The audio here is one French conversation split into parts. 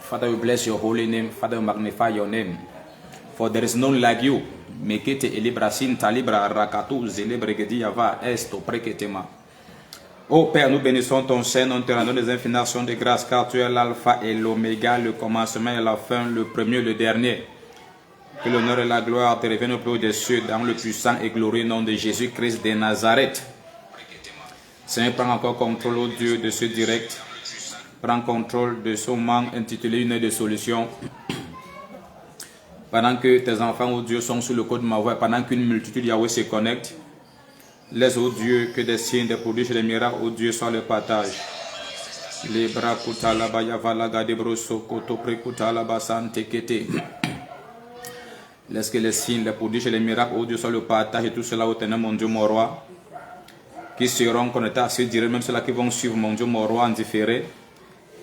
Father, we bless your holy name. Father, we magnify your name. For there is none like you. Mekete elibrasin talibra rakatu zelebregedi yava esto preketema. Ô Père, nous bénissons ton Saint-Nom, te rendons des infinitions de grâce, car tu es l'alpha et l'oméga, le commencement et la fin, le premier et le dernier. Que l'honneur et la gloire te reviennent au plus haut des cieux, dans le puissant et glorieux nom de Jésus-Christ de Nazareth. Seigneur, prends encore contrôle, ô Dieu, de ce direct. Prends contrôle de ce moment intitulé Une des solutions. Pendant que tes enfants, ô Dieu, sont sous le code de ma voix, pendant qu'une multitude Yahweh se connecte, laisse, ô Dieu, que des signes, des prodiges et des miracles, ô Dieu, soient le partage. Les bras kutalaba yavalaga de broso koto prekutalaba santekete. Laisse que les signes, les prodiges et les miracles, ô Dieu, soient le partage et tout cela, ô Ténèbre, mon Dieu, mon roi, qui seront connectés à ce direct, même ceux-là qui vont suivre, mon Dieu, mon roi, en différé.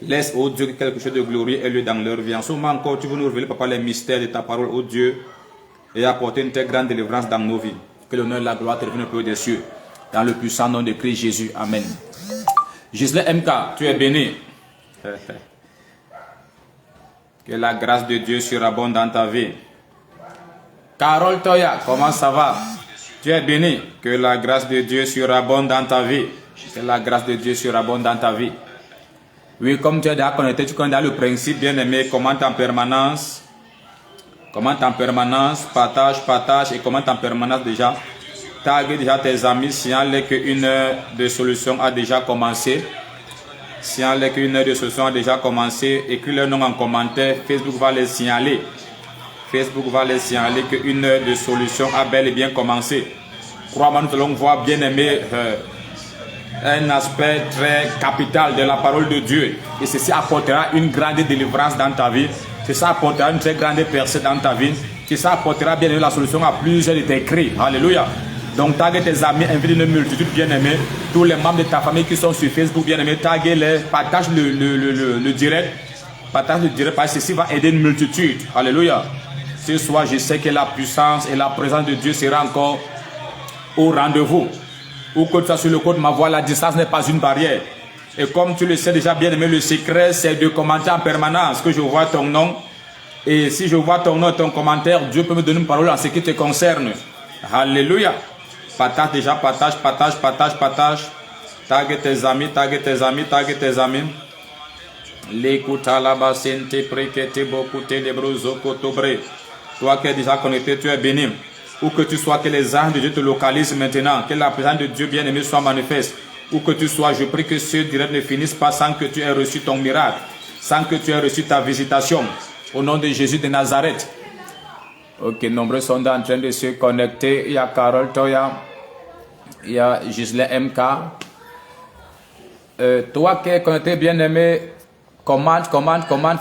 Laisse, ô Dieu, que quelque chose de glorieux ait lieu dans leur vie. En ce moment encore, tu veux nous révéler, Papa, les mystères de ta parole, ô Dieu, et apporter une telle grande délivrance dans nos vies. Que l'honneur et la gloire te reviennent au plus haut des cieux. Dans le puissant nom de Christ Jésus. Amen. Gisèle MK, tu es béni. Que la grâce de Dieu surabonde dans ta vie. Carole Toya, comment ça va? Tu es béni. Que la grâce de Dieu surabonde dans ta vie. Que la grâce de Dieu surabonde dans ta vie. Oui, comme tu es déjà connecté, tu connais le principe, bien aimé, commente en permanence. Commente en permanence, partage et commente en permanence déjà. Tague déjà tes amis, signale qu'une heure de solution a déjà commencé. Signale qu'une heure de solution a déjà commencé. Écris leur nom en commentaire. Facebook va les signaler. Facebook va les signaler qu'une heure de solution a bel et bien commencé. Crois-moi, nous allons voir, bien aimé, un aspect très capital de la parole de Dieu. Et ceci apportera une grande délivrance dans ta vie. Ça apportera une très grande percée dans ta vie. Ça apportera bien la solution à plusieurs de tes cris. Alléluia. Donc, tague tes amis, invite une multitude bien-aimés. Tous les membres de ta famille qui sont sur Facebook bien-aimés, tague-les, partage le direct. Partage le direct parce que ceci va aider une multitude. Alléluia. Ce soir, je sais que la puissance et la présence de Dieu sera encore au rendez-vous. Ou que tu sois sur le côté de ma voix, la distance n'est pas une barrière. Et comme tu le sais déjà bien aimé, le secret c'est de commenter en permanence que je vois ton nom. Et si je vois ton nom et ton commentaire, Dieu peut me donner une parole en ce qui te concerne. Alléluia. Partage déjà, partage. Tague tes amis. L'écoute à la bassente préquete beaucoup de brozoco tobré. Toi qui es déjà connecté, tu es béni. Où que tu sois, que les anges de Dieu te localisent maintenant. Que la présence de Dieu bien-aimé soit manifeste. Où que tu sois, je prie que ce direct ne finisse pas sans que tu aies reçu ton miracle, sans que tu aies reçu ta visitation. Au nom de Jésus de Nazareth. Ok, nombreux sont en train de se connecter. Il y a Carole Toya, il y a Gisèle MK. Toi qui es connecté, bien-aimé, commente,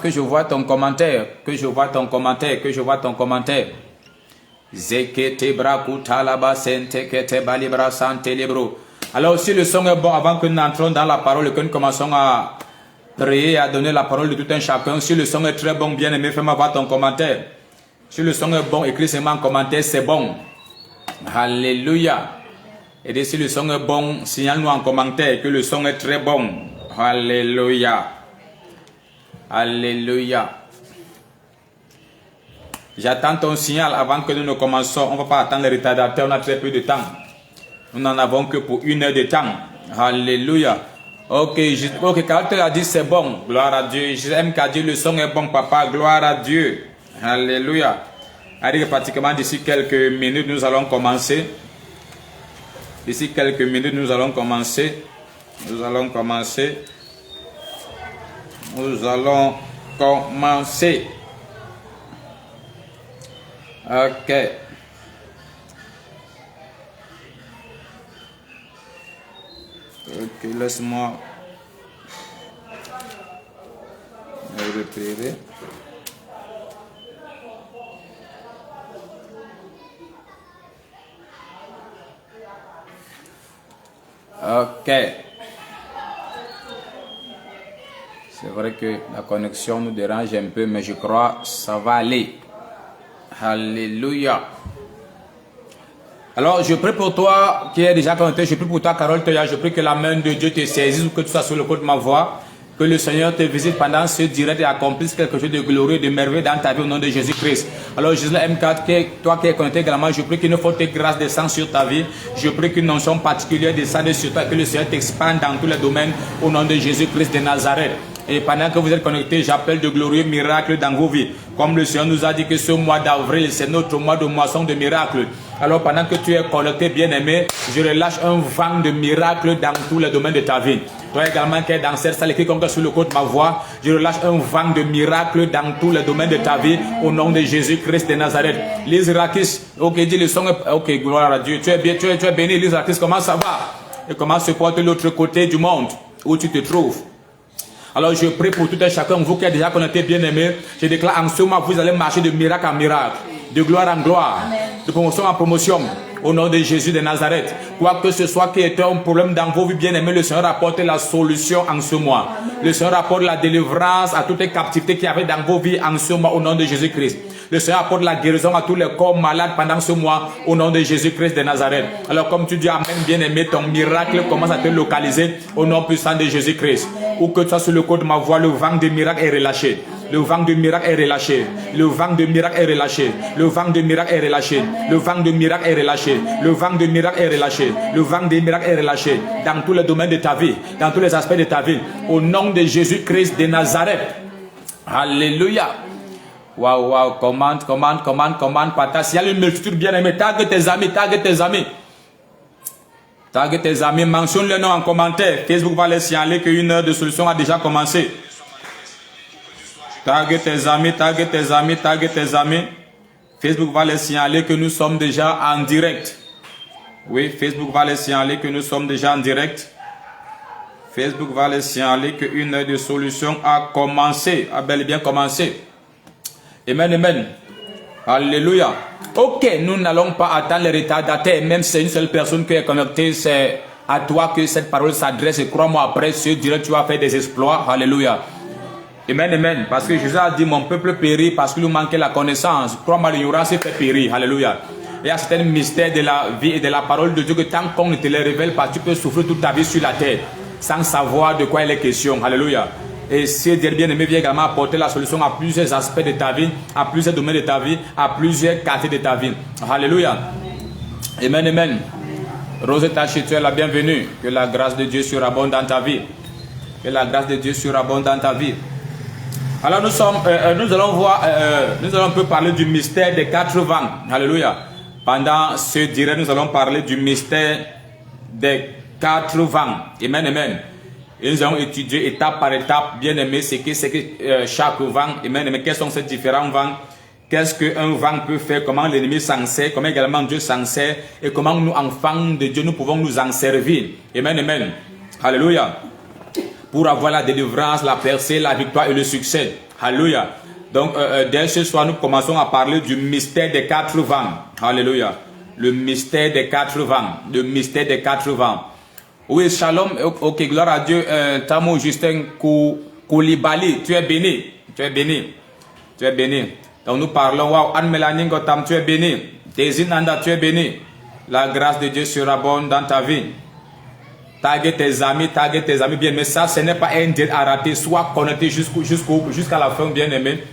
que je vois ton commentaire. Zekete brakuta laba sente kete balibra sante libro. Alors si le son est bon, avant que nous entrons dans la parole et que nous commençons à prier et à donner la parole de tout un chacun, si le son est très bon, bien aimé, fais-moi voir ton commentaire. Si le son est bon, écris-moi en commentaire, c'est bon. Alléluia. Et si le son est bon, signale-nous en commentaire que le son est très bon. Alléluia. J'attends ton signal avant que nous ne commençons. On ne va pas attendre les retardateurs, on a très peu de temps. Nous n'en avons que pour 1 heure de temps. Alléluia. Ok, Carole a dit c'est bon. Gloire à Dieu. J'aime qu'a dit le son est bon, papa. Gloire à Dieu. Alléluia. Allez, pratiquement d'ici quelques minutes, nous allons commencer. Nous allons commencer. Ok. Ok, laisse-moi me repérer. Ok. C'est vrai que la connexion nous dérange un peu, mais je crois que ça va aller. Alléluia. Alors, je prie pour toi qui est déjà connecté. Je prie pour toi, Carole Toya. Je prie que la main de Dieu te saisisse ou que tu sois sur le côté de ma voix. Que le Seigneur te visite pendant ce direct et accomplisse quelque chose de glorieux, de merveilleux dans ta vie au nom de Jésus-Christ. Alors Jésus M4, toi qui es connecté également, je prie qu'il ne faut que grâce descende sur ta vie. Je prie qu'une onction particulière descende sur toi et que le Seigneur t'expande dans tous les domaines au nom de Jésus-Christ de Nazareth. Et pendant que vous êtes connectés, j'appelle de glorieux miracles dans vos vies. Comme le Seigneur nous a dit que ce mois d'avril, c'est notre mois de moisson de miracles. Alors pendant que tu es connecté, bien-aimé, je relâche un vent de miracles dans tous les domaines de ta vie. Toi également qui es dans cette salle, quiconque sur le côté de ma voix, je relâche un vent de miracles dans tous les domaines de ta vie au nom de Jésus-Christ de Nazareth. Lise Rakis, ok, dis le son, ok, gloire à Dieu. Tu es bien, tu es béni, Lise Rakis, comment ça va? Et comment se porte l'autre côté du monde où tu te trouves? Alors je prie pour tout un chacun, vous qui êtes déjà connectés, bien-aimés. Je déclare en ce moment, vous allez marcher de miracle en miracle, de gloire en gloire, de promotion en promotion, au nom de Jésus de Nazareth. Quoi que ce soit qui est un problème dans vos vies, bien-aimés, le Seigneur apporte la solution en ce mois. Le Seigneur apporte la délivrance à toutes les captivités qu'il y avait dans vos vies en ce mois, au nom de Jésus-Christ. Le Seigneur apporte la guérison à tous les corps malades pendant ce mois, au nom de Jésus-Christ de Nazareth. Alors comme tu dis Amen, bien-aimé, ton miracle commence à te localiser au nom puissant de Jésus-Christ. Ou que tu sois sur le côté de ma voix, le vent de miracle est relâché. Le vent de miracle est relâché. Le vent de miracle est relâché. Le vent de miracle est relâché. Le vent de miracle est relâché. Le vent de miracle est relâché. Le vent de miracle est relâché. Dans tous les domaines de ta vie, dans tous les aspects de ta vie. Au nom de Jésus-Christ de Nazareth. Alléluia. Waouh, waouh, commande, partage. S'il y a une multitude bien-aimée, tague tes amis, tague tes amis. Tague tes amis, mentionne le nom en commentaire. Facebook va les signaler qu'une heure de solution a déjà commencé. Tague tes amis, tague tes amis, tague tes amis. Facebook va les signaler que nous sommes déjà en direct. Oui, Facebook va les signaler que nous sommes déjà en direct. Facebook va les signaler qu'une heure de solution a commencé, a bel et bien commencé. Amen, amen. Alléluia. Ok, nous n'allons pas attendre les retardataires, même si c'est une seule personne qui est connectée, c'est à toi que cette parole s'adresse. Et crois-moi, après ce direct, tu vas faire des exploits. Alléluia. Amen, amen. Parce que Jésus a dit, mon peuple périt parce qu'il lui manquait la connaissance. Crois-moi, l'ignorance fait périr. Alléluia. Il y a certains mystères de la vie et de la parole de Dieu que tant qu'on ne te les révèle pas, tu peux souffrir toute ta vie sur la terre sans savoir de quoi il est question. Alléluia. Et si Dieu bien-aimé vient également apporter la solution à plusieurs aspects de ta vie, à plusieurs domaines de ta vie, à plusieurs quartiers de ta vie. Alléluia. Amen, amen. Rosetta, tu es la bienvenue. Que la grâce de Dieu surabonde dans ta vie. Que la grâce de Dieu surabonde dans ta vie. Alors nous allons voir, nous allons un peu parler du mystère des 4 vents. Alléluia. Pendant ce direct, nous allons parler du mystère des 4 vents. Amen, amen. Et nous allons étudier étape par étape, bien aimé, c'est que chaque vent, amen, amen, quels sont ces différents vents, qu'est-ce qu'un vent peut faire, comment l'ennemi s'en sert, comment également Dieu s'en sert, et comment nous, enfants de Dieu, nous pouvons nous en servir. Amen, amen. Alléluia. Pour avoir la délivrance, la percée, la victoire et le succès. Alléluia. Donc, dès ce soir, nous commençons à parler du mystère des 4 vents. Alléluia. Le mystère des 4 vents. Le mystère des 4 vents. Oui, shalom. Ok, gloire à Dieu. Tamo Justin Koulibaly, tu es béni. Tu es béni. Tu es béni. Donc, nous parlons. Wow, Anne-Mélanie Gotam, tu es béni. Tézinanda, tu es béni. La grâce de Dieu sera bonne dans ta vie. Taguez tes amis bien, mais ça, ce n'est pas un direct à rater. Sois connecté jusqu'à la fin, bien aimé.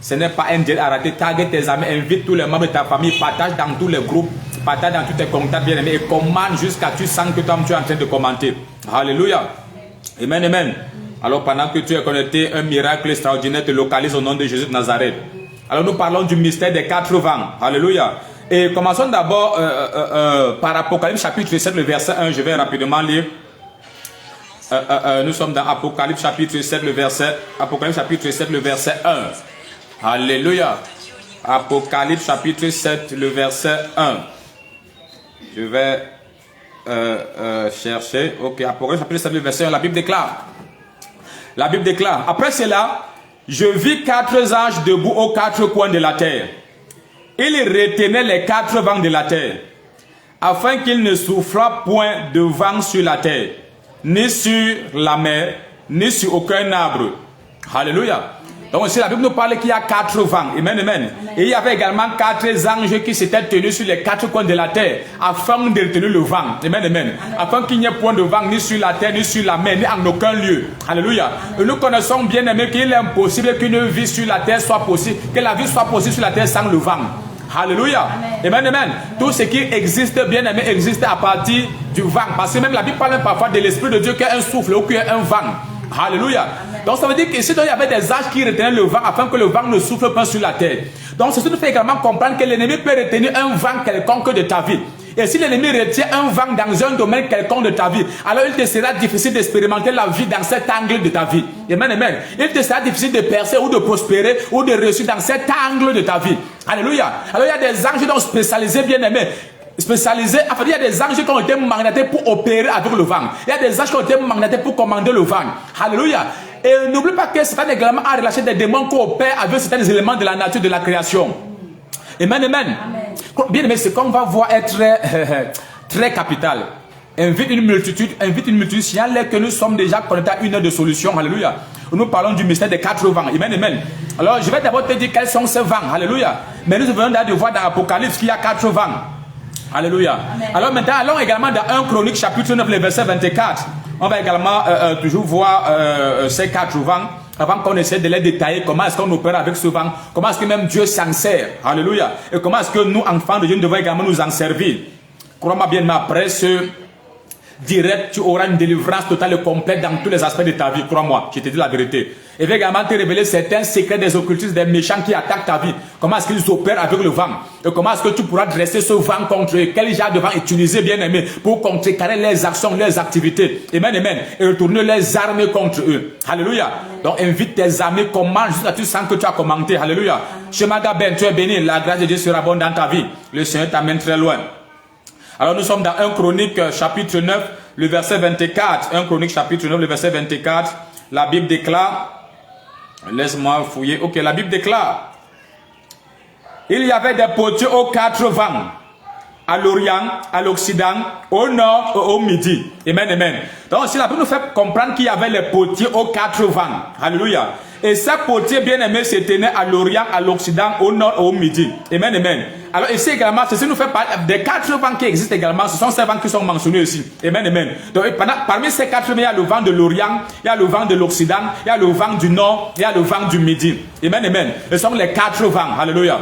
Ce n'est pas un direct à rater. Taguez tes amis, invite tous les membres de ta famille, partage dans tous les groupes, partage dans tous tes contacts, bien aimé, et commande jusqu'à tu sens que toi, tu es en train de commenter. Alléluia. Amen, amen. Alors, pendant que tu es connecté, un miracle extraordinaire te localise au nom de Jésus de Nazareth. Alors, nous parlons du mystère des 4 vents. Alléluia. Et commençons d'abord par Apocalypse chapitre 7, le verset 1. Je vais rapidement lire. Nous sommes dans Apocalypse chapitre 7, le verset 1. Alléluia. Apocalypse chapitre 7, le verset 1. Je vais chercher. Ok, Apocalypse chapitre 7, le verset 1. La Bible déclare. Après cela, je vis 4 anges debout aux 4 coins de la terre. Il retenait les 4 vents de la terre, afin qu'il ne soufflât point de vent sur la terre, ni sur la mer, ni sur aucun arbre. Alléluia. Donc aussi la Bible nous parle qu'il y a 4 vents. Amen, amen. Et il y avait également 4 anges qui s'étaient tenus sur les 4 coins de la terre afin de retenir le vent. Amen, amen. Afin qu'il n'y ait point de vent ni sur la terre, ni sur la mer, ni en aucun lieu. Alléluia. Et nous connaissons bien, aimé, qu'il est impossible qu'une vie sur la terre soit possible, que la vie soit possible sur la terre sans le vent. Alléluia. Amen, amen. Tout ce qui existe, bien aimé, existe à partir du vent. Parce que même la Bible parle parfois de l'Esprit de Dieu qui est un souffle ou qui est un vent. Alléluia. Donc ça veut dire qu'ici, il y avait des anges qui retenaient le vent afin que le vent ne souffle pas sur la terre. Donc ceci nous fait également comprendre que l'ennemi peut retenir un vent quelconque de ta vie. Et si l'ennemi retient un vent dans un domaine quelconque de ta vie, alors il te sera difficile d'expérimenter la vie dans cet angle de ta vie. Amen, amen. Il te sera difficile de percer ou de prospérer ou de réussir dans cet angle de ta vie. Alléluia. Alors il y a des anges donc spécialisés, bien aimés. Spécialisés, enfin il y a des anges qui ont été mandatés pour opérer avec le vent. Il y a des anges qui ont été mandatés pour commander le vent. Alléluia. Et n'oublie pas que Satan également a relâché des démons qui opèrent avec certains éléments de la nature de la création. Amen, amen. Bien aimé, ce qu'on va voir est très capital. Invite une multitude, signale que nous sommes déjà connectés à une heure de solution. Alléluia. Nous parlons du mystère des 4 vents. Amen, amen. Alors je vais d'abord te dire quels sont ces vents. Alléluia. Mais nous venons de voir dans l'Apocalypse qu'il y a 4 vents. Alléluia. Amen. Alors maintenant, allons également dans 1 Chronique chapitre 9, le verset 24. On va également toujours voir ces 4 vents. Avant qu'on essaie de les détailler, comment est-ce qu'on opère avec ce vent, comment est-ce que même Dieu s'en sert. Alléluia. Et comment est-ce que nous, enfants de Dieu, nous devons également nous en servir. Crois-moi bien, mais après ce direct, tu auras une délivrance totale et complète dans tous les aspects de ta vie. Crois-moi, je te dis la vérité. Et vais également te révéler certains secrets des occultistes, des méchants qui attaquent ta vie. Comment est-ce qu'ils opèrent avec le vent. Et comment est-ce que tu pourras dresser ce vent contre eux. Quel genre de vent utiliser, bien aimé, pour contrecarrer les actions, les activités. Amen, amen. Et retourner les armes contre eux. Alléluia. Donc invite tes amis, commande jusqu'à tu sens que tu as commenté. Alléluia. Shemaga Ben, tu es béni. La grâce de Dieu sera bonne dans ta vie. Le Seigneur t'amène très loin. Alors nous sommes dans 1 Chronique chapitre 9, le verset 24. 1 Chronique chapitre 9, le verset 24. La Bible déclare, laisse-moi fouiller. Ok, la Bible déclare, il y avait des potiers aux 4 vents, à l'Orient, à l'Occident, au Nord et au Midi. Amen, amen. Donc si la Bible nous fait comprendre qu'il y avait les potiers aux 4 vents. Alléluia. Et ces potiers bien aimés se tenaient à l'Orient, à l'Occident, au Nord et au Midi. Amen, amen. Alors ici également, ceci nous fait parler des 4 vents qui existent également. Ce sont ces vents qui sont mentionnés ici. Amen, amen. Donc parmi ces 4 vents, il y a le vent de l'Orient, il y a le vent de l'Occident, il y a le vent du Nord, il y a le vent du Midi. Amen, amen. Ce sont les 4 vents. Alléluia.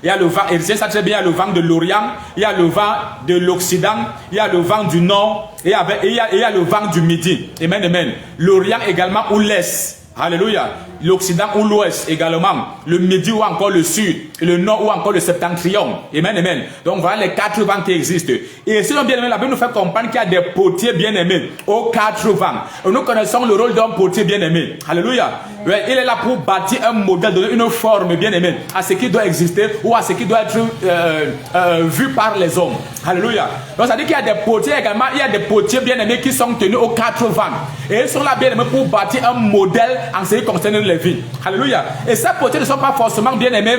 Il y a le vent, et c'est ça très bien, il y a le vent de l'Orient, il y a le vent de l'Occident, il y a le vent du Nord, et il y a le vent du Midi. Amen, amen. L'Orient également ou l'Est. Alléluia. L'Occident ou l'Ouest également. Le Midi ou encore le Sud. Et le Nord ou encore le Septentrion. Amen, amen. Donc voilà les 4 vents qui existent. Et si l'on bien aimé, la Bible nous fait comprendre qu'il y a des potiers bien aimés aux 4 vents. Et nous connaissons le rôle d'un potier bien aimé. Alléluia. Ouais, il est là pour bâtir un modèle, donner une forme bien aimée à ce qui doit exister ou à ce qui doit être vu par les hommes. Alléluia. Donc ça veut dire qu'il y a des potiers également. Il y a des potiers bien aimés qui sont tenus aux 4 vents. Et ils sont là bien aimés pour bâtir un modèle en ce qui concerne les vies. Alléluia. Et ces potiers ne sont pas forcément bien aimés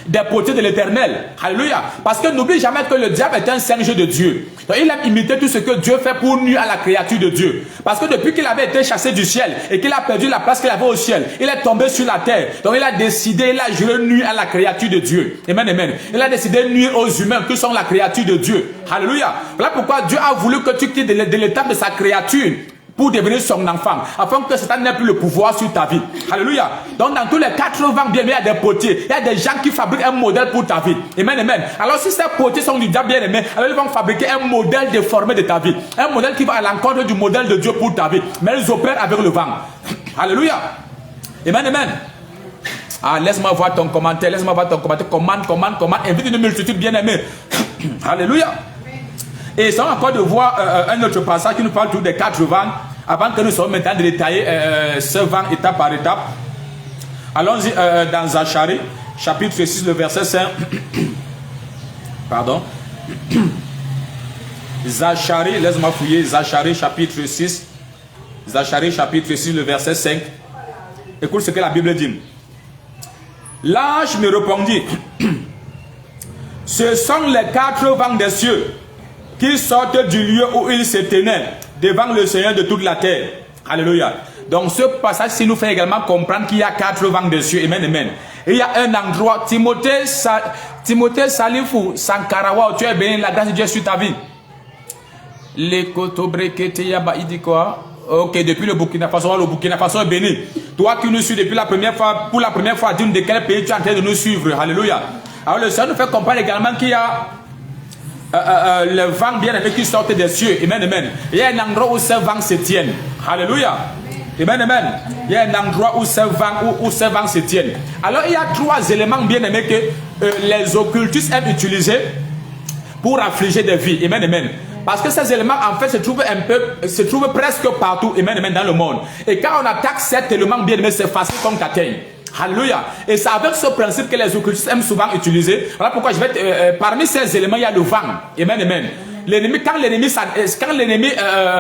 des potiers de l'Éternel. Alléluia. Parce que n'oublie jamais que le diable est un singe de Dieu. Donc il aime imiter tout ce que Dieu fait pour nuire à la créature de Dieu. Parce que depuis qu'il avait été chassé du ciel et qu'il a perdu la place qu'il avait au ciel, il est tombé sur la terre. Donc il a décidé, il a juré nuire à la créature de Dieu. Amen, amen. Il a décidé nuire aux humains qui sont la créature de Dieu. Alléluia. Voilà pourquoi Dieu a voulu que tu quittes de l'état de sa créature pour devenir son enfant, afin que Satan n'ait plus le pouvoir sur ta vie. Alléluia. Donc dans tous les 4 vents, bien, il y a des potiers, il y a des gens qui fabriquent un modèle pour ta vie. Amen, amen. Alors si ces potiers sont du diable bien aimé, alors ils vont fabriquer un modèle déformé de ta vie, un modèle qui va à l'encontre du modèle de Dieu pour ta vie, mais ils opèrent avec le vent. Alléluia. Amen, amen. Ah, laisse-moi voir ton commentaire, laisse-moi voir ton commentaire. Commande, invite une multitude bien aimée. Alléluia. Et ça va encore de voir un autre passage qui nous parle tout des 4 vents, avant que nous soyons maintenant de détailler ce vent étape par étape. Allons-y dans Zacharie, chapitre 6, le verset 5. Pardon. Zacharie, laisse-moi fouiller, Zacharie, chapitre 6. Zacharie, chapitre 6, le verset 5. Écoute ce que la Bible dit. L'ange me répondit, ce sont les 4 vents des cieux qui sortent du lieu où il se tenait devant le Seigneur de toute la terre. Alléluia. Donc ce passage-ci nous fait également comprendre qu'il y a 4 vents de cieux. Amen, amen. Et il y a un endroit, Timothée Salifou Sankarawa, tu es béni, la grâce de Dieu sur ta vie. Les Kotobrekete Yaba, il dit quoi? Ok, depuis le Burkina Faso est béni. Toi qui nous suis depuis la première fois, pour la première fois, dis-nous de quel pays tu es en train de nous suivre. Alléluia. Alors le Seigneur nous fait comprendre également qu'il y a le vent bien aimé qui sortent des cieux. Amen, amen. Il y a un endroit où ce vent se tiennent. Alléluia. Amen, amen. Il y a un endroit où ce vent se tiennent. Alors il y a 3 éléments bien aimés que les occultistes aiment utiliser pour affliger des vies. Amen, amen. Parce que ces éléments en fait se trouvent presque partout, amen, amen, dans le monde. Et quand on attaque cet élément bien aimé, c'est facile qu'on t'atteigne. Alléluia. Et c'est avec ce principe que les occultistes aiment souvent utiliser. Voilà pourquoi je vais parmi ces éléments, il y a le vent. Amen, amen. Quand l'ennemi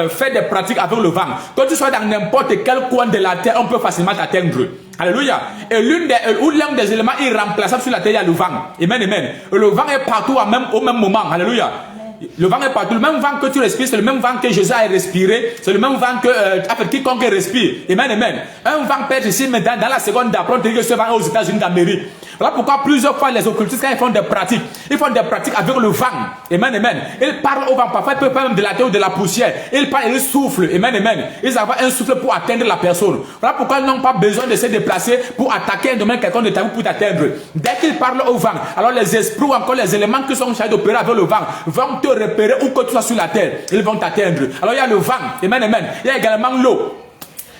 fait des pratiques avec le vent, quand tu sois dans n'importe quel coin de la terre, on peut facilement t'atteindre. Alléluia. Et l'un des éléments irremplaçables sur la terre, il y a le vent. Amen, amen. Et le vent est partout au même moment. Alléluia. Le vent est partout. Le même vent que tu respires, c'est le même vent que Jésus a respiré. C'est le même vent que quiconque respire. Amen, amen. Un vent peut être ici, mais dans la seconde d'après, on te dit que ce vent est aux États-Unis d'Amérique. Voilà pourquoi plusieurs fois les occultistes, quand ils font des pratiques avec le vent. Amen, amen. Ils parlent au vent. Parfois, ils peuvent parler même de la terre ou de la poussière. Ils parlent et ils soufflent. Amen, amen. Ils ont un souffle pour atteindre la personne. Voilà pourquoi ils n'ont pas besoin de se déplacer pour attaquer un domaine quelqu'un de ta vie pour t'atteindre. Dès qu'ils parlent au vent, alors les esprits ou encore les éléments qui sont chargés d'opérer avec le vent vont te repérer où que tu sois sur la terre. Ils vont t'atteindre. Alors il y a le vent. Amen, amen. Il y a également l'eau.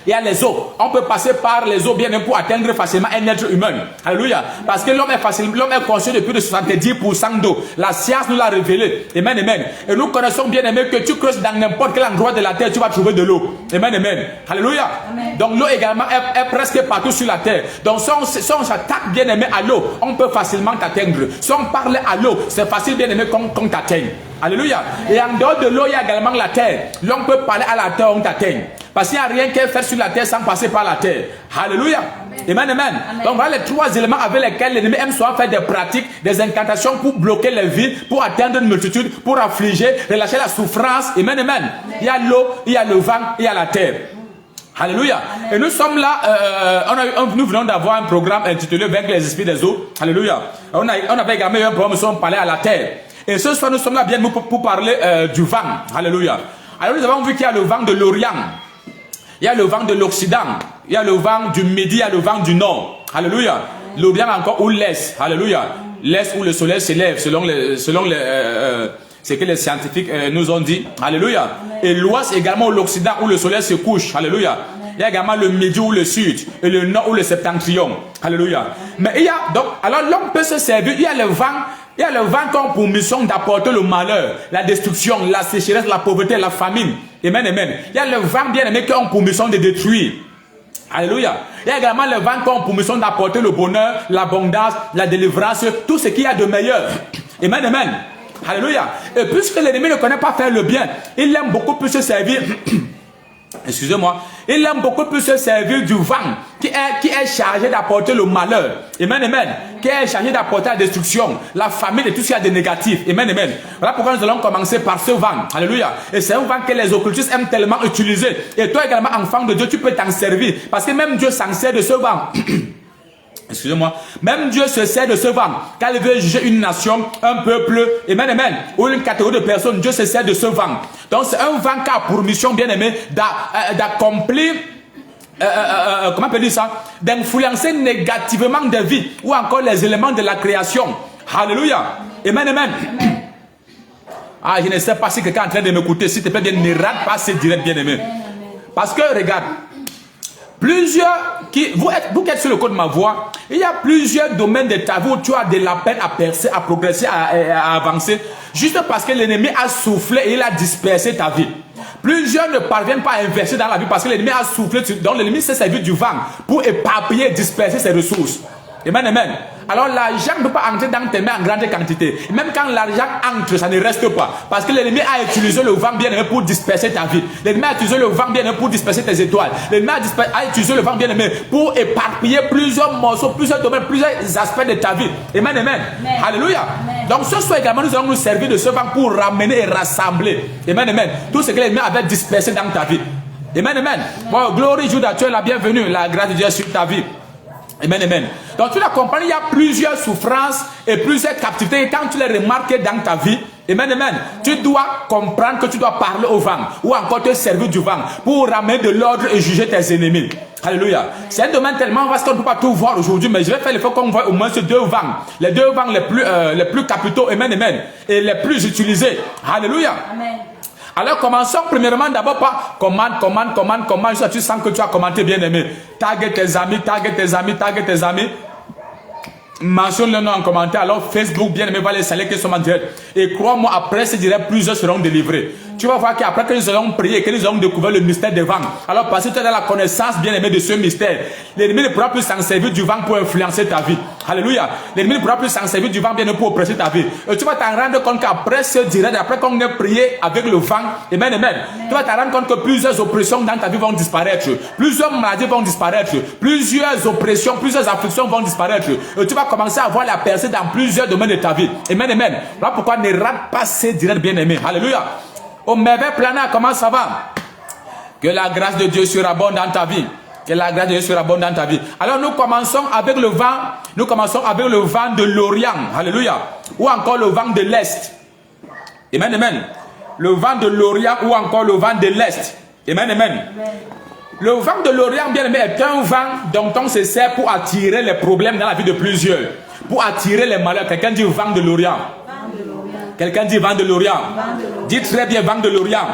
Il y a les eaux. On peut passer par les eaux bien même pour atteindre facilement un être humain. Alléluia. Parce que l'homme est conscient depuis de 70% d'eau. La science nous l'a révélé. Amen, amen. Et nous connaissons bien aimé que tu creuses dans n'importe quel endroit de la terre, tu vas trouver de l'eau. Amen, amen. Alléluia. Amen. Donc l'eau également est presque partout sur la terre. Donc si on s'attaque bien aimé à l'eau, on peut facilement t'atteindre. Si on parle à l'eau, c'est facile bien aimé qu'on t'atteigne. Alléluia. Et en dehors de l'eau, il y a également la terre. L'homme peut parler à la terre, on t'atteigne. Parce qu'il n'y a rien qu'à faire sur la terre sans passer par la terre. Alléluia. Amen, amen. Amen. Donc voilà les 3 éléments avec lesquels l'ennemi aime souvent faire des pratiques, des incantations pour bloquer les vies, pour atteindre une multitude, pour affliger, relâcher la souffrance. Amen, amen. Amen. Il y a l'eau, il y a le vent, il y a la terre. Alléluia. Amen. Et nous sommes là, nous venons d'avoir un programme intitulé Vaincre les esprits des eaux. Alléluia. On avait également eu un programme où on parlait à la terre. Et ce soir, nous sommes là bien pour parler du vent. Alléluia. Alors nous avons vu qu'il y a le vent de l'Orient. Il y a le vent de l'Occident. Il y a le vent du Midi, il y a le vent du Nord. Alléluia. L'Orient encore ou l'Est. Alléluia. L'Est où le soleil s'élève selon ce que les scientifiques nous ont dit. Alléluia. Et l'Ouest également l'Occident où le soleil se couche. Alléluia. Il y a également le Midi ou le Sud. Et le Nord ou le Septentrion. Alléluia. Mais il y a donc, alors l'homme peut se servir. Il y a le vent. Il y a le vent qui a pour mission d'apporter le malheur, la destruction, la sécheresse, la pauvreté, la famine. Amen, amen. Il y a le vent bien aimé qui a pour mission de détruire. Alléluia. Il y a également le vent qui a pour mission d'apporter le bonheur, l'abondance, la délivrance, tout ce qu'il y a de meilleur. Amen, amen. Alléluia. Et puisque l'ennemi ne connaît pas faire le bien, il aime beaucoup plus se servir. Excusez-moi, il aime beaucoup plus se servir du vent qui est chargé d'apporter le malheur. Amen, amen. Qui est chargé d'apporter la destruction, la famine et tout ce qu'il y a de négatif. Amen, amen. Voilà pourquoi nous allons commencer par ce vent. Alléluia. Et c'est un vent que les occultistes aiment tellement utiliser. Et toi également, enfant de Dieu, tu peux t'en servir. Parce que même Dieu s'en sert de ce vent. Excusez-moi, même Dieu se sert de ce vent. Quand il veut juger une nation, un peuple, amen, amen, ou une catégorie de personnes, Dieu se sert de ce vent. Donc c'est un vent qui a pour mission, bien aimé, d'accomplir, comment on peut dire ça, d'influencer négativement des vies, ou encore les éléments de la création. Alléluia. Amen, amen. Ah, je ne sais pas si quelqu'un est en train de m'écouter, s'il te plaît, bien, ne rate pas ce direct, bien aimé. Parce que, regarde, plusieurs vous qui êtes sur le code de ma voix, il y a plusieurs domaines de ta vie où tu as de la peine à percer, à progresser, à avancer, juste parce que l'ennemi a soufflé et il a dispersé ta vie. Plusieurs ne parviennent pas à investir dans la vie parce que l'ennemi a soufflé, donc l'ennemi s'est servi du vent pour éparpiller, disperser ses ressources. Amen, amen. Alors l'argent ne peut pas entrer dans tes mains en grande quantité. Même quand l'argent entre, ça ne reste pas. Parce que l'ennemi a utilisé le vent bien-aimé pour disperser ta vie. L'ennemi a utilisé le vent bien-aimé pour disperser tes étoiles. L'ennemi a utilisé le vent bien-aimé pour éparpiller plusieurs morceaux, plusieurs domaines, plusieurs aspects de ta vie. Amen, amen. Alléluia. Donc ce soir également, nous allons nous servir de ce vent pour ramener et rassembler. Amen, amen. Tout ce que l'ennemi avait dispersé dans ta vie. Amen, amen. Bon, glory Judas, tu es la bienvenue. La grâce de Dieu sur ta vie. Amen, amen. Donc tu la comprends, il y a plusieurs souffrances et plusieurs captivités. Et quand tu les remarques dans ta vie, amen, amen, tu dois comprendre que tu dois parler au vent ou encore te servir du vent pour ramener de l'ordre et juger tes ennemis. Alléluia. C'est un domaine tellement vaste qu'on ne peut pas tout voir aujourd'hui, mais je vais faire l'effort qu'on voit au moins ces deux vents. Les deux vents les plus capitaux, amen, amen, et les plus utilisés. Alléluia. Amen. Alors commençons premièrement d'abord par commande. Tu sens que tu as commenté, bien aimé. Tague tes amis. Mentionne le nom en commentaire. Alors Facebook, bien aimé, va les saluer qui sont en direct. Et crois-moi, après ce direct, plusieurs seront délivrés. Tu vas voir qu'après que nous allons prier, que nous allons découvrir le mystère des vents. Alors parce que tu as la connaissance, bien aimé, de ce mystère, l'ennemi ne pourra plus s'en servir du vent pour influencer ta vie. Alléluia. L'ennemi ne pourra plus s'en servir du vent, bien aimé, pour oppresser ta vie. Et tu vas t'en rendre compte qu'après ce direct, après qu'on ait prié avec le vent, amen, amen, tu vas t'en rendre compte que plusieurs oppressions dans ta vie vont disparaître. Plusieurs maladies vont disparaître. Plusieurs oppressions, plusieurs afflictions vont disparaître. Et tu vas commencer à voir la percée dans plusieurs domaines de ta vie. Amen, amen. Voilà pourquoi ne rate pas ce direct, bien aimé. Alléluia. Au merveilleux planeur, comment ça va? Que la grâce de Dieu surabonde dans ta vie. Que la grâce de Dieu surabonde dans ta vie. Alors nous commençons avec le vent. Nous commençons avec le vent de l'Orient. Alléluia. Ou encore le vent de l'Est. Amen, amen. Le vent de l'Orient ou encore le vent de l'Est. Amen, amen. Amen. Le vent de l'Orient, bien aimé, est un vent dont on se sert pour attirer les problèmes dans la vie de plusieurs. Pour attirer les malheurs. Quelqu'un dit vent de l'Orient. Quelqu'un dit vent de l'Orient. Dites très bien vent de l'Orient.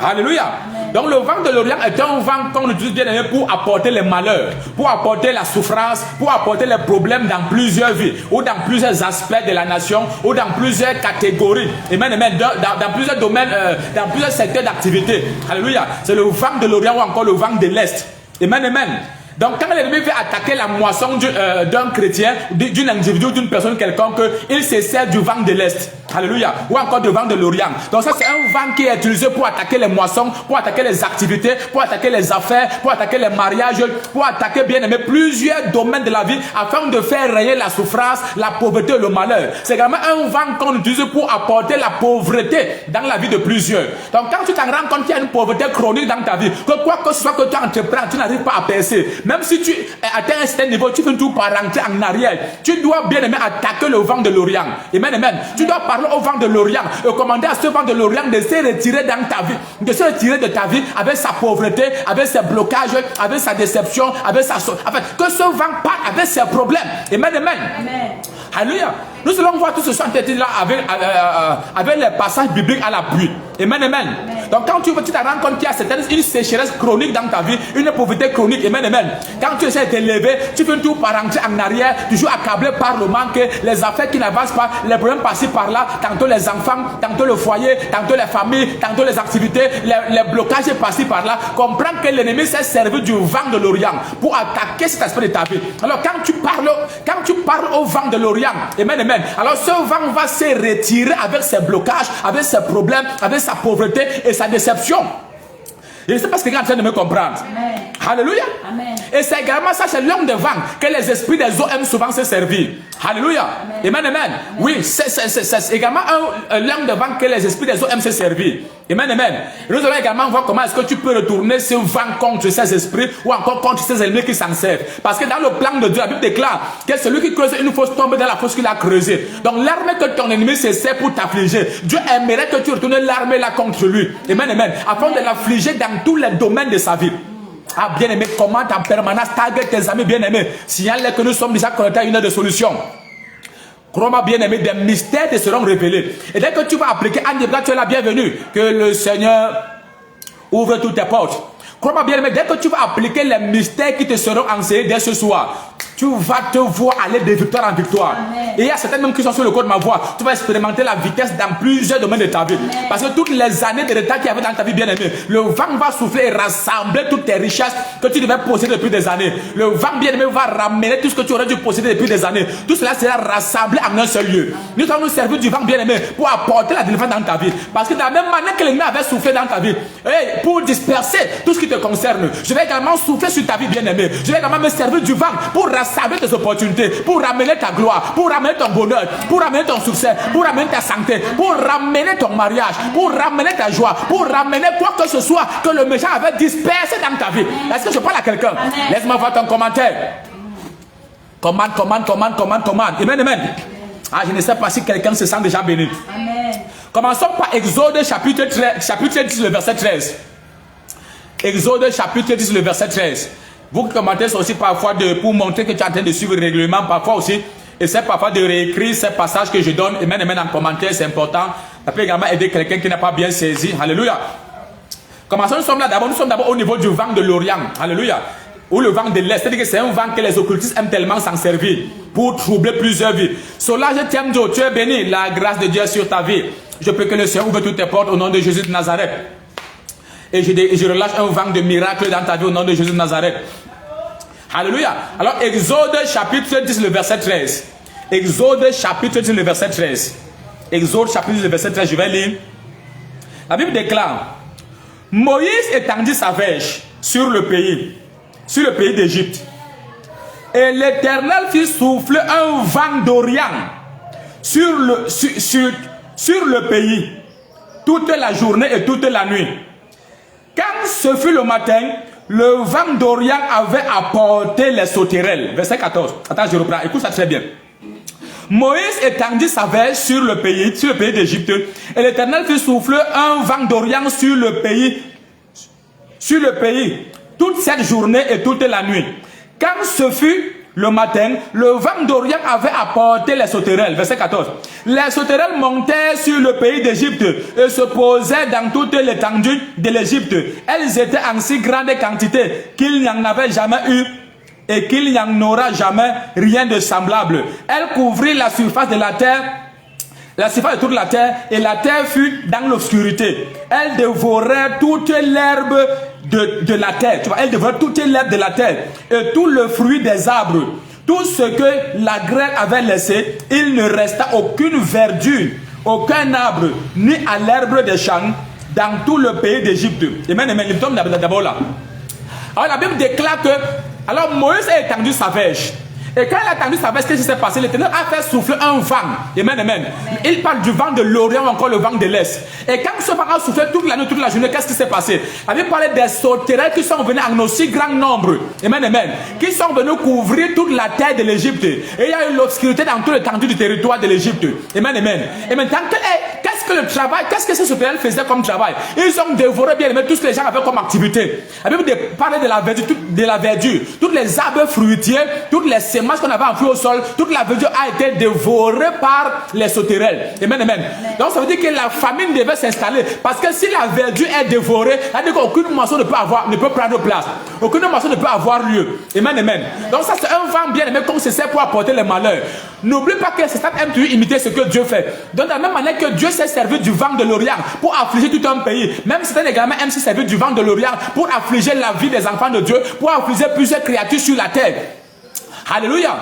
Alléluia. Amen. Donc le vent de l'Orient est un vent qu'on utilise bien aimé pour apporter les malheurs, pour apporter la souffrance, pour apporter les problèmes dans plusieurs vies, ou dans plusieurs aspects de la nation, ou dans plusieurs catégories, et même dans plusieurs domaines, dans plusieurs secteurs d'activité. Alléluia. C'est le vent de l'Orient ou encore le vent de l'Est. Amen, amen. Donc quand l'ennemi veut attaquer la moisson d'un chrétien, d'une individu, d'une personne quelconque, il se sert du vent de l'Est. Alléluia. Ou encore du vent de l'Orient. Donc ça c'est un vent qui est utilisé pour attaquer les moissons, pour attaquer les activités, pour attaquer les affaires, pour attaquer les mariages, pour attaquer bien aimé plusieurs domaines de la vie afin de faire régner la souffrance, la pauvreté et le malheur. C'est également un vent qu'on utilise pour apporter la pauvreté dans la vie de plusieurs. Donc quand tu t'en rends compte qu'il y a une pauvreté chronique dans ta vie, que quoi que ce soit que tu entreprends, tu n'arrives pas à percer. Même si tu atteins un certain niveau, tu fais tout par rentrer en arrière. Tu dois bien aimer attaquer le vent de l'Orient. Amen, amen. Tu dois parler au vent de l'Orient et commander à ce vent de l'Orient de se retirer dans ta vie, de se retirer de ta vie avec sa pauvreté, avec ses blocages, avec sa déception, avec sa... Enfin, que ce vent parte avec ses problèmes. Amen, amen. Amen. Alléluia. Nous allons voir tout ce soir là avec les passages bibliques à l'appui. Amen, amen. Donc quand tu te rends compte qu'il y a une sécheresse chronique dans ta vie, une pauvreté chronique, amen, amen. Quand tu essaies de t'élever, tu fais tout par rentrer en arrière, toujours accablé par le manque, les affaires qui n'avancent pas, les problèmes par-ci par-là, tantôt les enfants, tantôt le foyer, tantôt les familles, tantôt les activités, les blocages par-ci par-là. Comprends que l'ennemi s'est servi du vent de l'Orient pour attaquer cet aspect de ta vie. Alors quand tu parles au vent de l'Orient, amen, amen. Alors ce vent va se retirer avec ses blocages, avec ses problèmes, avec sa pauvreté et sa déception. Je ne sais pas ce que quelqu'un est en train de me comprendre. Amen. Alléluia. Amen. Et c'est également ça, c'est l'homme de vent que les esprits des eaux aiment souvent se servir. Alléluia. Amen, amen. Oui, c'est également l'homme de vent que les esprits des eaux aiment se servir. Amen, amen. Nous allons également voir comment est-ce que tu peux retourner ce vent contre ces esprits ou encore contre ces ennemis qui s'en servent. Parce que dans le plan de Dieu, la Bible déclare que celui qui creuse une fosse tombe dans la fosse qu'il a creusée. Donc l'armée que ton ennemi se sert pour t'affliger, Dieu aimerait que tu retournes l'armée là contre lui. Amen, amen. Afin de l'affliger dans tous les domaines de sa vie. Ah, bien aimé, commente en permanence, tague tes amis bien aimés. Signale que nous sommes déjà connectés à une heure de solution. Crois-moi bien aimé, des mystères te seront révélés. Et dès que tu vas appliquer Anne, tu es la bienvenue. Que le Seigneur ouvre toutes tes portes. Crois-moi bien aimé, dès que tu vas appliquer les mystères qui te seront enseignés dès ce soir, tu vas te voir aller de victoire en victoire. Amen. Et il y a certaines même qui sont sur le côté de ma voix. Tu vas expérimenter la vitesse dans plusieurs domaines de ta vie. Amen. Parce que toutes les années de retard qu'il y avait dans ta vie bien aimée, le vent va souffler et rassembler toutes tes richesses que tu devais posséder depuis des années. Le vent bien aimé va ramener tout ce que tu aurais dû posséder depuis des années. Tout cela sera rassemblé en un seul lieu. Nous allons nous servir du vent bien aimé pour apporter la délivrance dans ta vie. Parce que de la même manière que l'ennemi avait soufflé dans ta vie, pour disperser tout ce qui te concerne, je vais également souffler sur ta vie bien aimée. Je vais également me servir du vent pour rassembler tes opportunités, pour ramener ta gloire, pour ramener ton bonheur, pour ramener ton succès, pour ramener ta santé, pour ramener ton mariage, pour ramener ta joie, pour ramener quoi que ce soit que le méchant avait dispersé dans ta vie. Est-ce que je parle à quelqu'un? Laisse-moi voir ton commentaire. Commande. Amen, amen. Ah, je ne sais pas si quelqu'un se sent déjà béni. Amen. Commençons par Exode chapitre 10, le verset 13. Exode chapitre 10, le verset 13. Vous qui commentez aussi parfois pour montrer que tu es en train de suivre régulièrement, parfois aussi, essaie parfois de réécrire ces passages que je donne. Amen, amen, en commentaire, c'est important. Ça peut également aider quelqu'un qui n'a pas bien saisi. Alléluia. Commençons, nous sommes d'abord au niveau du vent de l'Orient. Alléluia. Ou le vent de l'Est. C'est-à-dire que c'est un vent que les occultistes aiment tellement s'en servir pour troubler plusieurs vies. Cela, je t'aime, Dieu. Tu es béni. La grâce de Dieu est sur ta vie. Je prie que le Seigneur ouvre toutes tes portes au nom de Jésus de Nazareth. Et je relâche un vent de miracle dans ta vie au nom de Jésus de Nazareth. Alléluia. Alors, Exode chapitre 10, le verset 13. Exode chapitre 10, le verset 13. Exode chapitre 10, le verset 13. Je vais lire. La Bible déclare: Moïse étendit sa verge sur le pays d'Égypte. Et l'Éternel fit souffler un vent d'Orient sur le pays toute la journée et toute la nuit. Quand ce fut le matin, le vent d'Orient avait apporté les sauterelles. Verset 14. Attends, je reprends. Écoute ça très bien. Moïse étendit sa verge sur le pays d'Égypte. Et l'Éternel fit souffler un vent d'Orient sur le pays toute cette journée et toute la nuit. Quand ce fut le matin, le vent d'Orient avait apporté les sauterelles. Verset 14. Les sauterelles montaient sur le pays d'Égypte et se posaient dans toute l'étendue de l'Égypte. Elles étaient en si grande quantité qu'il n'y en avait jamais eu et qu'il n'y en aura jamais rien de semblable. Elles couvrirent la surface de la terre, la surface de toute la terre, et la terre fut dans l'obscurité. Elles dévoraient toute l'herbe de la terre. Tu vois, elles dévoraient toute l'herbe de la terre et tout le fruit des arbres. Tout ce que la grêle avait laissé, il ne resta aucune verdure, aucun arbre, ni à l'herbe des champs dans tout le pays d'Égypte. Amen, amen. Il tombe d'abord là. Alors la Bible déclare que alors Moïse a étendu sa verge. Et quand il a étendu sa verge, qu'est-ce qui s'est passé? L'Éternel a fait souffler un vent. Amen, amen. Il parle du vent de l'Orient ou encore le vent de l'Est. Et quand ce vent a soufflé toute la nuit, toute la journée, qu'est-ce qui s'est passé? La Bible parlait des sauterelles qui sont venues en aussi grand nombre. Amen, amen. Qui sont venus couvrir toute la terre de l'Égypte. Et il y a eu l'obscurité dans tout l'étendue du territoire de l'Égypte. Amen, amen. Et maintenant, qu'est-ce que le travail, qu'est-ce que ces sauterelles faisaient comme travail? Ils ont dévoré bien aimé tout ce que les gens avaient comme activité. La Bible parlait de la verdure, toutes les arbres fruitiers, toutes les semences qu'on avait enfouies au sol, toute la verdure a été dévorée par les sauterelles. Amen, amen. Donc ça veut dire que la famine devait s'installer, parce que si la verdure est dévorée, ça veut dire qu'aucune moisson ne peut prendre place. Aucune moisson ne peut avoir lieu. Amen, amen. Donc ça c'est un vent bien aimé comme c'est pour apporter les malheurs. N'oublie pas que Satan aime toujours imiter ce que Dieu fait. Donc de la même manière que Dieu s'est servi du vent de l'Orient pour affliger tout un pays, même Satan également aime se servir du vent de l'Orient pour affliger la vie des enfants de Dieu, pour affliger plusieurs créatures sur la terre. Alléluia.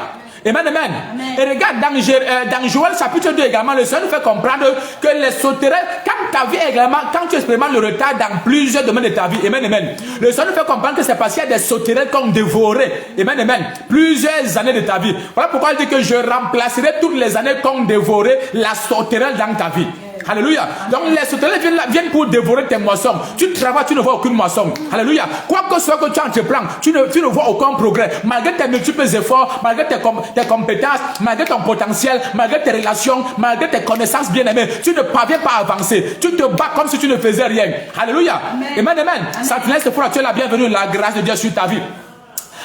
Amen, amen. Et regarde dans Joël chapitre 2 également, le Seigneur nous fait comprendre que les sauterelles, quand ta vie également, quand tu expérimentes le retard dans plusieurs domaines de ta vie, amen, amen. Le Seigneur nous fait comprendre que c'est parce qu'il y a des sauterelles qui ont dévoré, amen, amen, plusieurs années de ta vie. Voilà pourquoi il dit que je remplacerai toutes les années qui ont dévoré la sauterelle dans ta vie. Alléluia. Donc les sauterelles viennent pour dévorer tes moissons. Tu travailles, tu ne vois aucune moisson. Alléluia. Quoi que ce soit que tu entreprends, tu ne vois aucun progrès. Malgré tes multiples efforts, malgré tes compétences, malgré ton potentiel, malgré tes relations, malgré tes connaissances bien-aimées, tu ne parviens pas à avancer. Tu te bats comme si tu ne faisais rien. Alléluia. Amen, amen. Sentinelle, c'est pour tu es la bienvenue, la grâce de Dieu sur ta vie.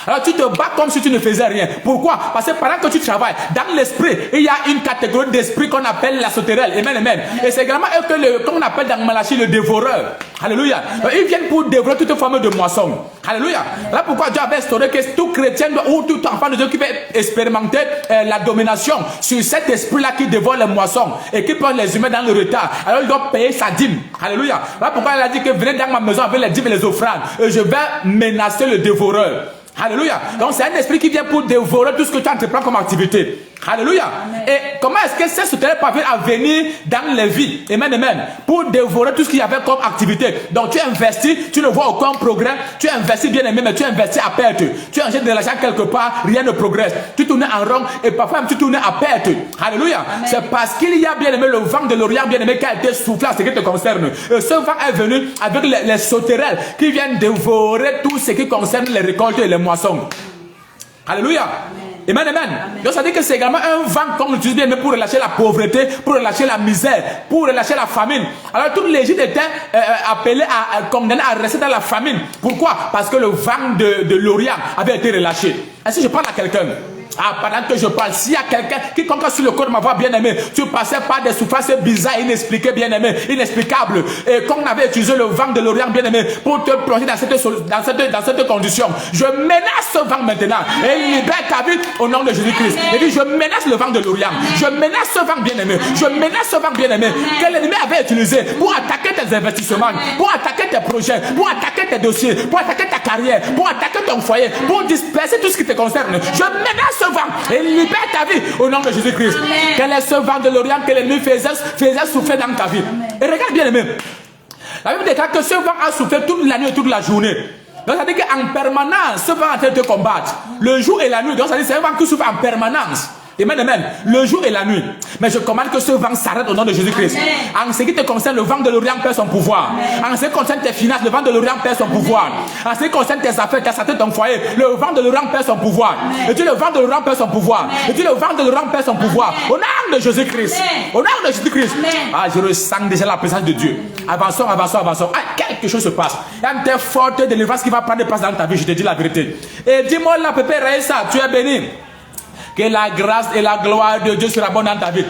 Alors tu te bats comme si tu ne faisais rien. Pourquoi? Parce que pendant que tu travailles, dans l'esprit, il y a une catégorie d'esprit qu'on appelle la sauterelle. Amen, amen. Et c'est également eux qu'on appelle dans Malachie le dévoreur. Alléluia. Donc, ils viennent pour dévorer toute forme de moisson. Alléluia. Là pourquoi Dieu avait instauré que tout chrétien ou tout enfant de Dieu qui veut expérimenter la domination sur cet esprit-là qui dévore les moissons et qui prend les humains dans le retard, alors il doit payer sa dîme. Alléluia. Là pourquoi il a dit que venez dans ma maison avec les dîmes et les offrandes et je vais menacer le dévoreur. Alléluia. Donc c'est un esprit qui vient pour dévorer tout ce que tu entreprends comme activité. Alléluia. Et comment est-ce que ces sauterelles parviennent à venir dans les vies? Amen, amen. Pour dévorer tout ce qu'il y avait comme activité. Donc tu investis, tu ne vois aucun progrès. Tu investis bien aimé, mais tu investis à perte. Tu injectes de l'argent quelque part, rien ne progresse. Tu tournes en rond et parfois même tu tournes à perte. Alléluia. C'est parce qu'il y a bien aimé le vent de l'Orient bien aimé qui a été soufflé à ce qui te concerne. Et ce vent est venu avec les sauterelles qui viennent dévorer tout ce qui concerne les récoltes et les moissons. Alléluia. Amen, amen. Donc ça dit que c'est également un vent qu'on utilise bien pour relâcher la pauvreté, pour relâcher la misère, pour relâcher la famine. Alors toute l'Égypte était appelée à condamner à rester dans la famine. Pourquoi? Parce que le vent de l'Orient avait été relâché. Est-ce que je parle à quelqu'un? Ah, pendant que je parle, s'il y a quelqu'un qui compte sur le corps de ma voix bien-aimée, tu passais par des souffrances bizarres, inexpliquées, bien-aimées, inexplicables, et qu'on avait utilisé le vent de l'Orient bien-aimé pour te plonger dans cette condition. Je menace ce vent maintenant et libère ta vie au nom de Jésus-Christ. Et dit, je menace le vent de l'Orient. Je menace ce vent bien-aimé. Je menace ce vent bien-aimé que l'ennemi avait utilisé pour attaquer tes investissements, pour attaquer tes projets, pour attaquer tes dossiers, pour attaquer ta carrière, pour attaquer ton foyer, pour disperser tout ce qui te concerne. Je menace ce vent et libère ta vie au nom de Jésus-Christ. Quel est ce vent de l'Orient que l'ennemi faisait souffler dans ta vie? Et regarde bien aimé. La Bible déclare que ce vent a soufflé toute la nuit et toute la journée. Donc ça veut dire qu'en permanence, ce vent est en train de te combattre. Le jour et la nuit. Donc ça veut dire que c'est un vent qui souffle en permanence. Amen, amen. Le jour et la nuit. Mais je commande que ce vent s'arrête au nom de Jésus-Christ. En ce qui te concerne, le vent de l'Orient perd son pouvoir. En ce qui concerne tes finances, le vent de l'Orient perd son pouvoir. En ce qui concerne tes affaires, ta santé, ton foyer, le vent de l'Orient perd son pouvoir. Et tu le vent de l'Orient perd son pouvoir. Et tu le vent de l'Orient perd son pouvoir. Au nom de Jésus-Christ. Au nom de Jésus-Christ. Ah, je ressens déjà la présence de Dieu. Avançons, avançons, avançons. Ah, quelque chose se passe. Il y a une telle forte délivrance qui va prendre place dans ta vie. Je te dis la vérité. Et dis-moi là, Pépé Raïssa, tu es béni. Que la grâce et la gloire de Dieu sera bonne dans ta vie.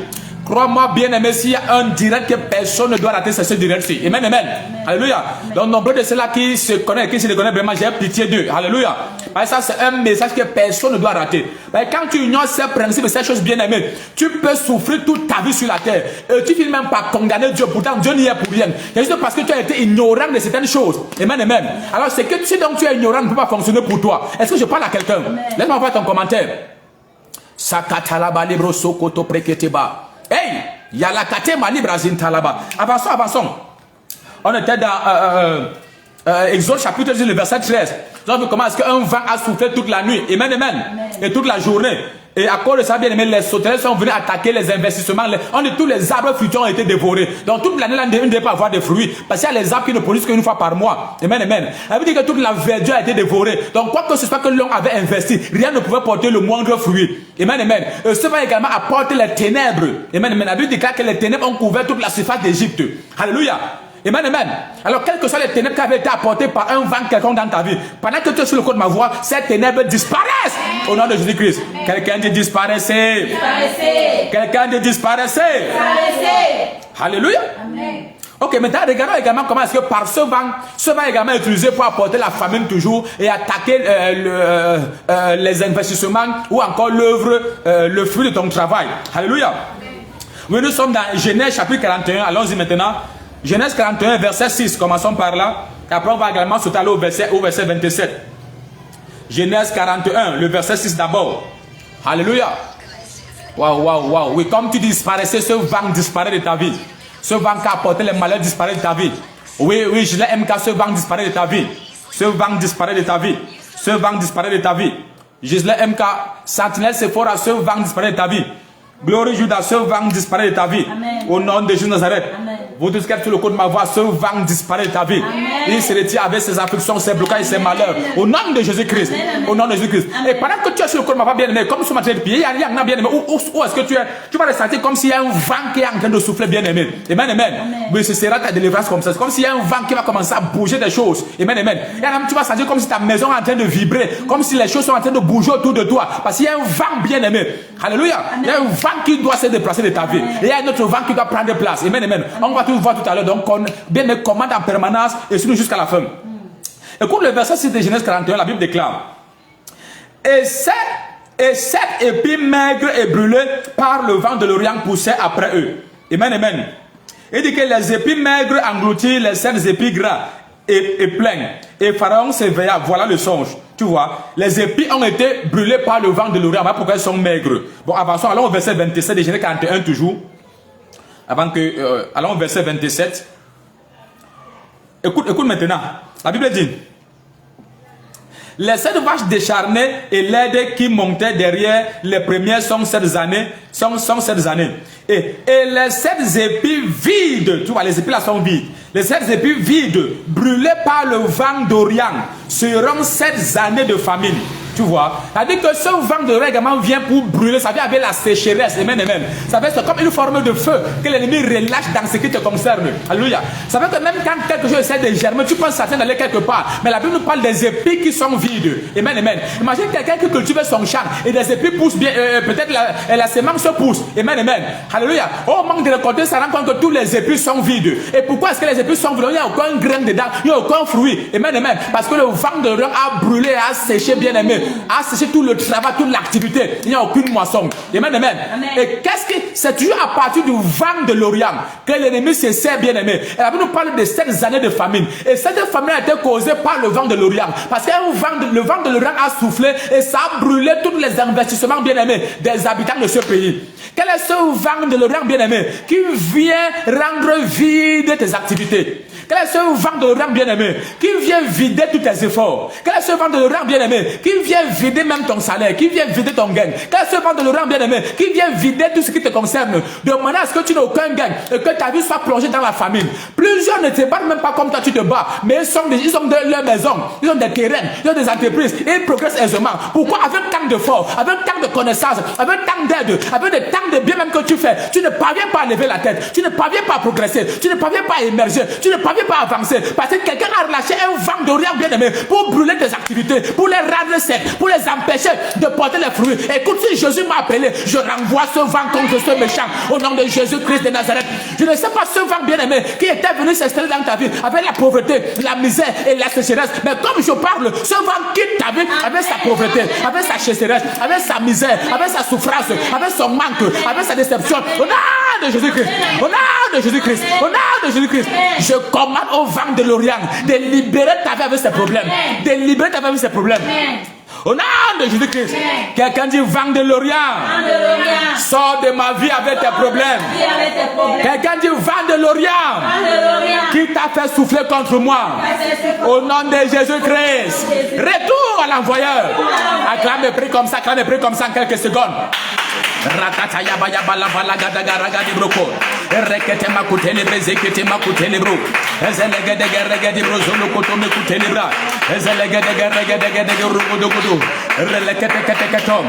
Crois-moi bien aimé, s'il y a un direct que personne ne doit rater, c'est ce direct-ci. Amen, amen. Alléluia. Donc nombreux de ceux-là qui se connaissent, qui se connaissent vraiment, j'ai pitié d'eux. Alléluia. Parce que ça c'est un message que personne ne doit rater. Parce que quand tu ignores ces principes et ces choses bien aimées, tu peux souffrir toute ta vie sur la terre. Et tu ne finis même pas condamner Dieu. Pourtant Dieu n'y est pour rien. C'est juste parce que tu as été ignorant de certaines choses. Amen, amen. Alors c'est que dont tu es ignorant ne peut pas fonctionner pour toi. Est-ce que je parle à quelqu'un? Laisse-moi voir ton commentaire. Sakatalaba libro sokoto preketeba. Hey, yalakate libra zintalaba. Avançons, avançons. On était dans Exode chapitre 10, le verset 13. Donc comment est-ce qu'un vent a soufflé toute la nuit? Amen, amen. Et toute la journée. Et à cause de ça, bien aimé, les sauterelles sont venus attaquer les investissements. On dit tous les arbres fruitiers ont été dévorés. Donc toute l'année, on ne devait pas avoir de fruits. Parce qu'il y a les arbres qui ne produisent qu'une fois par mois. Amen, amen. Ça veut dire que toute la verdure a été dévorée. Donc quoi que ce soit que l'homme avait investi, rien ne pouvait porter le moindre fruit. Amen, amen. Ce va également apporter les ténèbres. Amen, amen. La Bible déclare que les ténèbres ont couvert toute la surface d'Égypte. Alléluia. Amen, amen. Alors, quelles que soient les ténèbres qui avaient été apportées par un vent quelconque dans ta vie, pendant que tu es sur le côté de ma voix, ces ténèbres disparaissent au nom de Jésus-Christ. Quelqu'un dit disparaissez. Disparaissez. Quelqu'un dit disparaissez. Disparaissez. Alléluia. Amen. Ok, maintenant regardons également comment est-ce que par ce vent également utilisé pour apporter la famine toujours et attaquer les investissements ou encore l'œuvre, le fruit de ton travail. Alléluia. Oui, nous sommes dans Genèse chapitre 41. Allons-y maintenant. Genèse 41, verset 6. Commençons par là. Et après, on va également sauter au verset 27. Genèse 41, le verset 6 d'abord. Alléluia. Waouh, waouh, waouh. Oui, comme tu disparaissais, ce vent disparaît de ta vie. Ce vent qui a apporté les malheurs disparaît de ta vie. Oui, oui, je l'ai MK, ce vent disparaît de ta vie. Ce vent disparaît de ta vie. Ce vent disparaît de ta vie. Je l'ai MK, Sentinelle Sephora, ce vent disparaît de ta vie. Glory Judas, ce vent disparaît de ta vie. Amen. Au nom de Jésus Nazareth. Amen. Vous tous qui êtes sur le coup de ma voix, ce vent disparaît de ta vie. Amen. Il se retire avec ses afflictions, ses blocages, ses malheurs. Au nom de Jésus-Christ. Au nom de Jésus-Christ. Et pendant que tu es sur le coup de ma voix bien aimé, comme sur ma tête de pied, il y a rien bien aimé. Où est-ce que tu es? Tu vas le sentir comme s'il y a un vent qui est en train de souffler bien aimé. Amen, amen. Oui, ce sera ta délivrance comme ça. C'est comme s'il y a un vent qui va commencer à bouger des choses. Amen, amen. Et là, tu vas sentir comme si ta maison est en train de vibrer. Comme si les choses sont en train de bouger autour de toi. Parce qu'il y a un vent bien aimé. Alléluia. Il y a un vent qui doit se déplacer de ta vie. Et il y a un autre vent qui doit prendre place. Amen, amen. On va tout voir tout à l'heure. Donc, bien me commande en permanence et surtout jusqu'à la fin. Écoute le verset 6 de Genèse 41, la Bible déclare. Et sept épis maigres et brûlés par le vent de l'Orient poussaient après eux. Amen, amen. Il dit que les épis maigres engloutirent les 7 épis gras et pleins. Et Pharaon s'éveilla, voilà le songe. Tu vois, les épis ont été brûlés par le vent de l'Orient. Voilà pourquoi elles sont maigres. Bon, avançons, allons au verset 27 de Genèse 41 toujours. Allons au verset 27. Écoute maintenant. La Bible dit: les 7 vaches décharnées et l'aides qui montaient derrière les premières sont 7 années. Et les 7 épis vides, tu vois, les épis là sont vides. Les 7 épis vides, brûlés par le vent d'Orient, seront 7 années de famine. Tu vois, c'est-à-dire que ce vent de règlement vient pour brûler, ça vient avec la sécheresse, amen. Ça fait c'est comme une forme de feu que l'ennemi relâche dans ce qui te concerne. Alléluia. Ça fait que même quand quelque chose essaie de germer, tu penses que ça vient d'aller quelque part. Mais la Bible nous parle des épis qui sont vides. Amen. Imagine quelqu'un qui cultive son champ et des épis poussent bien, peut-être la semence se pousse. Amen. Alléluia. Au manque de récolter, ça rend compte que tous les épis sont vides. Et pourquoi est-ce que les épis sont vides? Il n'y a aucun grain dedans, il n'y a aucun fruit. Amen. Parce que le vent de l'Orient a brûlé, a séché, bien aimé. A séché tout le travail, toute l'activité. Il n'y a aucune moisson. Amen. Et qu'est-ce que c'est toujours à partir du vent de l'Orient que l'ennemi se sert, bien aimé. Et la Bible nous parle de 7 années de famine. Et cette famine a été causée par le vent de l'Orient. Parce que le vent de l'Orient a soufflé et ça a brûlé tous les investissements, bien aimés, des habitants de ce pays. Quel est ce vent de l'Orient, bien aimé, qui vient rendre vide tes activités? Quel est ce vent de l'Orient, bien aimé, qui vient vider tous tes efforts? Quel est ce vent de l'Orient, bien aimé, qui vient vider même ton salaire, qui vient vider ton gain? Quel est ce vent de l'Orient, bien aimé, qui vient vider tout ce qui te concerne, de manière à ce que tu n'as aucun gain et que ta vie soit plongée dans la famine? Plusieurs ne te battent même pas comme toi tu te bats, mais ils ont de leur maison, ils ont des terrains, ils ont des entreprises et ils progressent aisément. Pourquoi? Avec tant d'efforts, avec tant de connaissances, avec tant d'aide, avec des tant de bien même que tu fais, tu ne parviens pas à lever la tête, tu ne parviens pas à progresser, tu ne parviens pas à émerger, tu ne parviens pas avancer parce que quelqu'un a relâché un vent d'Orient, bien aimé, pour brûler tes activités, pour les rendre secs, pour les empêcher de porter les fruits. Écoute, si Jésus m'a appelé, je renvoie ce vent contre ce méchant au nom de Jésus-Christ de Nazareth. Je ne sais pas ce vent, bien aimé, qui était venu s'installer dans ta vie avec la pauvreté, la misère et la sécheresse, mais comme je parle, ce vent quitte ta vie avec sa pauvreté, avec sa sécheresse, avec sa misère, avec sa souffrance, avec son manque, avec sa déception. Au nom de Jésus-Christ, au nom de Jésus-Christ, au nom de Jésus-Christ, je commande au vent de l'Orient de libérer ta vie avec ses problèmes, de libérer ta vie avec ses problèmes. Au nom de Jésus-Christ, quelqu'un dit vent de l'Orient, sors de ma vie avec tes problèmes. Quelqu'un dit vent de l'Orient, qui t'a fait souffler contre moi. Au nom de Jésus-Christ, retour à l'envoyeur. Acclame, prie comme ça en quelques secondes. Rakataya baya bala bala gada garaga di broko. Rekete makutele bezekete makutele bro. Ezelege de gerege di brozo lokoto mekutele bra. Ezelege de gerege de rugodo godo. Relekete kete ketom.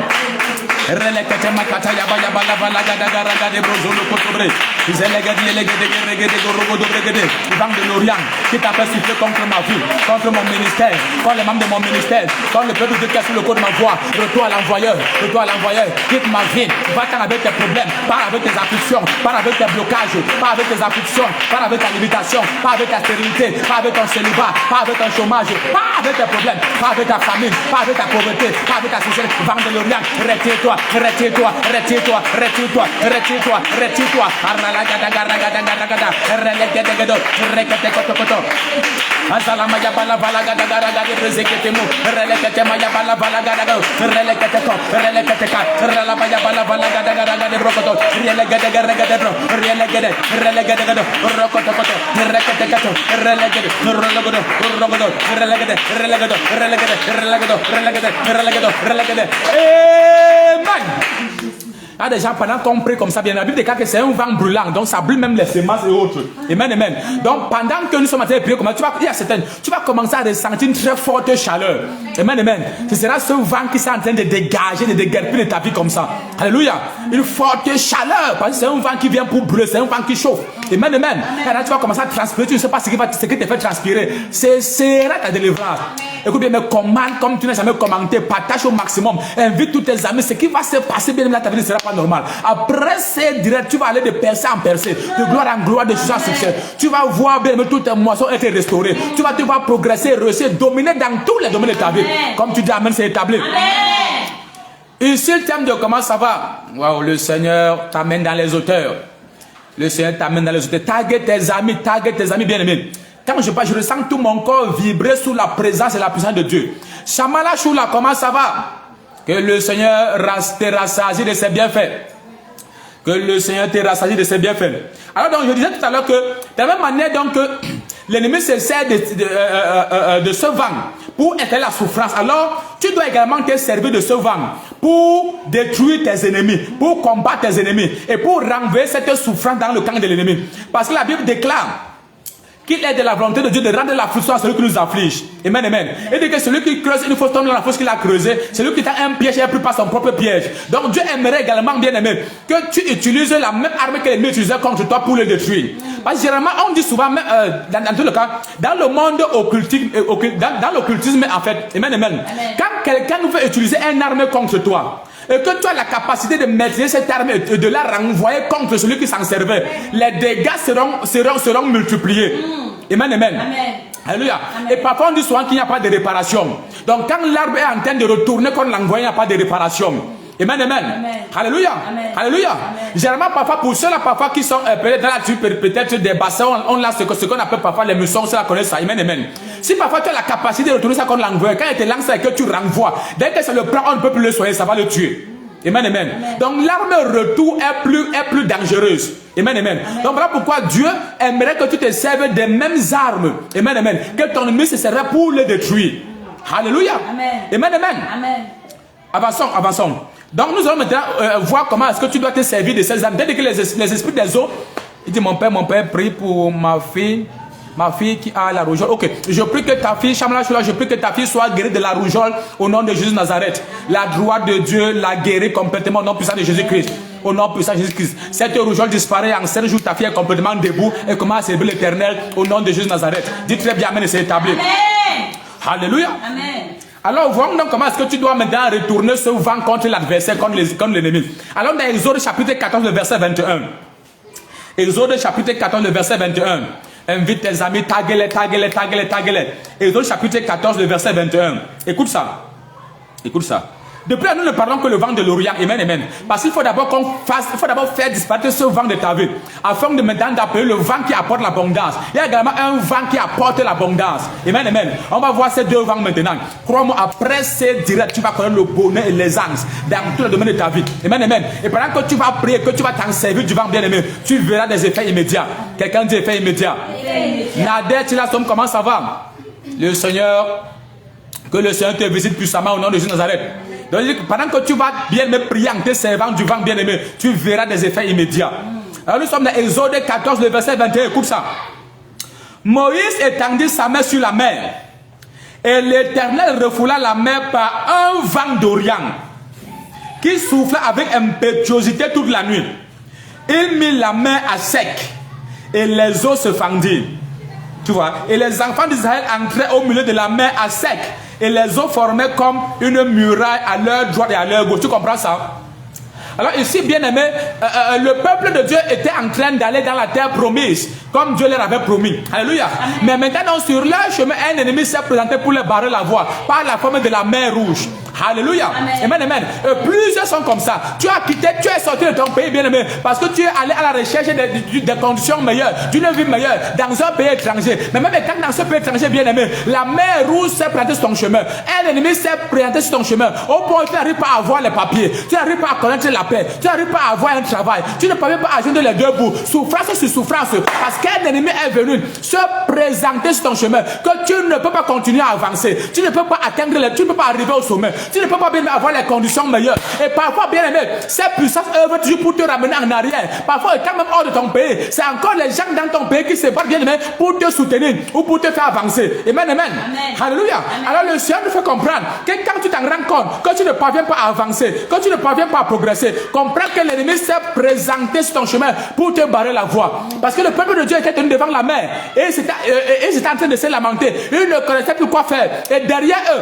Relekete makataya baya bala bala gada garaga di brozo lokoto bre. Ezelege de gerege de rugodo bregede. Vent de l'Orient qui t'a fait souffler contre ma vie, contre mon ministère, contre les membres de mon ministère, contre le peuple de Dieu sur le cours de ma voix. Retour à l'envoyeur, quitte ma vie. Va-t'en avec tes problèmes, pars avec tes afflictions, pars avec tes blocages, pars avec tes afflictions, pars avec ta limitation, pars avec ta stérilité, pars avec ton célibat, pars avec ton chômage, pars avec tes problèmes, pars avec ta famine, pars avec ta pauvreté, pars avec ta sécheresse. Vent de l'Orient, retire-toi. Azalamaya bala bala gada gara gada prezekete mu relekete maya bala bala gada go relekete ko relekete ka relamaya bala bala gada gara gada brokoto relegede gada bro relegede gada rokoto koto rekete kato relegede rogodo relegede amen. Il y a des gens pendant qu'on prie comme ça, bien la Bible déclare que c'est un vent brûlant, donc ça brûle même les semences et autres. Amen. Donc pendant que nous sommes en train de prier comme ça, tu vas commencer à ressentir une très forte chaleur. Amen. Ce sera ce vent qui est en train de dégager, de déguerpir de ta vie comme ça. Alléluia. Une forte chaleur, parce que c'est un vent qui vient pour brûler, c'est un vent qui chauffe. Amen. Et là tu vas commencer à transpirer, tu ne sais pas ce qui te fait transpirer. C'est ta délivrance. Écoute bien, mais commande comme tu n'as jamais commenté, partage au maximum, invite tous tes amis. Ce qui va se passer bien dans ta vie ne sera pas normal. Après c'est direct, tu vas aller de percée en percée, de gloire en gloire, de succès en succès. Tu vas voir bien toutes tes moissons être restaurées. Tu vas progresser, réussir, dominer dans tous les domaines de ta vie. Comme tu dis, amen, c'est établi. Amen. Ici, le thème de comment ça va. Waouh, le Seigneur t'amène dans les hauteurs. Le Seigneur t'amène dans les hauteurs. Tague tes amis bien-aimés. quand je parle, je ressens tout mon corps vibrer sous la présence et la puissance de Dieu. Shamala Shula, comment ça va? Que le Seigneur te rassasié de ses bienfaits. Que le Seigneur te rassasié de ses bienfaits. Alors donc je disais tout à l'heure que de la même manière donc que l'ennemi se sert de ce vent pour installer la souffrance. Alors tu dois également te servir de ce vent pour détruire tes ennemis, pour combattre tes ennemis et pour renverser cette souffrance dans le camp de l'ennemi. Parce que la Bible déclare qu'il est de la volonté de Dieu de rendre la frustration à celui qui nous afflige. Amen, amen. Et dit que celui qui creuse une fosse tombe dans la fosse qu'il a creusée, celui qui t'a un piège et pris par son propre piège. Donc Dieu aimerait également, bien aimé, que tu utilises la même arme que l'ennemi utilisait contre toi pour le détruire. Parce que généralement, on dit souvent, dans tout le cas, dans le monde occultique, dans l'occultisme en fait, amen, amen. Quand quelqu'un nous veut utiliser une arme contre toi, et que tu as la capacité de maîtriser cette arme et de la renvoyer contre celui qui s'en servait, les dégâts seront multipliés. Amen, amen. Amen. Alléluia. Amen. Et parfois on dit souvent qu'il n'y a pas de réparation. Donc quand l'arbre est en train de retourner contre l'envoyé, il n'y a pas de réparation. Amen, amen. Amen. Alléluia. Amen. Alléluia. Amen. Généralement, parfois, pour ceux-là, parfois qui sont peut-être dans la nature, peut-être des bassins, on a ce qu'on appelle parfois les mussons, ceux-là connaissent ça. Amen, amen. Si parfois tu as la capacité de retourner ça contre l'envoyé, quand il te lance ça et que tu renvoies, dès que ça le prend, on ne peut plus le soigner, ça va le tuer. Amen, amen. Amen. Donc l'arme retour est plus dangereuse. Amen, amen. Amen. Donc voilà pourquoi Dieu aimerait que tu te serves des mêmes armes. Amen, amen. Que ton ennemi se servait pour le détruire. Alléluia. Amen. Amen, amen. Amen. Avançons, avançons. Donc nous allons maintenant voir comment est-ce que tu dois te servir de ces armes. Dès que les esprits des eaux, il dit mon père, prie pour ma fille qui a la rougeole. Ok, je prie que ta fille, Shamla Shula, je prie que ta fille soit guérie de la rougeole au nom de Jésus de Nazareth. La droite de Dieu l'a guérie complètement au nom puissant de Jésus-Christ. Au nom puissant de Jésus-Christ. Cette rougeole disparaît en 7 jours, ta fille est complètement debout et commence à servir l'Éternel au nom de Jésus de Nazareth. Dis très bien, amen, et c'est établi. Amen. Alléluia. Amen. Alors, voyons donc comment est-ce que tu dois maintenant retourner ce vent contre l'adversaire, contre l'ennemi. Alors, dans Exode chapitre 14, le verset 21. Exode chapitre 14, le verset 21. Invite tes amis, tague-les. Exode chapitre 14, le verset 21. Écoute ça. Écoute ça. Depuis là, nous ne parlons que le vent de l'Orient. Amen, amen. Parce qu'il faut d'abord faire disparaître ce vent de ta vie. Afin de maintenant d'appeler le vent qui apporte l'abondance. Il y a également un vent qui apporte l'abondance. Amen, amen. On va voir ces deux vents maintenant. Crois-moi, après ces directs, tu vas connaître le bonheur et l'aisance dans tout le domaine de ta vie. Amen, amen. Et pendant que tu vas prier, que tu vas t'en servir du vent bien aimé, tu verras des effets immédiats. Quelqu'un dit effets immédiats. Nader, tu l'as, comment ça va? Le Seigneur, que le Seigneur te visite puissamment au nom de Jésus de Nazareth. Donc, pendant que tu vas bien me prier en te servant du vent bien aimé, tu verras des effets immédiats. Alors nous sommes dans Exode 14, le verset 21, écoute ça. Moïse étendit sa main sur la mer, et l'Éternel refoula la mer par un vent d'Orient, qui souffla avec impétuosité toute la nuit. Il mit la main à sec, et les eaux se fendirent. Tu vois, et les enfants d'Israël entraient au milieu de la mer à sec. Et les eaux formaient comme une muraille à leur droite et à leur gauche. Tu comprends ça? Alors ici, bien aimé, le peuple de Dieu était en train d'aller dans la terre promise, comme Dieu leur avait promis. Alléluia. Amen. Mais maintenant, sur leur chemin, un ennemi s'est présenté pour leur barrer la voie, par la forme de la mer rouge. Alléluia. Amen, amen. Plusieurs sont comme ça. Tu as quitté, tu es sorti de ton pays, bien aimé, parce que tu es allé à la recherche des conditions meilleures, d'une vie meilleure, dans un pays étranger. Mais même quand dans ce pays étranger, bien aimé, la mer rouge s'est présentée sur ton chemin. Un ennemi s'est présenté sur ton chemin. Au point où tu n'arrives pas à avoir les papiers, tu n'arrives pas à connaître la paix, tu n'arrives pas à avoir un travail, tu ne peux pas agir les deux bouts, souffrance sur souffrance, parce qu'un ennemi est venu se présenter sur ton chemin, que tu ne peux pas continuer à avancer, tu ne peux pas atteindre, tu ne peux pas arriver au sommet. Tu ne peux pas bien avoir les conditions meilleures. Et parfois, bien aimé, ces puissances œuvrent toujours pour te ramener en arrière. Parfois, étant même hors de ton pays, c'est encore les gens dans ton pays qui se battent, bien aimé, pour te soutenir ou pour te faire avancer. Amen, amen. Alléluia. Alors, le Seigneur nous fait comprendre que quand tu t'en rends compte, que tu ne parviens pas à avancer, que tu ne parviens pas à progresser, comprends que l'ennemi s'est présenté sur ton chemin pour te barrer la voie. Parce que le peuple de Dieu était tenu devant la mer et ils étaient en train de se lamenter. Ils ne connaissaient plus quoi faire. Et derrière eux,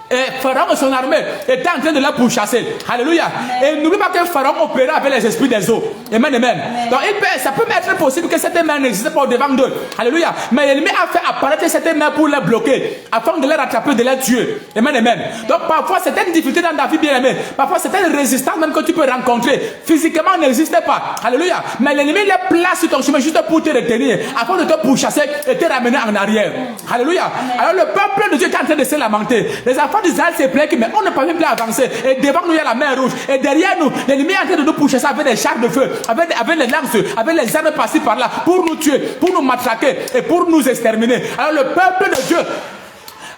Et Pharaon et son armée étaient en train de la pourchasser. Alléluia. Et n'oublie pas que Pharaon opérait avec les esprits des eaux. Amen, amen. Donc ça peut être possible que cette main n'existe pas au devant d'eux. Alléluia. Mais l'ennemi a fait apparaître cette main pour les bloquer, afin de les rattraper, de les tuer. Amen, amen. Donc parfois c'est une difficulté dans ta vie, bien aimé. Parfois c'est une résistance même que tu peux rencontrer. Physiquement n'existe pas. Alléluia. Mais l'ennemi les place sur ton chemin juste pour te retenir, afin de te pourchasser et te ramener en arrière. Alléluia. Alors le peuple de Dieu est en train de se lamenter. Les enfants d'Israël se plaignent, mais on ne peut même plus avancer. Et devant nous, il y a la mer rouge. Et derrière nous, l'ennemi est en train de nous pourchasser avec des chars de feu, avec les lances, avec les armes par-ci par-là, pour nous tuer, pour nous matraquer et pour nous exterminer. Alors le peuple de Dieu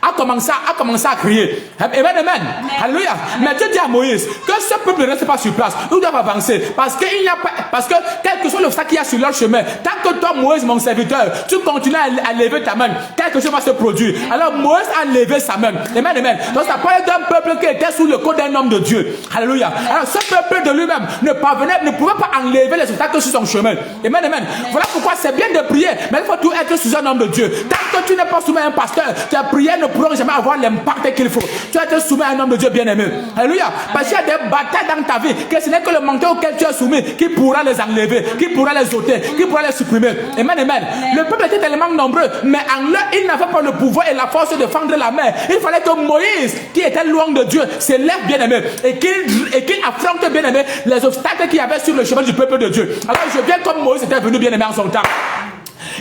a commencé à crier. Amen, amen. Alléluia. Mais Dieu dit à Moïse que ce peuple ne reste pas sur place. Ils doivent avancer. Parce que quel que soit le sac qu'il y a sur leur chemin, tant que toi, Moïse, mon serviteur, tu continues à lever ta main, quelque chose va se produire. Alors Moïse a levé sa main. Amen, amen. Donc ça parlait d'un peuple qui était sous le code d'un homme de Dieu. Alléluia. Alors ce peuple de lui-même ne pouvait pas enlever les obstacles sur son chemin. Amen, amen. Voilà pourquoi c'est bien de prier, mais il faut tout être sous un homme de Dieu. Tant que tu n'es pas soumis à un pasteur, ta prière ne pourront jamais avoir l'impact qu'il faut. Tu as été soumis à un homme de Dieu bien-aimé. Alléluia. Parce qu'il y a des batailles dans ta vie que ce n'est que le menteur auquel tu es soumis qui pourra les enlever, qui pourra les ôter, qui pourra les supprimer. Amen, amen. Le peuple était tellement nombreux, mais en leur, il n'avait pas le pouvoir et la force de fendre la mer. Il fallait que Moïse, qui était loin de Dieu, se lève bien-aimé et qu'il affronte bien-aimé les obstacles qu'il y avait sur le chemin du peuple de Dieu. Alors je viens comme Moïse était venu bien-aimé en son temps.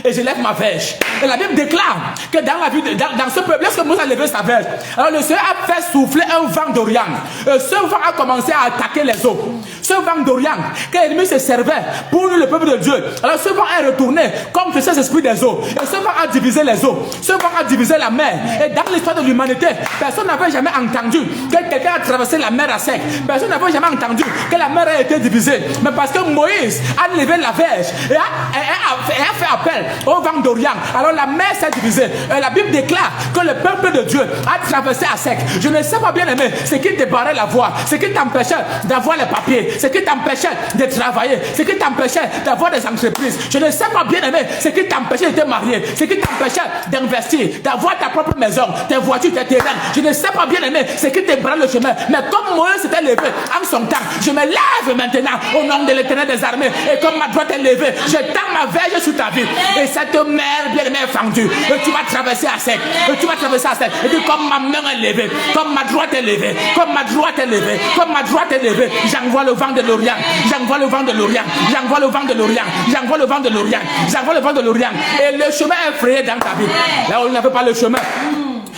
Et je lève ma verge. Et la Bible déclare que dans la vie, dans ce peuple, lorsque Moïse a levé sa verge, alors le Seigneur a fait souffler un vent d'Orient. Ce vent a commencé à attaquer les eaux. Ce vent d'Orient, que l'ennemi se servait pour le peuple de Dieu. Alors ce vent est retourné contre ces esprits des eaux. Et ce vent a divisé les eaux. Ce vent a divisé la mer. Et dans l'histoire de l'humanité, personne n'avait jamais entendu que quelqu'un a traversé la mer à sec. Personne n'avait jamais entendu que la mer a été divisée. Mais parce que Moïse a levé la verge et a fait appel au vent d'Orient. Alors la mer s'est divisée. Et la Bible déclare que le peuple de Dieu a traversé à sec. Je ne sais pas bien aimé, ce qui te barrait la voie, ce qui t'empêchait d'avoir les papiers, ce qui t'empêchait de travailler, ce qui t'empêchait d'avoir des entreprises. Je ne sais pas bien aimé, ce qui t'empêchait de te marier, ce qui t'empêchait d'investir, d'avoir ta propre maison, tes voitures, tes terrains. Je ne sais pas bien aimé, ce qui te barrait le chemin. Mais comme Moïse s'était levé en son temps, je me lève maintenant au nom de l'Éternel des armées. Et comme ma droite est levée, je tends ma verge sur ta vie. Et cette mer bien aimée est fendue. Et tu vas traverser à sec. Et tu vas traverser à sec. Et puis comme ma main est levée, comme ma droite est levée, comme ma droite est levée, comme ma droite est levée, j'envoie le vent de l'Orient. J'envoie le vent de l'Orient. J'envoie le vent de l'Orient. J'envoie le vent de l'Orient. J'envoie le vent de l'Orient. Et le chemin est frayé dans ta vie. Là où il n'avait pas le chemin.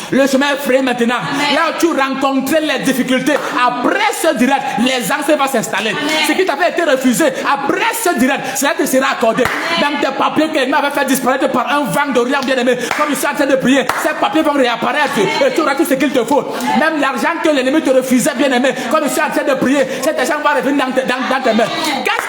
Le chemin est frayé maintenant. Là où tu rencontrais les difficultés, après ce direct, les answers vont s'installer. Ce qui t'avait été refusé, après ce direct, cela te sera accordé. Même tes papiers que l'ennemi avait fait disparaître par un vent d'Orient bien aimé, comme je suis en train de prier, ces papiers vont réapparaître et tu auras tout ce qu'il te faut. Même l'argent que l'ennemi te refusait bien aimé, comme je suis en train de prier, cet argent va revenir dans tes mains.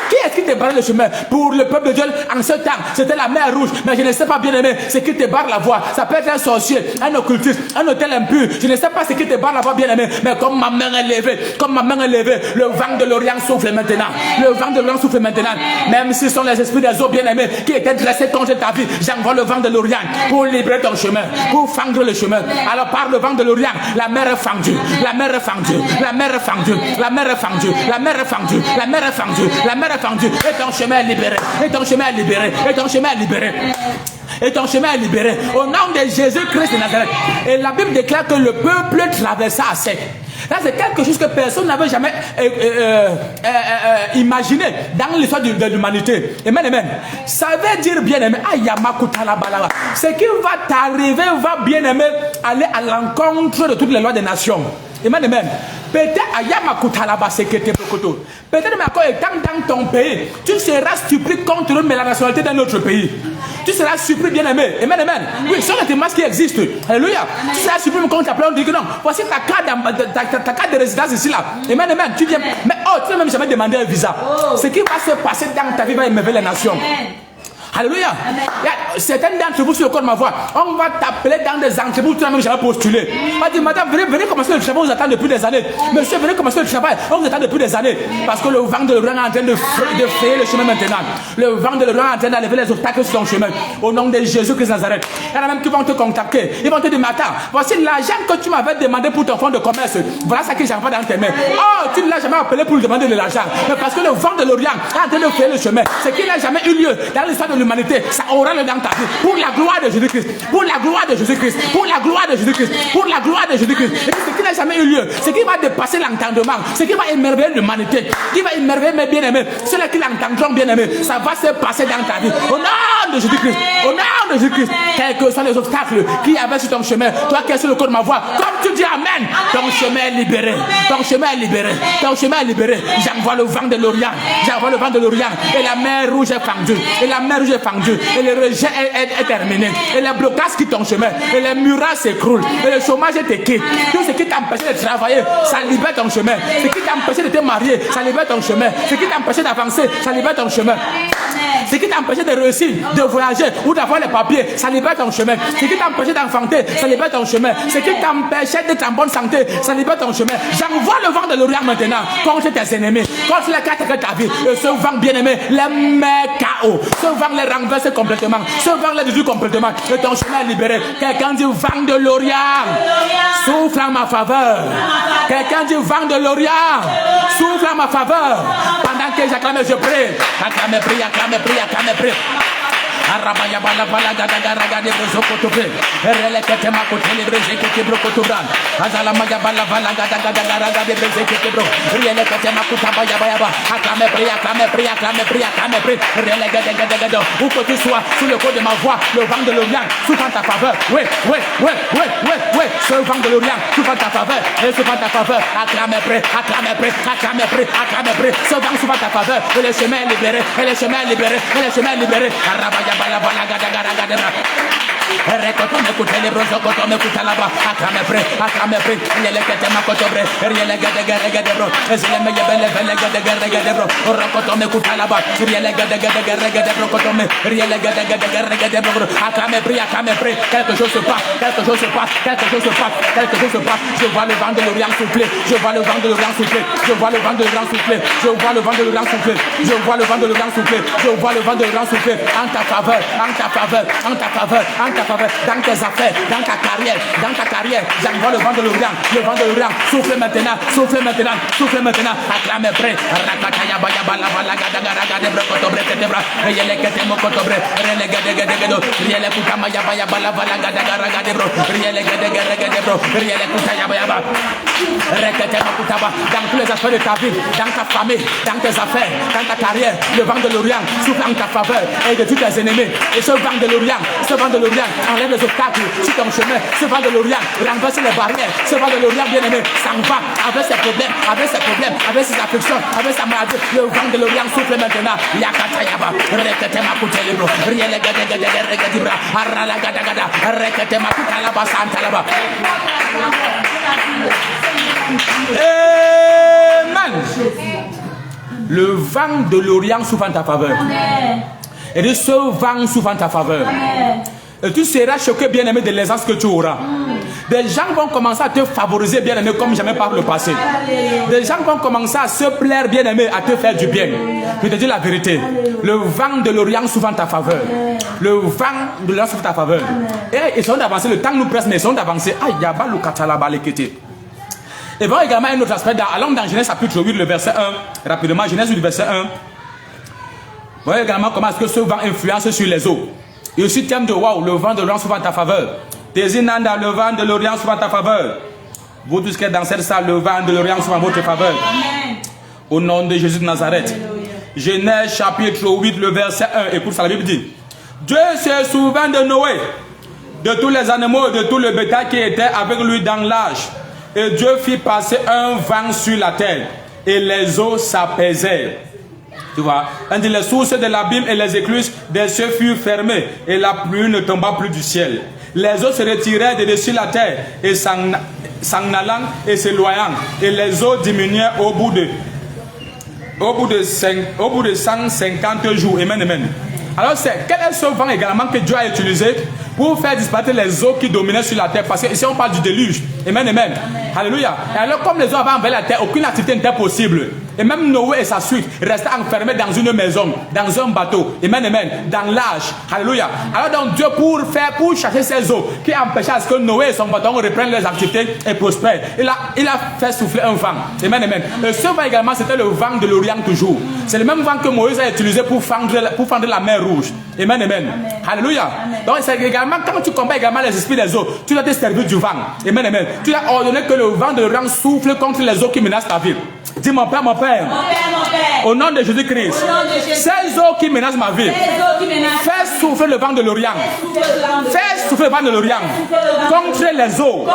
Qui est-ce qui te barre le chemin pour le peuple de Dieu en ce temps? C'était la mer rouge, mais je ne sais pas bien aimé ce qui te barre la voie. Ça peut être un sorcier, un occultiste, un hôtel impur. Je ne sais pas ce qui te barre la voie bien aimé, mais comme ma main est levée, le vent de l'Orient souffle maintenant. Le vent de l'Orient souffle maintenant. Même si ce sont les esprits des eaux bien aimés qui étaient dressés contre ta vie, j'envoie le vent de l'Orient pour libérer ton chemin, pour fendre le chemin. Alors par le vent de l'Orient, la mer est fendue, la mer est fendue, la mer est fendue, la mer est fendue, la mer est fendue, la mer est fendue, la mer est fendue, et ton chemin est libéré, et ton chemin est libéré, et ton chemin est libéré. Et ton chemin est libéré au nom de Jésus-Christ de Nazareth. Et la Bible déclare que le peuple traversa à sec. Là, c'est quelque chose que personne n'avait jamais imaginé dans l'histoire de l'humanité. Amen, amen. Ça veut dire bien aimé, ce qui va t'arriver va bien aimé aller à l'encontre de toutes les lois des nations. Amen, amen. Peut-être étant dans ton pays, tu seras stupide contre la nationalité d'un autre pays. Tu seras stupide bien aimé. Amen, amen. Oui, ce sont les témoignages qui existent. Alléluia. Tu seras stupide contre ta plainte. On dit que non. Voici ta carte de résidence ici là. Amen, amen. Tu viens. Mais tu n'as même jamais demandé un visa. Ce qui va se passer dans ta vie va émerveiller les nations. Alléluia. Certains d'entre vous sur le corps de ma voix, on va t'appeler dans des entreprises où tu n'as même jamais postulé. On va dire, madame, venez commencer le travail, on vous attend depuis des années. Monsieur, venez commencer le travail, on vous attend depuis des années. Parce que le vent de l'Orient est en train de frayer le chemin maintenant. Le vent de l'Orient est en train d'enlever les obstacles sur ton chemin. Au nom de Jésus-Christ de Nazareth. Il y en a même qui vont te contacter. Ils vont te dire, attends, voici l'argent que tu m'avais demandé pour ton fonds de commerce. Voilà ce que j'envoie dans tes mains. Oh, tu ne l'as jamais appelé pour lui demander de l'argent. Mais parce que le vent de l'Orient est en train de frayer le chemin. Ce qui n'a jamais eu lieu dans l'histoire de l'humanité, ça aura lieu dans ta vie. Pour la gloire de Jésus-Christ. Pour la gloire de Jésus-Christ. Pour la gloire de Jésus-Christ. Pour la gloire de Jésus-Christ. Et ce qui n'a jamais eu lieu, ce qui va dépasser l'entendement, ce qui va émerveiller l'humanité, qui va émerveiller mes bien-aimés, ceux-là qui l'entendront bien-aimés, ça va se passer dans ta vie. Au nom de Jésus-Christ. Au nom de Jésus-Christ. Quels que soient les obstacles qui y avait sur ton chemin, toi qui es sur le corps de ma voix, comme tu dis Amen, ton chemin est libéré. Ton chemin est libéré. Ton chemin est libéré. J'envoie le vent de l'Orient. J'envoie le vent de l'Orient. Et la mer rouge est fendue. Et la mer rouge est fendue. Et le rejet est terminé. Et les blocages quittent ton chemin. Et les murailles s'écroulent. Et le chômage te quitte. Tout ce qui t'empêchait de travailler, ça libère ton chemin. Ce qui t'empêchait de te marier, ça libère ton chemin. Ce qui t'empêchait d'avancer, ça libère ton chemin. Ce qui t'empêchait de réussir, de voyager ou d'avoir les papiers, ça libère ton chemin. Ce qui t'empêchait d'enfanter, ça libère ton chemin. Ce qui t'empêchait d'être en bonne santé, ça libère ton chemin. J'envoie le vent de l'Orient maintenant contre tes ennemis, contre les quatre de ta vie. Et ce vent bien-aimé les met KO. Ce vent les renverse complètement. Ce vent les détruit complètement. Et ton chemin est libéré. Quelqu'un dit vent de l'Orient, souffle en ma faveur. Quelqu'un dit vent de l'Orient, souffle en ma faveur. Pendant que j'acclame, je prie. Acclame, prie, acclame, prie, acclame, prie. Arabaya bala bala gada gara gada brozoko tobe. Erele kete makote libre zeke bro kotubran. Azala maya bala bala gada gada gara gada brozeke bro. Erele kete makuta baya baya ba. Acclame prie, acclame prie, acclame prie, acclame prie. Erele gada gada gada. Où que tu sois, sous le coup de ma voix, le vent de l'Orient souffle en ta faveur. Oui. Ce vent de l'Orient souffle en ta faveur. Et souffle en ta faveur. Acclame prie, acclame prie, acclame prie, acclame prie. Ce vent souffle en ta faveur. Et le chemin est libéré. Et le chemin est libéré. Et le chemin est libéré. Arabaya bala bala gada gara gada bra. Rekoto me kutele brozo koto me kutala ba. Acclame pre. Yele kete makoto bre. Yele gada gara gada bro. Ezele me yebele vele gada gara gada bro. Rekoto me kutala ba. Yele gada gara gada bro koto me. Yele gada gara gada bro. Acclame pre. Quelque chose se passe. Quelque chose se passe. Quelque chose se passe. Quelque chose se passe. Je vois le vent de l'Orient souffler. Je vois le vent de l'Orient souffler. Je vois le vent de l'Orient souffler. Je vois le vent de l'Orient souffler. Je vois le vent de l'Orient souffler. Je vois le vent de l'Orient souffler. En ta faveur. En ta faveur. En ta faveur. En ta faveur. Dans tes affaires. Dans ta carrière. Dans ta carrière. J'envoie le vent de l'Orient. Le vent de l'Orient. Souffle maintenant. Souffle maintenant. Souffle maintenant. Acclame prêt. Rakataya baya bala bala gada gara gada brokoto bre ketebra. Yele kete mokoto bre. Rele gade gade gado. Yele kutama ya baya bala bala gada gara gada bro. Yele gade gade gade bro. Yele kutaya baya ba. Rekete mokutaba. Dans tous les aspects de ta vie. Dans ta famille. Dans tes affaires. Dans ta carrière. Le vent de l'Orient souffle en ta faveur. Et de tous tes ennemis. Et ce vent de l'Orient enlève les obstacles sur ton chemin. Ce vent de l'Orient renverse les barrières. Ce vent de l'Orient bien-aimé s'en va avec ses problèmes, avec ses afflictions, avec sa maladie. Le vent de l'Orient souffle maintenant. Yakatayaba, rekete makute libro, riele gade gade gade dibra, arala gada gada, rekete makuta laba santalaba. Amen. Le vent de l'Orient souffle en ta faveur. Et de ce vent souffle en ta faveur. Et tu seras choqué, bien-aimé, de l'aisance que tu auras. Des gens vont commencer à te favoriser, bien-aimé, comme jamais par le passé. Des gens vont commencer à se plaire, bien-aimé, à te faire du bien. Je te dis la vérité. Le vent de l'Orient souffle en ta faveur. Le vent de l'Orient souffle en ta faveur. Et ils sont d'avancer, le temps nous presse, mais ils sont d'avancer. Aïe, yaba le katalaba lekete. Et bon, également, un autre aspect. Allons dans Genèse chapitre 8, le verset 1. Rapidement, Genèse 8, verset 1. Voyez également comment est-ce que ce vent influence sur les eaux. Et aussi, thème de waouh, le vent de l'Orient souffle en ta faveur. Désinanda, le vent de l'Orient souffle en ta faveur. Vous tous qui êtes dans cette salle, le vent de l'Orient souffle en votre faveur. Au nom de Jésus de Nazareth. Genèse chapitre 8, le verset 1. Écoute ça, la Bible dit. Dieu se souvint de Noé, de tous les animaux et de tout le bétail qui était avec lui dans l'âge. Et Dieu fit passer un vent sur la terre. Et les eaux s'apaisèrent. Tu vois, on dit les sources de l'abîme et les écluses des cieux furent fermées et la pluie ne tomba plus du ciel. Les eaux se retirèrent de dessus la terre et s'en allant et s'éloignant. Et les eaux diminuèrent au bout de 150 jours. Amen, amen. Alors, quel est ce vent également que Dieu a utilisé pour faire disparaître les eaux qui dominaient sur la terre? Parce que ici, on parle du déluge. Amen, amen. Alléluia. Et alors, comme les eaux avaient envahi la terre, aucune activité n'était possible. Et même Noé et sa suite restaient enfermés dans une maison, dans un bateau. Amen, amen. Dans l'âge. Alléluia. Alors, donc, Dieu, pour chasser ces eaux qui empêchaient à ce que Noé et son bateau reprennent leurs activités et prospèrent, il a fait souffler un vent. Amen, amen. Et ce vent également, c'était le vent de l'Orient toujours. C'est le même vent que Moïse a utilisé pour fendre la mer Rouge. Amen, amen. Alléluia. Donc, c'est également, quand tu combats également les esprits des eaux, tu dois te servir du vent. Amen, amen. Tu as ordonné que le vent de l'Orient souffle contre les eaux qui menacent ta vie. Dis mon Père, mon Père. Au nom de Jésus-Christ. Ces eaux qui menacent ma vie. Fais souffler le vent de l'Orient. Fais souffler le vent de l'Orient contre les eaux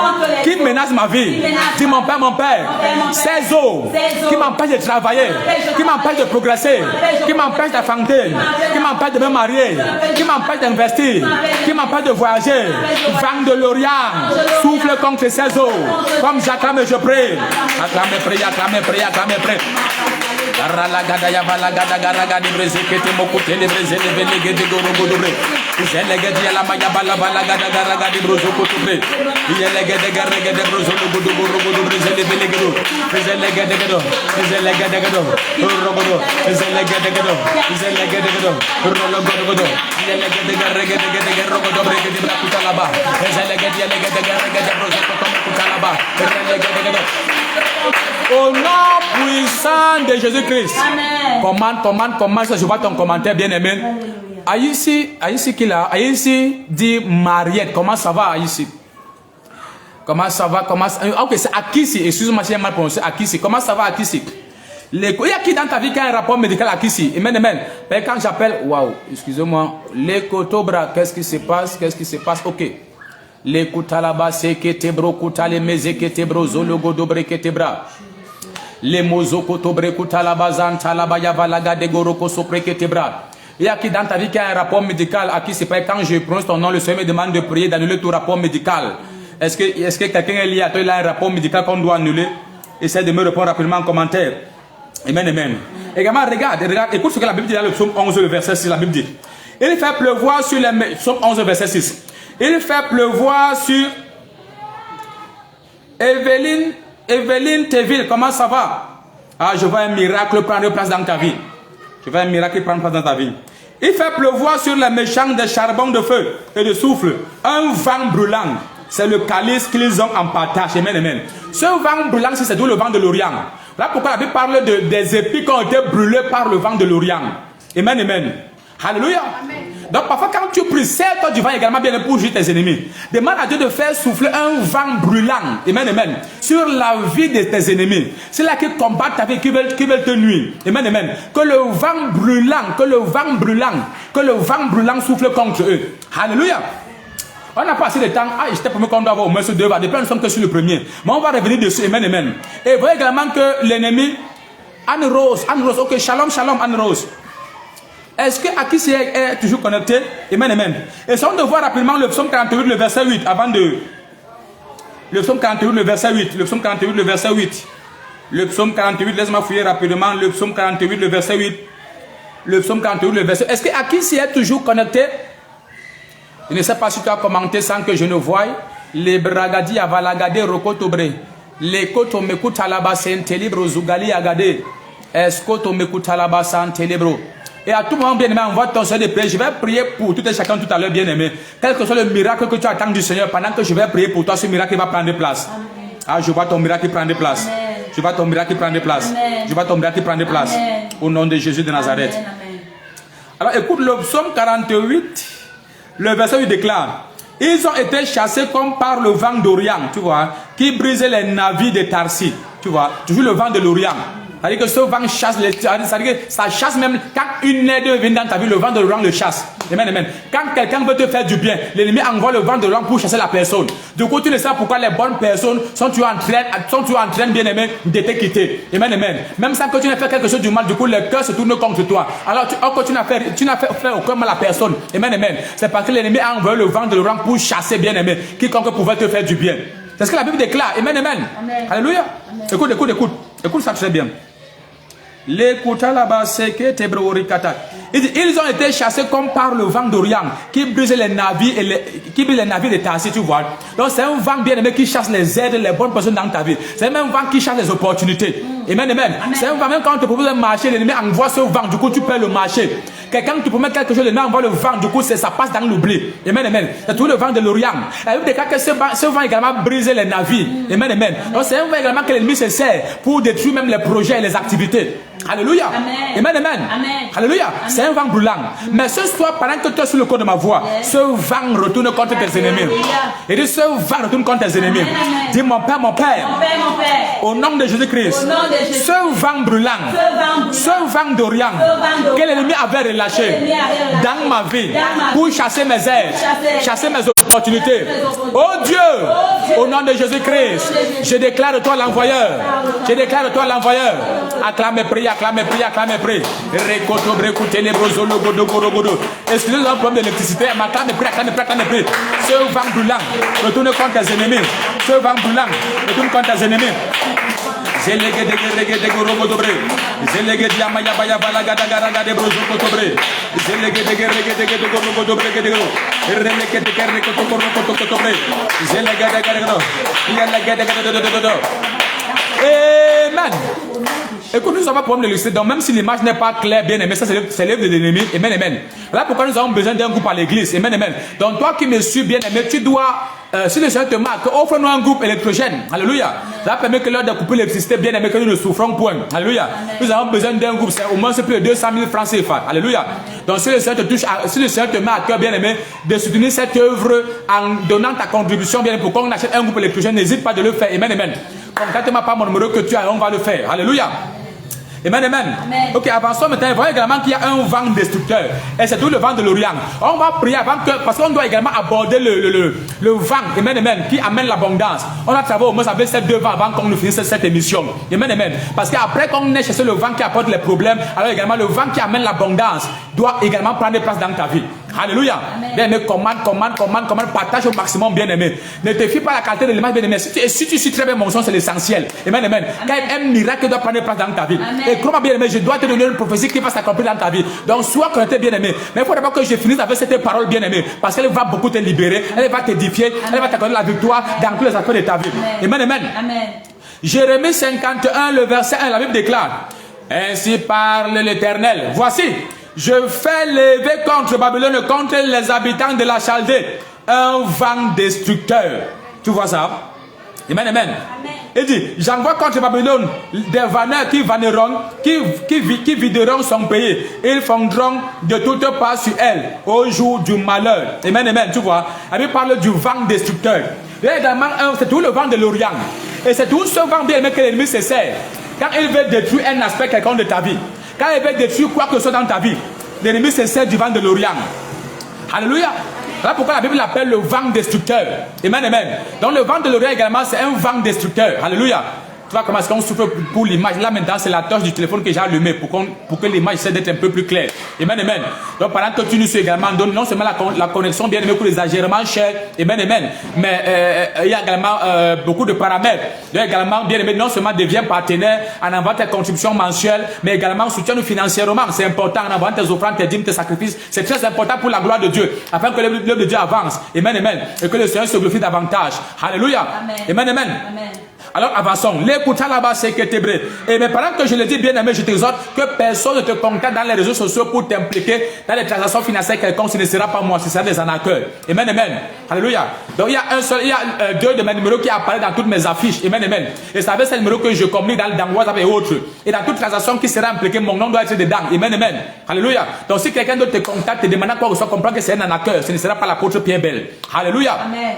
qui menacent ma vie. Dis mon Père, mon Père. Ces eaux qui m'empêchent de travailler, qui m'empêchent de progresser, qui m'empêchent d'enfanter, qui m'empêchent de me marier, qui m'empêchent d'investir, qui m'empêchent de voyager. Vent de l'Orient, souffle contre ces eaux. Comme j'acclame, je prie. Acclame, prie, acclame, prie, acclame, prie. Ralagada ya balagada garaga di breze kete mokuté de breze de belege de gorogo dobre. Jelege di la maya balagada garaga di brozo kotubre. Yelege de garege de brozo godo gorogo do breze de belege do. Zelege de godo. Zelege de godo. Rogodo. Zelege de godo. Zelege de godo. Rologo godo. Yelege de garege de rogodo brege di brakuta laba. Zelege de garege de brozo kotubre laba. Zelege de godo. Au nom puissant de Jésus-Christ. Commande. Je vois ton commentaire, bien-aimé. Aïssi qui là? Aïssi dit Mariette. Comment ça va, Aïssi? Comment ça va? Ok, c'est Akissi. Excuse-moi si j'ai mal prononcé. Akissi. Comment ça va, Akissi? Il y a qui dans ta vie qui a un rapport médical Akissi? Amen, amen. Mais quand j'appelle, waouh, excusez-moi, l'écotobra, qu'est-ce qui se passe? Ok. L'écoute là-bas, c'est que te bro, kouta les meze que te bro, zologo dobre que te bra. Les mozo kotobre kouta là-bas, zanta là-bas, yavalaga de goroko sopre que te bra. Il y a qui dans ta vie qui a un rapport médical à qui c'est pas quand je prononce ton nom, le Seigneur me demande de prier, d'annuler tout rapport médical. Est-ce que quelqu'un est lié à toi, il a un rapport médical qu'on doit annuler? Essaye de me répondre rapidement en commentaire. Amen, amen. Également, regarde, écoute ce que la Bible dit dans le psaume 11, le verset 6, la Bible dit. Il fait pleuvoir sur les... Psaume 11, verset 6. Il fait pleuvoir sur Evelyne Teville. Comment ça va? Ah, je vois un miracle prendre place dans ta vie. Il fait pleuvoir sur les méchants des charbons de feu et de souffle. Un vent brûlant. C'est le calice qu'ils ont en partage. Amen, amen. Ce vent brûlant, c'est d'où le vent de l'Orient. Voilà pourquoi la Bible parle des épis qui ont été brûlés par le vent de l'Orient. Amen, amen. Alléluia. Donc parfois quand tu pries, sers-toi du vent également bien pour juger tes ennemis. Demande à Dieu de faire souffler un vent brûlant. Amen, amen. Sur la vie de tes ennemis. C'est là qu'ils combattent ta vie, qui veulent te nuire. Amen, amen. Que le vent brûlant souffle contre eux. Alléluia. On n'a pas assez de temps. Ah, j'étais promis qu'on doit avoir au moins ce 2 va. Depuis nous sommes que sur le premier. Mais on va revenir dessus. Amen, amen. Et vous voyez également que l'ennemi, Anne Rose, ok, shalom, Anne Rose. Est-ce que Akissi est toujours connecté? Amen, amen. Et si on de voir rapidement le psaume 48, le verset 8, avant de... Le psaume 48, le verset 8. Le psaume 48, le verset 8. Le psaume 48, laisse-moi fouiller rapidement. Le psaume 48, le verset 8. Le psaume 48, le verset... Est-ce que Akissi est toujours connecté? Je ne sais pas si tu as commenté sans que je ne voie. Les bragadi avalagade rokotobre. Les koto mekuta alaba sentelibro zugali agade. Eskoto mekuta alaba sentelibro. Et à tout moment, bien aimé, on va ton Seigneur de prier. Je vais prier pour tout et chacun tout à l'heure, bien aimé. Quel que soit le miracle que tu attends du Seigneur, pendant que je vais prier pour toi, ce miracle va prendre place. Amen. Ah, je vois ton miracle prendre place. Amen. Je vois ton miracle prendre place. Amen. Je vois ton miracle prendre place. Amen. Au nom de Jésus de Nazareth. Amen. Alors écoute, le psaume 48, le verset 8 déclare: ils ont été chassés comme par le vent d'Orient, tu vois, qui brisait les navires de Tarsis, tu vois, toujours le vent de l'Orient. C'est-à-dire que ce vent chasse, c'est-à-dire que ça chasse même quand une aide vient dans ta vie, le vent de l'Orient le chasse. Amen, amen. Quand quelqu'un veut te faire du bien, l'ennemi envoie le vent de l'Orient pour chasser la personne. Du coup, tu ne sais pas pourquoi les bonnes personnes sont tu en train, bien aimé, de te quitter. Amen, amen. Même sans que tu n'aies fait quelque chose du mal, du coup, le cœur se tourne contre toi. Alors, tu n'as fait aucun mal à la personne. Amen, amen. C'est parce que l'ennemi a envoyé le vent de l'Orient pour chasser, bien aimé, quiconque pouvait te faire du bien. C'est ce que la Bible déclare. Amen, amen. Amen. Alléluia. Amen. Écoute ça très bien. L'écouta là-bas, c'est que Tebreorikata. Ils ont été chassés comme par le vent d'Orient qui brise les navires qui brise les navires de Tarsis, tu vois. Donc c'est un vent bien aimé qui chasse les aides, les bonnes personnes dans ta vie. C'est même un vent qui chasse les opportunités. Amen, amen. C'est un vent, même quand on te propose un marché, l'ennemi envoie ce vent, du coup tu perds le marché. Quelqu'un qui te promet quelque chose, l'ennemi envoie le vent, du coup ça passe dans l'oubli. Amen, amen. C'est tout le vent de l'Orient. Il y a des cas que ce vent également brise les navires. Amen, amen. Donc c'est un vent également que l'ennemi se sert pour détruire même les projets et les activités. Alléluia. Amen, amen. Alléluia. C'est un vent brûlant. Mais ce soir, pendant que tu es sur le corps de ma voix, ce vent retourne contre tes ennemis. Et dit ce vent retourne contre tes ennemis. Dis mon Père, mon Père. Au nom de Jésus-Christ. Ce vent brûlant, ce vent d'Orient que l'ennemi avait relâché dans ma vie pour chasser mes aides, chasser mes opportunités. Oh Dieu, au nom de Jésus-Christ, je déclare toi l'envoyeur. Je déclare toi l'envoyeur. Acclame, prie, acclame, prie, acclame, prie. Excusez-moi un problème d'électricité. Acclame, prie, acclame, prie, acclame, prie. Ce vent brûlant retourne contre tes ennemis. Ce vent brûlant retourne contre tes ennemis. Amen. Écoute, nous avons un problème de l'électricité, donc même si l'image n'est pas claire, bien aimé, ça c'est l'œuvre de l'ennemi. Amen, amen. Voilà pourquoi nous avons besoin d'un groupe à l'église. Amen, amen. Donc toi qui me suis, bien aimé, tu dois, si le Seigneur te marque, offre-nous un groupe électrogène. Alléluia. Ça permet que l'heure de couper l'électricité, bien aimé, que nous ne souffrons point. Alléluia. Amen. Nous avons besoin d'un groupe, c'est au moins plus de 200 000 francs CFA. Alléluia. Donc si le Seigneur te touche, si le Seigneur te met à cœur, bien aimé, de soutenir cette œuvre en donnant ta contribution, bien aimé, pour qu'on achète un groupe électrogène, n'hésite pas de le faire. Amen, amen. Contacte-moi par mon numéro que tu as, on va le faire. Alléluia. Amen, amen. Ok, avançons maintenant. Voyez également qu'il y a un vent destructeur. Et c'est tout le vent de l'Orient. On va prier avant que, parce qu'on doit également aborder le vent, amen, amen, qui amène l'abondance. On a travaillé au moins avec ces deux vents avant qu'on nous finisse cette émission. Amen, amen. Parce qu'après qu'on ait cherché le vent qui apporte les problèmes, alors également le vent qui amène l'abondance doit également prendre place dans ta vie. Alléluia. Bien aimé, commande, partage au maximum, bien aimé. Ne te fie pas à la qualité de l'image, bien aimé. Si tu suis très bien mon son, c'est l'essentiel. Amen, amen. Quand un miracle doit prendre place dans ta vie. Amen. Et crois-moi, bien aimé, je dois te donner une prophétie qui va s'accomplir dans ta vie. Donc sois connecté, bien aimé. Mais il faut d'abord que je finisse avec cette parole, bien aimé. Parce qu'elle va beaucoup te libérer, elle va t'édifier, elle va t'accorder la victoire dans tous les aspects de ta vie. Amen, amen. Amen. Jérémie 51, le verset 1, la Bible déclare: ainsi parle l'Éternel. Voici, je fais lever contre Babylone, contre les habitants de la Chaldée, un vent destructeur. Tu vois ça? Amen, amen. Il dit, j'envoie contre Babylone des vanneurs qui vanneront, qui videront son pays. Ils fondront de toutes parts sur elle au jour du malheur. Amen, amen. Tu vois? Il parle du vent destructeur. Il y a également c'est tout le vent de l'Orient. Et c'est tout ce vent bien aimé que l'ennemi se sert. Quand il veut détruire un aspect quelconque de ta vie, quand il veut détruire quoi que ce soit dans ta vie, l'ennemi se sert du vent de l'Orient. Alléluia. Voilà pourquoi la Bible l'appelle le vent destructeur. Amen, amen. Donc le vent de l'Orient également, c'est un vent destructeur. Alléluia. Tu vois comment est-ce qu'on souffre pour l'image. Là maintenant, c'est la torche du téléphone que j'ai allumée pour que l'image essaie d'être un peu plus claire. Amen, amen. Donc pendant que tu nous suis également, donne non seulement la connexion bien aimée pour les agréments chers. Amen, amen. Mais il y a également beaucoup de paramètres. Donc également, bien aimé, non seulement deviens partenaire en envoyant tes contributions mensuelles, mais également soutiens-nous financièrement. C'est important en envoyant tes offrandes, tes dîmes, tes sacrifices. C'est très important pour la gloire de Dieu. Afin que l'œuvre de Dieu avance. Amen, amen. Et que le Seigneur se glorifie davantage. Alléluia. Amen, amen. Amen. Alors avançons. L'écoutant là-bas, c'est que t'es bré. Et mais pendant que je le dis bien aimé, je t'exhorte que personne ne te contacte dans les réseaux sociaux pour t'impliquer dans les transactions financières quelconques. Ce ne sera pas moi, ce sera des arnaqueurs. Amen, amen. Alléluia. Donc il y a deux de mes numéros qui apparaissent dans toutes mes affiches. Amen, amen. Et c'est avec ces numéros que je communique dans WhatsApp et autres. Et dans toute transaction qui sera impliquée, mon nom doit être dedans. Amen, amen. Alléluia. Donc si quelqu'un d'autre te contacte, te demande quoi que ce soit, comprends que c'est un arnaqueur. Ce ne sera pas l'apôtre Pierre Bell. Alléluia. Amen.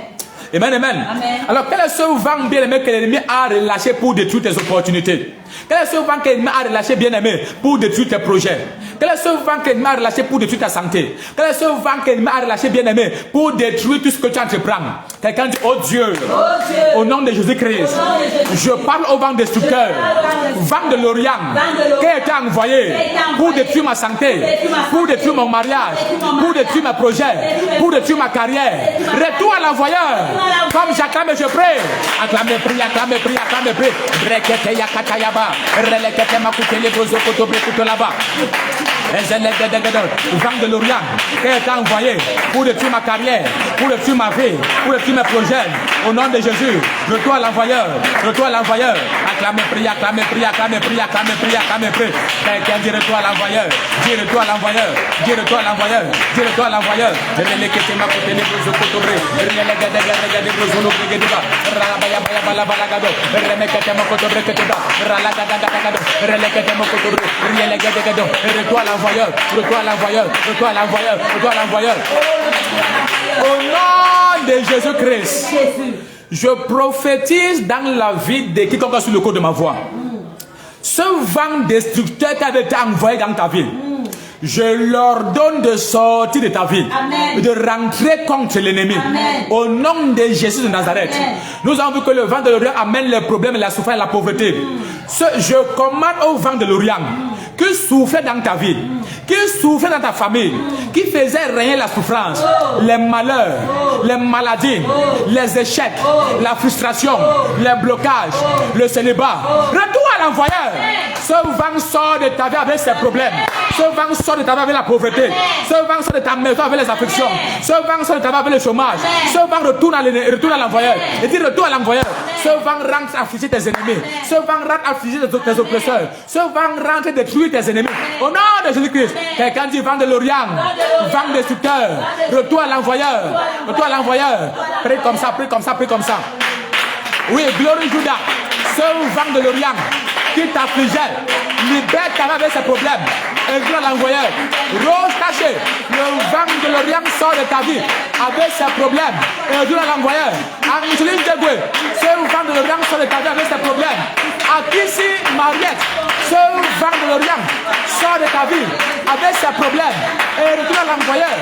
Amen, amen. Amen. Alors, quel est ce vent bien aimé que l'ennemi a relâché pour détruire tes opportunités? Quel est ce vent que l'ennemi a relâché bien aimé pour détruire tes projets? Quel est ce vent que l'ennemi a relâché pour détruire ta santé? Quel est ce vent que l'ennemi a relâché bien aimé pour détruire tout ce que tu entreprends? Quelqu'un dit, oh Dieu, au nom de Jésus-Christ, je parle au vent destructeur, vent de l'Orient, qui a été envoyé pour détruire ma santé, pour détruire mon mariage, pour détruire mes projets, pour détruire ma carrière. Retour à l'envoyeur. Comme j'acclame et je prie. Acclame, prie, acclame, prie, acclame, prie. Saba, Releketema Koutele Bozo Kotobre Koutolaba. Vent de l'Orient qui a été envoyé pour détruire ma carrière, pour détruire ma vie, pour détruire mes projets. Au nom de Jésus, retourne à l'envoyeur, retourne à l'envoyeur. Acclamez, priez, acclamez, priez, acclamez, priez, acclamez, priez, acclamez, priez. Quelqu'un dit retourne à l'envoyeur, dit retourne à l'envoyeur, dit retourne à l'envoyeur, dit retourne à l'envoyeur. Releketema Koutele Bozo Kotobre, Releketema Bozo Kotobre, Ralabayabalabalagado, Remeketema Kotobre Keteba, Ralagadagado, Releketema Kotobre, Releketema, retourne à l'envoyeur, retourne à l'envoyeur, retourne à l'envoyeur, retourne à l'envoyeur. Au nom de Jésus-Christ, je prophétise dans la vie de quiconque est sur le cours de ma voix. Ce vent destructeur qui avait été envoyé dans ta vie, je leur donne de sortir de ta vie, de rentrer contre l'ennemi. Au nom de Jésus de Nazareth, nous avons vu que le vent de l'Orient amène les problèmes, la souffrance et la pauvreté. Je commande au vent de l'Orient qui souffrait dans ta vie, qui souffrait dans ta famille, qui faisait régner la souffrance, les malheurs, les maladies, les échecs, la frustration, les blocages, le célibat. Retour à l'envoyeur. Ce vent sort de ta vie avec ses problèmes. Ce vent sort de ta vie avec la pauvreté. Ce vent sort de ta maison avec les afflictions. Ce vent sort de ta vie avec le chômage. Ce vent retourne à l'envoyeur. Et dit retour à l'envoyeur. Ce vent rentre affliger tes ennemis. Ce vent rentre affliger tes oppresseurs. Ce vent rentre détruire tes ennemis. Au nom de Jésus-Christ. Quelqu'un dit vent de l'Orient, vent destructeur. Retour à l'envoyeur. Retour à l'envoyeur. Prie comme ça, prie comme ça, prie comme ça. Oui, glory Judas. Ce vent de l'Orient qui t'affligeait, libère ta vie avec ses problèmes. Et viens à l'envoyeur. Rose tachée, le vent de l'Orient sort de ta vie avec ses problèmes. Et viens à l'envoyeur. Angeline Degwe, ce vent de l'Orient sort de ta vie avec ses problèmes. Akisi Mariette, ce vent de l'Orient sort de ta vie avec ses problèmes. Et retourne à l'envoyeur.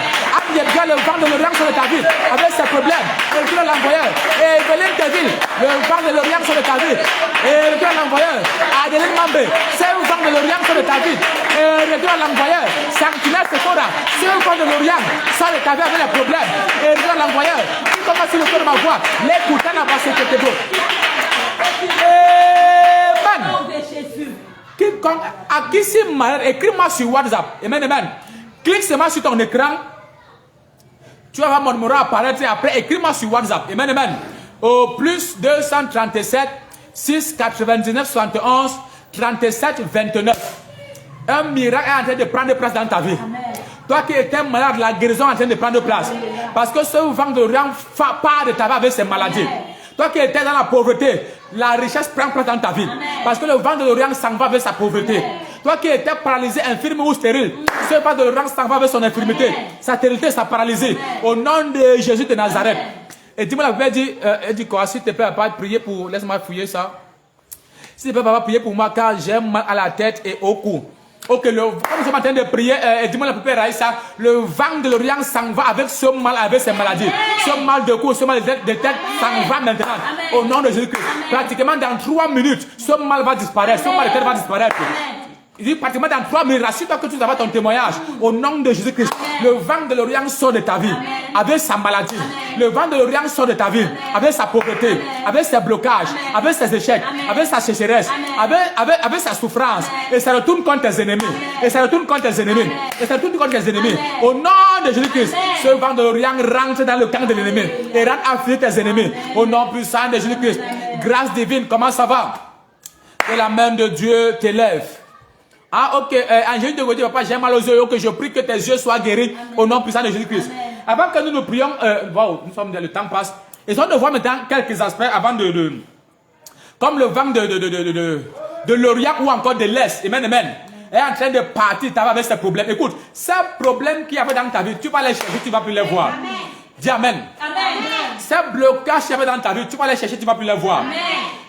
Bien le vent de l'Orient sur ta vie avec ses problèmes. Et retourne à l'envoyeur. Et Evelyn Teville, le vent de l'Orient sur ta vie. Et retourne à l'envoyeur. Adeline Mambe, c'est le vent de l'Orient sur ta vie. Et retourne à l'envoyeur. Sanctuaire Sephora, c'est le vent de l'Orient sur ta vie avec les problèmes. Et retourne à l'envoyeur. Qui commence sur le cœur de ma voix, l'écoutant à passer que t'es beau. Amen. Quiconque à qui c'est malade, écris-moi sur WhatsApp. Amen, amen. Clique seulement sur ton écran. Tu vas voir mon numéro apparaître et après écris-moi sur WhatsApp. Amen, amen. Au plus 237 6 99 71 37 29. Un miracle est en train de prendre place dans ta vie. Amen. Toi qui étais malade, la guérison est en train de prendre place. Amen. Parce que ce vent de l'Orient part de ta vie avec ses maladies. Amen. Toi qui étais dans la pauvreté, la richesse prend place dans ta vie. Amen. Parce que le vent de l'Orient s'en va avec sa pauvreté. Amen. Toi qui étais paralysé, infirme ou stérile, ce vent de l'Orient s'en va avec son infirmité. Amen. Sa stérilité, sa paralysie. Amen. Au nom de Jésus de Nazareth. Amen. Et dis-moi, la Bible dit, elle dit quoi? S'il te plaît, papa, prier pour, laisse-moi fouiller ça. S'il te plaît, papa, prier pour moi car j'ai mal à la tête et au cou. Ok, comme nous sommes en train de prier, dis-moi la pépère Raïssa, le vent de l'Orient s'en va avec ce mal, avec ses maladies. Amen. Ce mal de cou, ce mal de tête s'en va maintenant. Amen. Au nom de Jésus-Christ. Pratiquement dans 3 minutes, ce mal va disparaître, ce mal de tête va disparaître. Amen. Il dit pratiquement dans 3 minutes, rassure-toi que tu vas ton témoignage. Au nom de Jésus-Christ. Le vent de l'Orient sort de ta vie. Amen. Avec sa maladie. Amen. Le vent de l'Orient sort de ta vie. Amen. Avec sa pauvreté. Amen. Avec ses blocages. Amen. Avec ses échecs. Amen. Avec sa sécheresse. Avec sa souffrance. Amen. Et ça retourne contre tes ennemis. Amen. Et ça retourne contre tes ennemis. Amen. Et ça retourne contre tes ennemis. Amen. Au nom de Jésus-Christ. Ce vent de l'Orient rentre dans le camp de l'ennemi. Et rentre affliger tes ennemis. Amen. Au nom puissant de Jésus-Christ. Grâce divine, comment ça va? Que la main de Dieu t'élève. Ah, ok. Angélique de Gauthier, papa, j'ai mal aux yeux. Ok, je prie que tes yeux soient guéris. Amen. Au nom puissant de Jésus-Christ. Avant que nous prions, wow, nous sommes, le temps passe. Essayons de voir maintenant quelques aspects avant comme le vent de l'Orient ou encore de l'Est. Amen, amen. Est en train de partir, tu vas avec ces problèmes. Écoute, ces problèmes qu'il y avait dans ta vie, tu vas les chercher, tu ne vas plus les voir. Amen. Dis amen. Amen. Ces blocages qu'il y avait dans ta vie, tu vas les chercher, tu ne vas plus les voir. Amen.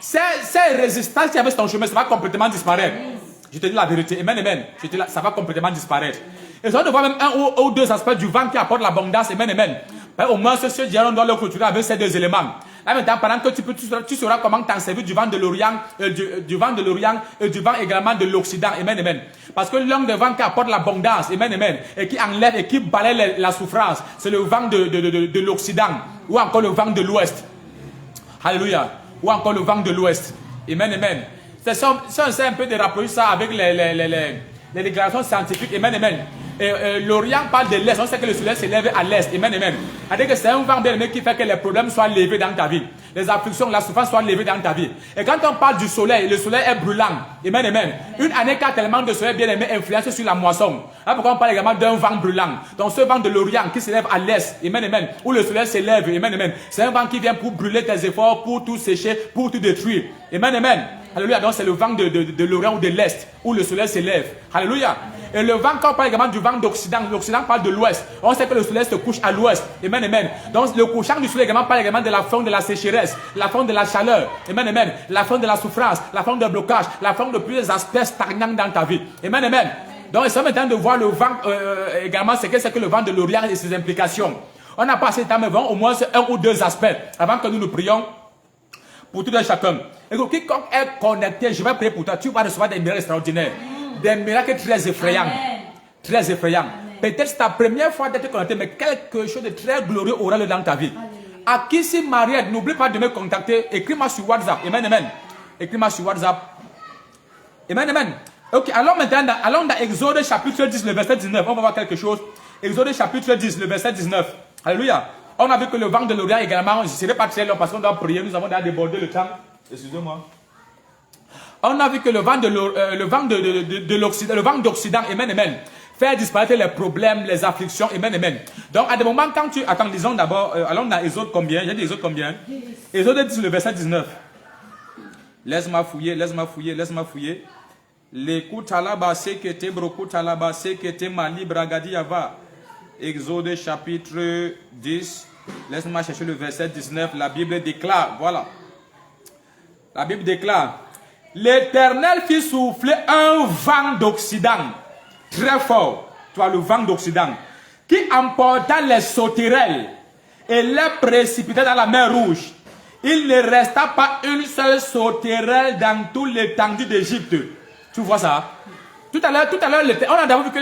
Ces résistances qu'il y avait sur ton chemin, ça va complètement disparaître. Amen. Je te dis la vérité. Amen, amen. Ça va complètement disparaître. Et ça, on voit même un ou deux aspects du vent qui apporte l'abondance. Amen, amen. Mais au moins, ce dialogue doit le clôturer avec ces deux éléments. Là, maintenant, pendant que tu sauras comment t'en servir du vent de l'Orient, du vent de l'Orient et du vent également de l'Occident. Amen, amen. Parce que l'un des vents qui apporte l'abondance, amen, amen, et qui enlève et qui balaye la souffrance, c'est le vent de l'Occident ou encore le vent de l'Ouest. Alléluia. Ou encore le vent de l'Ouest. Amen, amen. Si on essaie un peu de rapprocher ça avec les déclarations scientifiques, amen, amen. L'Orient parle de l'Est, on sait que le soleil s'élève à l'Est, amen, amen. C'est-à-dire que c'est un vent bien aimé qui fait que les problèmes soient levés dans ta vie. Les afflictions, la souffrance soient levées dans ta vie. Et quand on parle du soleil, le soleil est brûlant, amen, amen. Une année qui a tellement de soleil bien aimé influence sur la moisson. Là pourquoi on parle également d'un vent brûlant. Donc ce vent de l'Orient qui s'élève à l'Est, amen, amen, où le soleil s'élève, amen, amen. C'est un vent qui vient pour brûler tes efforts, pour tout sécher, pour tout détruire, amen, amen. Alléluia, donc c'est le vent de l'Orient ou de l'Est, où le soleil s'élève. Alléluia. Et le vent, quand on parle également du vent d'Occident, l'Occident parle de l'Ouest. On sait que le soleil se couche à l'Ouest. Amen, amen. Donc le couchant du soleil également parle également de la forme de la sécheresse, la forme de la chaleur. Amen, amen. La forme de la souffrance, la forme de blocage, la forme de plusieurs aspects stagnants dans ta vie. Amen, amen. Donc il est maintenant de voir le vent également, c'est que le vent de l'Orient et ses implications. On n'a pas assez de temps, mais au moins un ou deux aspects avant que nous prions pour tout un chacun. Et donc, quiconque est connecté, je vais prier pour toi, tu vas recevoir des miracles extraordinaires. Des miracles très effrayants. Amen. Très effrayants. Peut-être c'est ta première fois d'être connecté, mais quelque chose de très glorieux aura lieu dans ta vie. Amen. À qui si Mariette, n'oublie pas de me contacter. Écris-moi sur WhatsApp. Amen, amen. Écris-moi sur WhatsApp. Amen, amen. Ok, alors maintenant, allons dans Exode chapitre 10, le verset 19. On va voir quelque chose. Exode chapitre 10, le verset 19. Alléluia. On a vu que le vent de l'Orient également, je ne serai pas très long parce qu'on doit prier. Nous avons déjà débordé le temps. Excusez-moi. On a vu que le vent de l'Occident, le vent d'Occident, amen, amen, fait disparaître les problèmes, les afflictions, amen, amen. Donc, à des moments, quand tu... Attends, disons d'abord, allons dans Exode combien? J'ai dit Exode combien? Exode 10, le verset 19. Laisse-moi fouiller, laisse-moi fouiller, laisse-moi fouiller. L'écoute à la base, que te brocoute à la base, que te mali bragadi yava. Exode chapitre 10. Laisse-moi chercher le verset 19. La Bible déclare, voilà. La Bible déclare. L'Éternel fit souffler un vent d'Occident très fort, tu vois le vent d'Occident, qui emporta les sauterelles et les précipita dans la mer Rouge. Il ne resta pas une seule sauterelle dans tout l'étendue d'Égypte. Tu vois ça? Tout à l'heure, on a d'abord vu que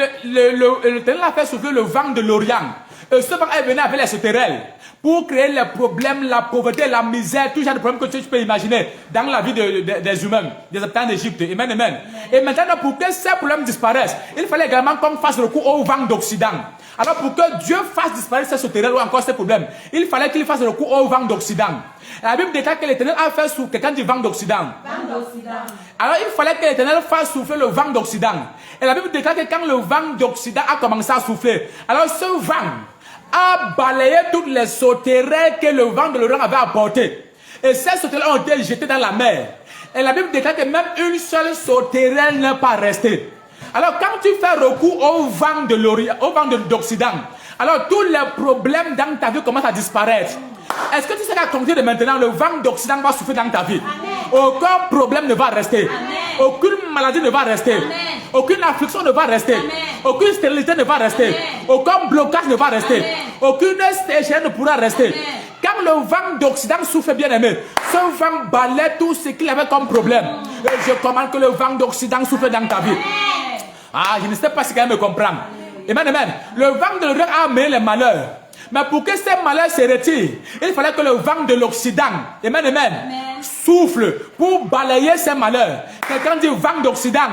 l'Éternel a fait souffler le vent de l'Orient. Et ce vent est venu avec les sauterelles pour créer les problèmes, la pauvreté, la misère, tout genre de problèmes que tu peux imaginer dans la vie des humains, des habitants d'Égypte. Amen, amen. Et maintenant, pour que ces problèmes disparaissent, il fallait également qu'on fasse recours au vent d'Occident. Alors, pour que Dieu fasse disparaître ces sauterelles ou encore ces problèmes, il fallait qu'il fasse recours au vent d'Occident. La Bible déclare que l'Éternel a fait souffler quelqu'un du vent d'Occident. Alors, il fallait que l'Éternel fasse souffler le vent d'Occident. Et la Bible déclare que quand le vent d'Occident a commencé à souffler, alors ce vent a balayé toutes les sauterelles que le vent de l'Orient avait apportées. Et ces sauterelles ont été jetées dans la mer. Et la Bible déclare que même une seule sauterelle n'est pas restée. Alors quand tu fais recours au vent de l'Orient, au vent d'Occident, alors tous les problèmes dans ta vie commencent à disparaître. Est-ce que tu sais qu'à compter de maintenant, le vent d'Occident va souffler dans ta vie? Amen. Aucun problème ne va rester. Amen. Aucune maladie ne va rester. Amen. Aucune affliction ne va rester. Amen. Aucune stérilité ne va rester. Amen. Aucun blocage ne va rester. Amen. Aucune échelle ne pourra rester. Amen. Quand le vent d'Occident souffle, bien aimé, ce vent balaie tout ce qu'il avait comme problème. Et je commande que le vent d'Occident souffle dans ta vie. Amen. Ah, je ne sais pas si quelqu'un me comprend. Amen, amen. Le vent de l'Orient a amené les malheurs. Mais pour que ces malheurs se retirent, il fallait que le vent de l'Occident, amen, amen, souffle pour balayer ces malheurs. Quelqu'un dit vent d'Occident,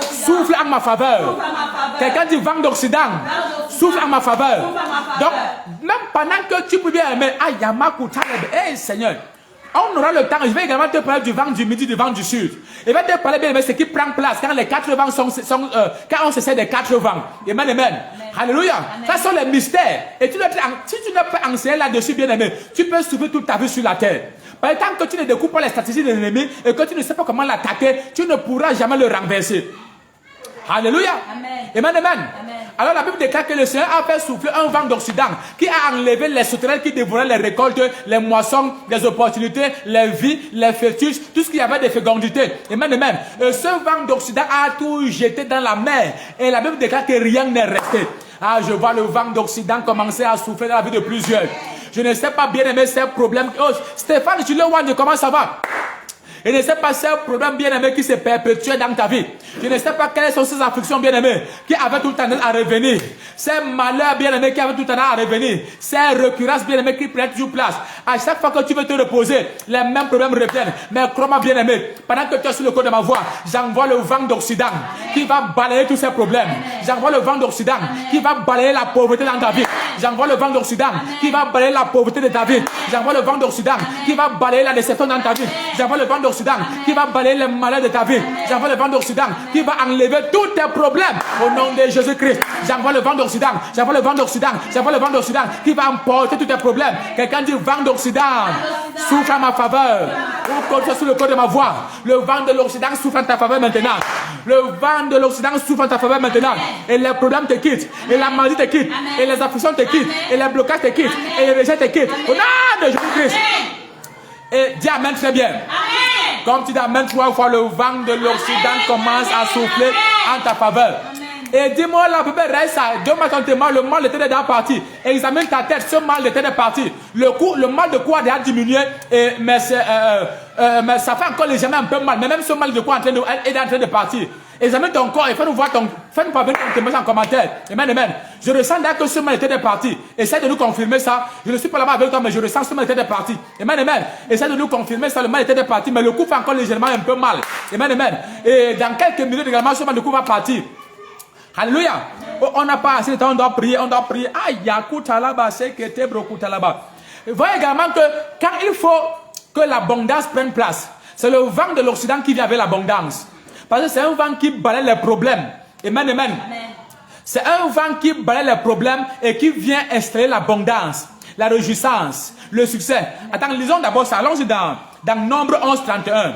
souffle en ma faveur. Quelqu'un dit vent d'Occident, souffle en ma faveur. Donc, même pendant que tu peux bien aimer, hey Seigneur, on aura le temps. Je vais également te parler du vent du midi, du vent du sud. Je vais te parler bien de ce qui prend place quand les quatre vents quand on se sert des quatre vents. Amen, amen. Alléluia. Ça sont les mystères. Et si tu ne peux enseigner là-dessus, bien aimé, tu peux soulever toute ta vie sur la terre. Par exemple, que tu ne découpes pas les stratégies de l'ennemi et que tu ne sais pas comment l'attaquer, tu ne pourras jamais le renverser. Alléluia. Amen. Amen, amen. Amen. Alors la Bible déclare que le Seigneur a fait souffler un vent d'Occident qui a enlevé les sauterelles qui dévoraient les récoltes, les moissons, les opportunités, les vies, les fœtus, tout ce qui avait de fécondité. Amen, amen. Ce vent d'Occident a tout jeté dans la mer. Et la Bible déclare que rien n'est resté. Ah, je vois le vent d'Occident commencer à souffler dans la vie de plusieurs. Je ne sais pas bien aimer ces problèmes. Oh, Stéphane, tu le vois, comment ça va? Je ne sais pas ces problèmes bien-aimés qui se perpétuent dans ta vie. Je ne sais pas quelles sont ces afflictions bien-aimées qui avaient tout le temps à revenir. Ces malheurs bien-aimés qui avaient tout le temps à revenir. Ces récurrences bien-aimées qui prennent toujours place. À chaque fois que tu veux te reposer, les mêmes problèmes reviennent. Mais crois-moi bien-aimé, pendant que tu es sur le côté de ma voix, j'envoie le vent d'Occident qui va balayer tous ces problèmes. J'envoie le vent d'Occident qui va balayer la pauvreté dans ta vie. J'envoie le vent d'Occident qui va balayer la pauvreté de ta vie. J'envoie le vent d'Occident qui va balayer la déception dans ta vie. J'envoie le vent d'Occident qui va balayer les malheurs de ta vie. J'envoie le vent d'Occident qui va enlever tous tes problèmes au nom de Jésus-Christ. J'envoie le vent d'Occident. J'envoie le vent d'Occident. J'envoie le vent d'Occident qui va emporter tous tes problèmes. Quelqu'un dit vent d'Occident, souffle en ma faveur. Ou comme ça sous le corps de ma voix. Le vent de l'Occident souffle en ta faveur maintenant. Le vent de l'Occident souffle en ta faveur maintenant. Et les problèmes te quittent. Et la maladie te quitte. Et les afflictions te quittent. Et les blocages te quittent. Et les rejets te quittent. Au nom de Jésus-Christ. Et dis amen très bien. Amen. Comme tu dis amen 3 fois, le vent de l'Occident commence à souffler en ta faveur. Et dis-moi, la bébé reste ça. Donne-moi ton témoin, le mal était déjà parti. Examine ta tête, ce mal était déjà parti. Le mal de quoi a déjà diminué, mais ça fait encore légèrement un peu mal. Mais même ce mal de quoi est en train de partir. Examine ton corps et fais-nous voir fais-nous parvenir ton témoignage en commentaire. Amen, amen. Je ressens que ce mal était déjà parti. Essaie de nous confirmer ça. Je ne suis pas là-bas avec toi, mais je ressens que ce mal était déjà parti. Amen, amen. Essaie de nous confirmer ça. Le mal était déjà parti, mais le coup fait encore légèrement un peu mal. Amen, amen. Et dans quelques minutes également, ce mal de coup va partir. Alléluia. On n'a pas assez de temps, on doit prier. Aïe, yakuta là-bas, c'est que t'es brokuta là-bas. Voyez également que quand il faut que l'abondance prenne place, c'est le vent de l'Occident qui vient avec l'abondance. Parce que c'est un vent qui balaye les problèmes. Amen, amen. C'est un vent qui balaye les problèmes et qui vient installer l'abondance, la réjouissance, le succès. Attends, lisons d'abord ça. Allons-y dans Nombre 11, 31.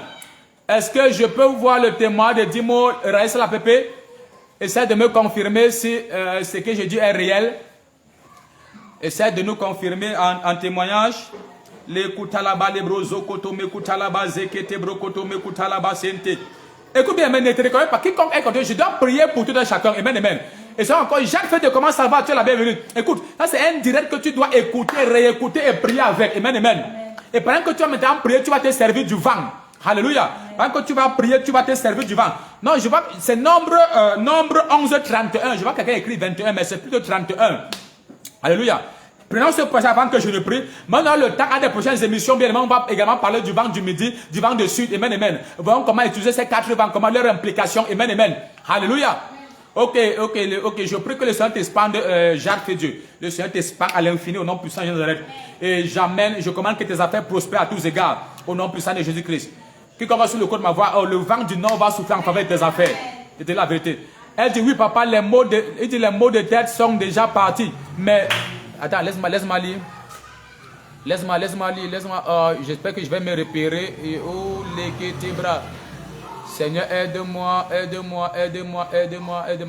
Est-ce que je peux voir le témoin de Dimo Raïs la Pépé? Essaie de me confirmer si ce que je dis est réel. Essaie de nous confirmer en témoignage. Les kutalaba, les brozo, kotome, kutalaba, zekete, brokotome, kutalaba, sente. Écoute bien, mais ne te reconnais pas. Quiconque est contre, je dois prier pour tout un chacun. Amen, amen. Et ça encore, Jacques fait de comment ça va, tu es la bienvenue. Écoute, ça c'est un direct que tu dois écouter, réécouter et prier avec. Amen, amen. Et pendant que tu vas maintenant prier, tu vas te servir du vent. Alléluia. Pendant que tu vas prier, tu vas te servir du vent. Non, je vois, c'est nombre 11, 31. Je vois quelqu'un écrit 21, mais c'est plutôt 31. Alléluia. Prenons ce projet avant que je ne prie. Maintenant, le temps à des prochaines émissions, bien évidemment, on va également parler du vent du midi, du vent du sud. Amen, amen. Voyons comment utiliser ces 4 vents, comment leur implication. Amen, amen. Alléluia. Ok, je prie que le Seigneur t'expande, Jacques fait Dieu. Le Seigneur t'expande à l'infini au nom puissant de Jésus-Christ. Et j'amène, je commande que tes affaires prospèrent à tous égards au nom puissant de Jésus-Christ. Quiconque va sur le côté de ma voix, le vent du nord va souffler en faveur de tes affaires. C'était la vérité. Elle dit oui papa, les mots de tête sont déjà partis. Mais, attends, laisse-moi lire. Laisse-moi lire. J'espère que je vais me repérer. Et oh, les bras. Seigneur, aide-moi.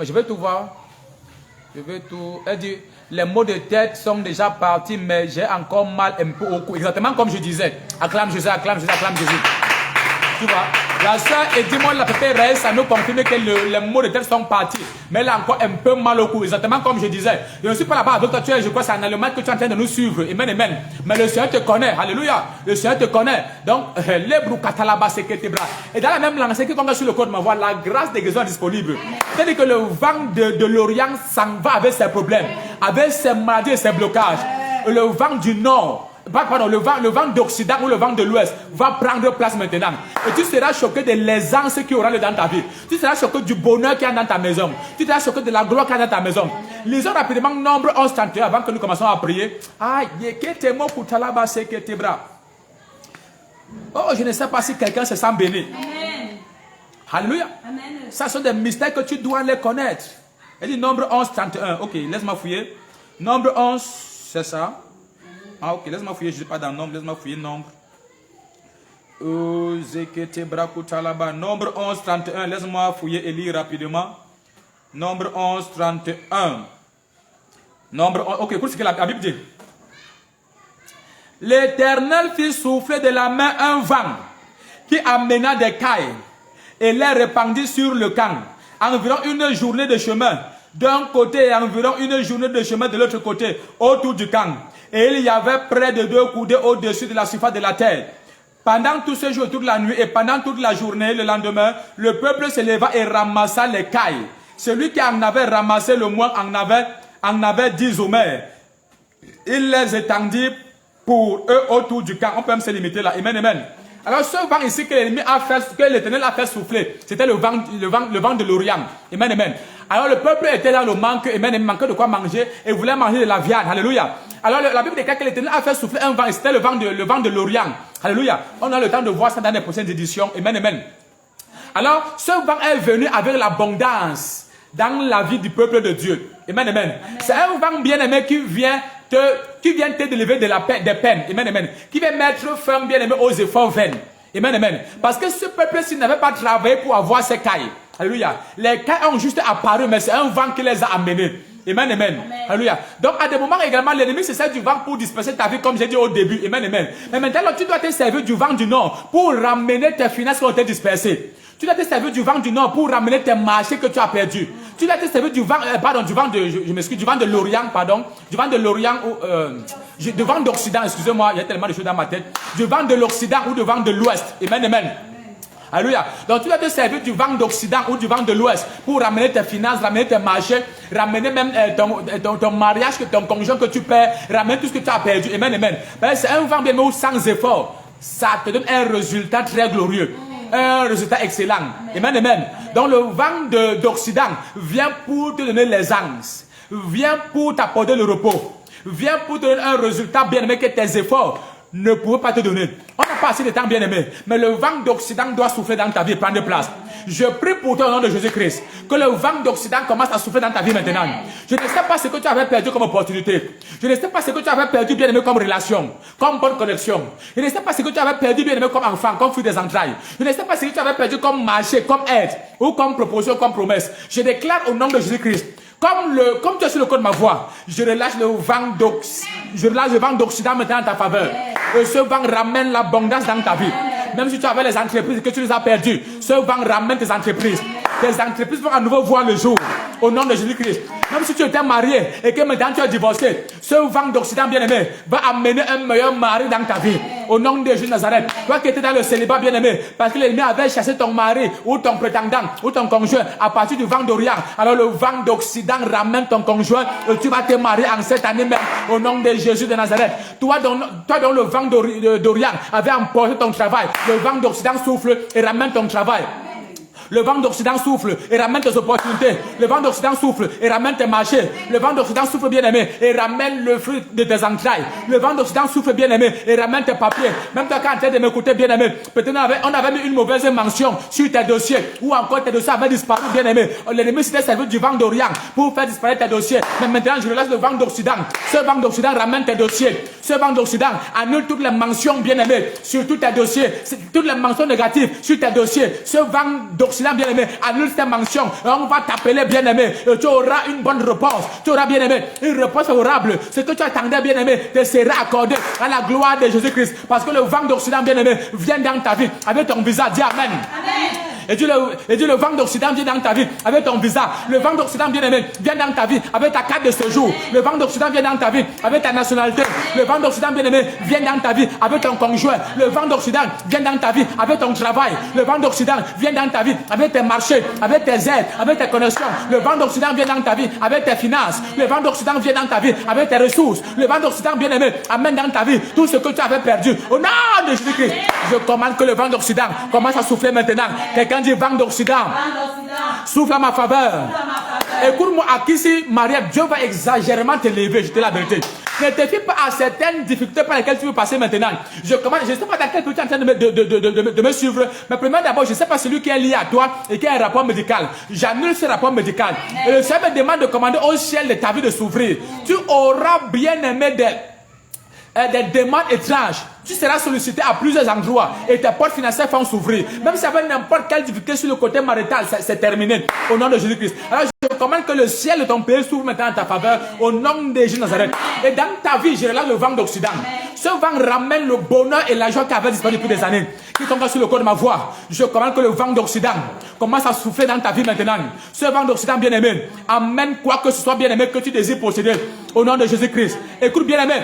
Je vais tout voir. Elle dit, les mots de tête sont déjà partis, mais j'ai encore mal un peu au cou. Exactement comme je disais. Acclame Jésus. Tu vois, la soeur et dis-moi la pépé Raïs, ça nous confirme que les mots de tête sont partis. Mais elle a encore un peu mal au cou, exactement comme je disais. Je ne suis pas là-bas avec toi, je crois que c'est en Allemagne que tu es en train de nous suivre. Amen, amen. Mais le Seigneur te connaît, alléluia. Le Seigneur te connaît. Donc, les broukata là-bas, c'est que tes bras. Et dans la même langue, c'est qu'on a sur le corps de ma voix, la grâce des guérisons est disponible. C'est-à-dire que le vent de l'Orient s'en va avec ses problèmes, avec ses maladies et ses blocages. Le vent du Nord, pardon, le vent d'Occident ou le vent de l'Ouest va prendre place maintenant. Et tu seras choqué de l'aisance qui aura dans ta vie. Tu seras choqué du bonheur qui est dans ta maison. Tu seras choqué de la gloire qui est dans ta maison. Lisons rapidement Nombre 11, 31 avant que nous commençons à prier. Oh, je ne sais pas si quelqu'un se sent béni. Amen. Alléluia. Amen. Ça sont des mystères que tu dois les connaître. Elle dit Nombre 11, 31. Ok, laisse-moi fouiller. Nombre 11, c'est ça. Ah ok, laisse-moi fouiller, je ne suis pas dans Nombre, laisse-moi fouiller Nombre. Nombre 11, 31, laisse-moi fouiller et lire rapidement. Nombre 11, 31. Nombre 11, ok, écoute ce que la Bible dit. L'Éternel fit souffler de la main un vent qui amena des cailles et les répandit sur le camp. Environ une journée de chemin d'un côté et environ une journée de chemin de l'autre côté autour du camp. Et il y avait près de 2 coudées au-dessus de la surface de la terre. Pendant tous ces jours, toute la nuit et pendant toute la journée, le lendemain, le peuple se leva et ramassa les cailles. Celui qui en avait ramassé le moins en avait 10 homères. Il les étendit pour eux autour du camp. On peut même se limiter là. Amen, amen. Alors ce vent ici que l'Éternel a fait souffler, c'était le vent de l'Orient. Amen, amen. Alors le peuple était dans le manque, amen, il manquait de quoi manger et voulait manger de la viande. Alléluia. Alors la Bible déclare que l'Éternel a fait souffler un vent, et c'était le vent de l'Orient. Alléluia. On a le temps de voir ça dans les prochaines éditions. Amen, amen. Alors ce vent est venu avec l'abondance dans la vie du peuple de Dieu. Amen, amen. C'est un vent bien-aimé qui vient te délivrer de des peines. Amen, amen. Qui vient mettre fin, bien-aimé, aux efforts vains. Amen, amen. Parce que ce peuple, s'il n'avait pas travaillé pour avoir ces cailles, alléluia, les cailles ont juste apparu, mais c'est un vent qui les a amenés. Amen, amen. Alléluia. Donc, à des moments également, l'ennemi se sert du vent pour disperser ta vie, comme j'ai dit au début. Amen, amen. Mais maintenant, tu dois te servir du vent du nord pour ramener tes finances qui ont été dispersées. Tu dois te servir du vent du nord pour ramener tes marchés que tu as perdus. Tu dois te servir du vent, du vent de l'Orient, du vent de l'Orient, du vent d'Occident, excusez-moi, il y a tellement de choses dans ma tête. Du vent de l'Occident ou du vent de l'Ouest. Amen, amen. Alléluia. Donc tu dois te servir du vent d'Occident ou du vent de l'Ouest pour ramener tes finances, ramener tes marchés, ramener même ton mariage, ton conjoint que tu perds, ramener tout ce que tu as perdu. Amen, amen. C'est un vent bien sans effort. Ça te donne un résultat très glorieux. Un résultat excellent. Amen, amen. Donc le vent d'Occident vient pour te donner l'aisance, vient pour t'apporter le repos, vient pour te donner un résultat bien aimé que tes efforts ne pourraient pas te donner. On n'a pas assez de temps bien aimé, mais le vent d'Occident doit souffler dans ta vie, prendre place. Je prie pour toi au nom de Jésus-Christ, que le vent d'Occident commence à souffler dans ta vie maintenant. Je ne sais pas ce que tu avais perdu comme opportunité. Je ne sais pas ce que tu avais perdu bien aimé comme relation, comme bonne connexion. Je ne sais pas ce que tu avais perdu bien aimé comme enfant, comme fruit des entrailles. Je ne sais pas ce que tu avais perdu comme marché, comme aide, ou comme proposition, comme promesse. Je déclare au nom de Jésus-Christ, comme tu es sur le code de ma voix, je relâche le vent d'Occident maintenant en ta faveur. Et ce vent ramène l'abondance dans ta vie. Même si tu avais les entreprises et que tu les as perdues, ce vent ramène tes entreprises. Tes entreprises vont à nouveau voir le jour. Au nom de Jésus-Christ. Même si tu étais marié et que maintenant tu es divorcé, ce vent d'Occident bien-aimé va amener un meilleur mari dans ta vie. Au nom de Jésus de Nazareth. Toi qui étais dans le célibat bien-aimé, parce que l'ennemi avait chassé ton mari ou ton prétendant ou ton conjoint à partir du vent d'Orient. Alors le vent d'Occident ramène ton conjoint et tu vas te marier en cette année même. Au nom de Jésus de Nazareth. Toi dont le vent d'Orient avait emporté ton travail, le vent d'Occident souffle et ramène ton travail. Le vent d'Occident souffle et ramène tes opportunités. Le vent d'Occident souffle et ramène tes marchés. Le vent d'Occident souffle bien aimé et ramène le fruit de tes entrailles. Le vent d'Occident souffle bien aimé et ramène tes papiers. Même toi quand tu es de m'écouter bien aimé, peut-être on avait mis une mauvaise mention sur tes dossiers ou encore tes dossiers avaient disparu bien aimé. L'ennemi s'était servi du vent d'Orient pour faire disparaître tes dossiers. Mais maintenant je relâche le vent d'Occident. Ce vent d'Occident ramène tes dossiers. Ce vent d'Occident annule toutes les mentions bien aimées sur tous tes dossiers, toutes les mentions négatives sur tes dossiers. Ce vent d'Occident bien-aimé, annule ces mentions. On va t'appeler bien-aimé. Tu auras une bonne réponse. Tu auras bien-aimé une réponse favorable. Ce que tu attendais bien-aimé te sera accordé à la gloire de Jésus-Christ. Parce que le vent d'Occident bien-aimé vient dans ta vie avec ton visa. Dis Amen. Amen. Et dis le vent d'Occident vient dans ta vie avec ton visa. Le vent d'Occident bien-aimé vient dans ta vie avec ta carte de séjour. Le vent d'Occident vient dans ta vie avec ta nationalité. Le vent d'Occident bien-aimé vient dans ta vie avec ton conjoint. Le vent d'Occident vient dans ta vie avec ton travail. Le vent d'Occident vient dans ta vie avec tes marchés, avec tes aides, avec tes connexions. Le vent d'Occident vient dans ta vie avec tes finances. Le vent d'Occident vient dans ta vie avec tes ressources. Le vent d'Occident bien-aimé amène dans ta vie tout ce que tu avais perdu. Au nom de Jésus-Christ, je commande que le vent d'Occident commence à souffler maintenant. Quelqu'un dit vent d'Occident, souffle à ma faveur. Écoute-moi, Akisi, Maria, Dieu va exagérément te lever, je te dis la vérité. Ne te fie pas à certaines difficultés par lesquelles tu veux passer maintenant. Je ne sais pas dans quel pays tu es en train de me suivre, mais premièrement d'abord, je ne sais pas celui qui est lié à toi et qui a un rapport médical. J'annule ce rapport médical. Et le Seigneur me demande de commander au ciel de ta vie de s'ouvrir. Tu auras bien aimé des demandes étranges. Tu seras sollicité à plusieurs endroits et tes portes financières vont s'ouvrir. Même si avec n'importe quelle difficulté sur le côté marital, c'est terminé. Au nom de Jésus-Christ. Alors je commande que le ciel de ton pays s'ouvre maintenant en ta faveur. Au nom de Jésus de Nazareth. Et dans ta vie, je relâche le vent d'Occident. Ce vent ramène le bonheur et la joie qui avait disparu depuis des années. Qui tombe sur le corps de ma voix. Je commande que le vent d'Occident commence à souffler dans ta vie maintenant. Ce vent d'Occident bien-aimé amène quoi que ce soit bien-aimé que tu désires posséder. Au nom de Jésus-Christ. Écoute bien-aimé.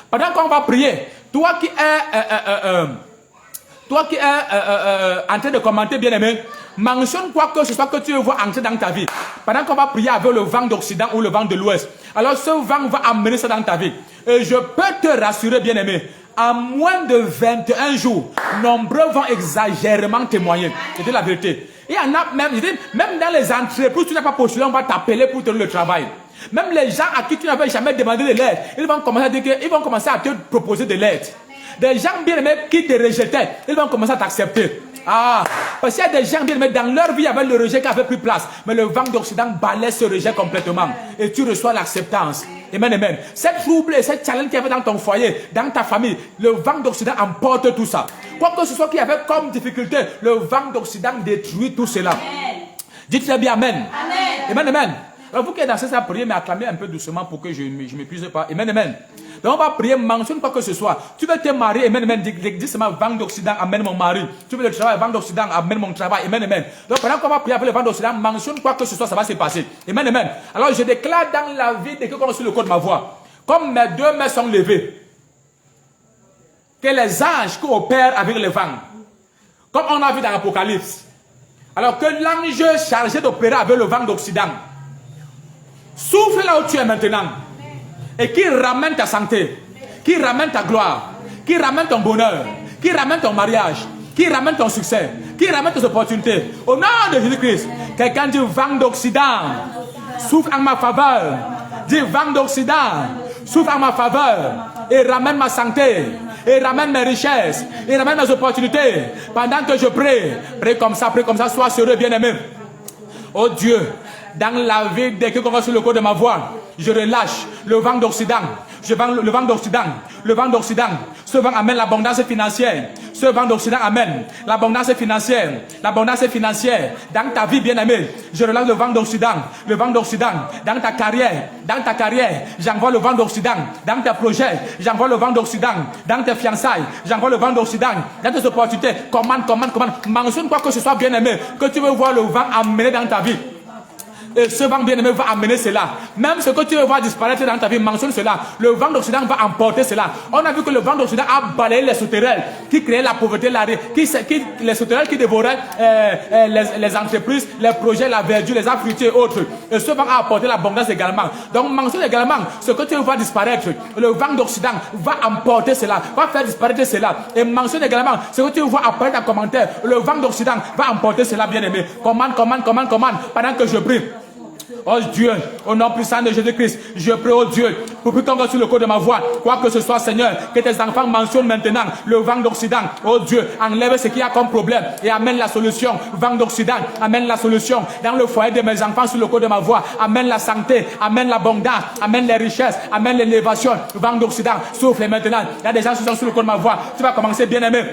Pendant qu'on va prier, toi qui es Toi qui es en train de commenter, bien-aimé, mentionne quoi que ce soit que tu veux voir entrer dans ta vie. Pendant qu'on va prier avec le vent d'Occident ou le vent de l'Ouest, alors ce vent va amener ça dans ta vie. Et je peux te rassurer, bien-aimé, en moins de 21 jours, nombreux vont exagérément témoigner. C'était la vérité. Il y en a même, même dans les entreprises, tu n'as pas postulé, on va t'appeler pour te donner le travail. Même les gens à qui tu n'avais jamais demandé de l'aide, ils vont commencer à te proposer de l'aide. Des gens bien-aimés qui te rejetaient, ils vont commencer à t'accepter. Ah, parce qu'il y a des gens bien-aimés, dans leur vie, il y avait le rejet qui avait plus place. Mais le vent d'Occident balaie ce rejet complètement. Et tu reçois l'acceptance. Amen, amen. Cette trouble et cette challenge qu'il y avait dans ton foyer, dans ta famille, le vent d'Occident emporte tout ça. Quoi que ce soit qu'il y avait comme difficulté, le vent d'Occident détruit tout cela. Dites très bien amen. Amen, amen. Alors vous qui êtes dans cette prière, mais acclamez un peu doucement pour que je ne m'épuise pas. Amen, amen. Donc on va prier, mentionne quoi que ce soit. Tu veux te marier, amen, amen. Dis seulement vent d'Occident, amène mon mari. Tu veux le travail, vent d'Occident, amène mon travail, amen, amen. Donc pendant qu'on va prier avec le vent d'Occident, mentionne quoi que ce soit, ça va se passer. Amen, amen. Alors je déclare dans la vie de quiconque sur le corps de ma voix, comme mes deux mains sont levées, que les anges qui opèrent avec le vent, comme on a vu dans l'Apocalypse, alors que l'ange chargé d'opérer avec le vent d'Occident, souffle là où tu es maintenant et qui ramène ta santé, qui ramène ta gloire, qui ramène ton bonheur, qui ramène ton mariage, qui ramène ton succès, qui ramène tes opportunités. Au nom de Jésus-Christ, quelqu'un dit vent d'Occident, souffle en ma faveur. Dis vent d'Occident, souffle en ma faveur et ramène ma santé, et ramène mes richesses, et ramène mes opportunités. Pendant que je prie comme ça, sois sérieux, bien-aimé. Oh Dieu, dans la vie de quelqu'un sur le corps de ma voix, je relâche le vent d'Occident. Le vent d'Occident. Le vent d'Occident. Ce vent amène l'abondance financière. Ce vent d'Occident amène l'abondance financière. L'abondance financière. Dans ta vie, bien-aimé, je relâche le vent d'Occident. Le vent d'Occident. Dans ta carrière. Dans ta carrière, j'envoie le vent d'Occident. Dans tes projets, j'envoie le vent d'Occident. Dans tes fiançailles, j'envoie le vent d'Occident. Dans tes opportunités, commande. Mentionne quoi que ce soit, bien-aimé, que tu veux voir le vent amener dans ta vie. Et ce vent bien-aimé va amener cela. Même ce que tu veux voir disparaître dans ta vie, mentionne cela. Le vent d'Occident va emporter cela. On a vu que le vent d'Occident a balayé les sauterelles qui créaient la pauvreté, les sauterelles qui dévoraient les entreprises, les projets, la verdure, les arbres fruitiers et autres. Et ce vent a apporté l'abondance également. Donc mentionne également ce que tu veux voir disparaître. Le vent d'Occident va emporter cela, va faire disparaître cela. Et mentionne également ce que tu veux voir apparaître en commentaire. Le vent d'Occident va emporter cela, bien-aimé. Commande. Pendant que je prie. Oh Dieu, au nom puissant de Jésus-Christ, je prie, oh Dieu, pour que tu sur le corps de ma voix, quoi que ce soit, Seigneur, que tes enfants mentionnent maintenant le vent d'Occident. Oh Dieu, enlève ce qu'il y a comme problème et amène la solution. Vent d'Occident, amène la solution dans le foyer de mes enfants sur le corps de ma voix. Amène la santé, amène l'abondance, amène les richesses, amène l'élévation. Vent d'Occident, souffle maintenant. Il y a des gens qui sont sur le corps de ma voix. Tu vas commencer, bien-aimé.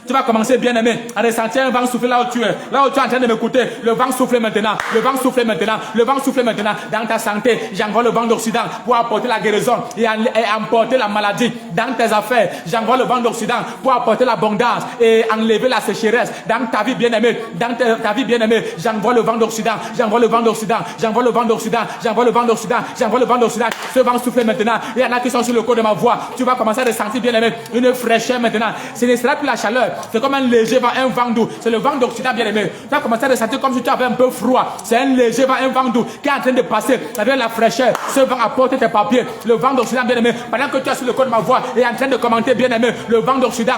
Tu vas commencer, bien-aimé, à ressentir un vent souffler là où tu es. Là où tu es en train de m'écouter. Le vent souffle maintenant. Le vent souffle maintenant. Le vent souffle maintenant. Dans ta santé, j'envoie le vent d'Occident pour apporter la guérison et emporter la maladie. Dans tes affaires, j'envoie le vent d'Occident pour apporter l'abondance et enlever la sécheresse. Dans ta vie, bien-aimé, ta vie, bien-aimé, j'envoie le vent d'Occident. J'envoie le vent d'Occident. J'envoie le vent d'Occident. J'envoie le vent d'Occident. J'envoie le vent d'Occident. Ce vent souffle maintenant. Il y en a qui sont sur le corps de ma voix. Tu vas commencer à ressentir, bien-aimé, une fraîcheur maintenant. Ce ne sera plus la chaleur. C'est comme un léger vent, un vent doux. C'est le vent d'Occident, bien-aimé. Tu vas commencer à ressentir comme si tu avais un peu froid. C'est un léger vent, un vent doux qui est en train de passer avec la fraîcheur. Ce vent apporte tes papiers. Le vent d'Occident, bien-aimé. Pendant que tu es sur le corps de ma voix et en train de commenter, bien-aimé, le vent d'Occident.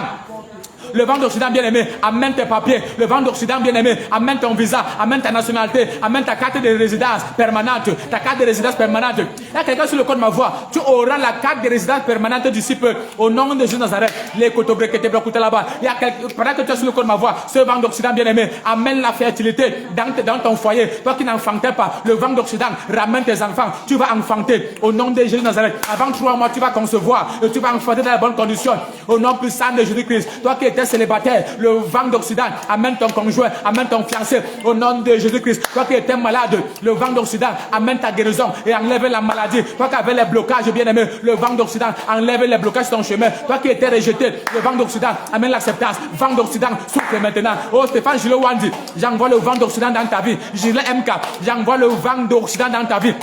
Le vent d'Occident, bien-aimé, amène tes papiers. Le vent d'Occident, bien-aimé, amène ton visa, amène ta nationalité, amène ta carte de résidence permanente. Ta carte de résidence permanente. Il y a quelqu'un sur le code de ma voix. Tu auras la carte de résidence permanente d'ici peu. Au nom de Jésus Nazareth. Les cotobrés qui te bloquent là-bas. Il y a quelqu'un, pendant que tu es sur le code de ma voix, ce vent d'Occident, bien-aimé, amène la fertilité dans ton foyer. Toi qui n'enfantais pas, le vent d'Occident ramène tes enfants. Tu vas enfanter. Au nom de Jésus Nazareth. Avant 3 mois, tu vas concevoir. Et tu vas enfanter dans les bonnes conditions. Au nom puissant de Jésus-Christ. Toi qui étais célibataire, le vent d'Occident amène ton conjoint, amène ton fiancé au nom de Jésus-Christ. Toi qui étais malade, le vent d'Occident amène ta guérison et enlève la maladie. Toi qui avais les blocages, bien-aimé, le vent d'Occident enlève les blocages sur ton chemin. Toi qui étais rejeté, le vent d'Occident amène l'acceptance. Vent d'Occident souffle maintenant. Oh Stéphane Gilles Wandi, j'envoie le vent d'Occident dans ta vie. Gilles MK, j'envoie le vent d'Occident dans ta vie.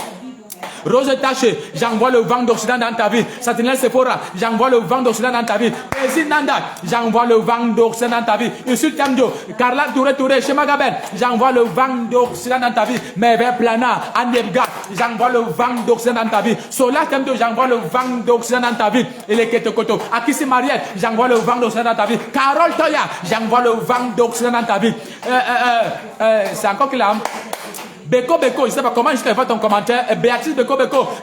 Rose tachée, j'envoie le vent d'Occident dans ta vie. Satinelle Sephora, j'envoie le vent d'Occident dans ta vie. Pézine Nanda, j'envoie le vent d'Occident dans ta vie. Usul Tamdio, Carla Touré, Shema Gaben, j'envoie le vent d'Occident dans ta vie. Meve Plana, Anebga, j'envoie le vent d'Occident dans ta vie. Sola Tamdio, j'envoie le vent d'Occident dans ta vie. Et les Ketekoto, Akisi Mariette, j'envoie le vent d'Occident dans ta vie. Carole Toya, j'envoie le vent d'Occident dans ta vie. C'est encore qu'il a. Beko, je ne sais pas comment je vais faire ton commentaire. Béatrice Beko,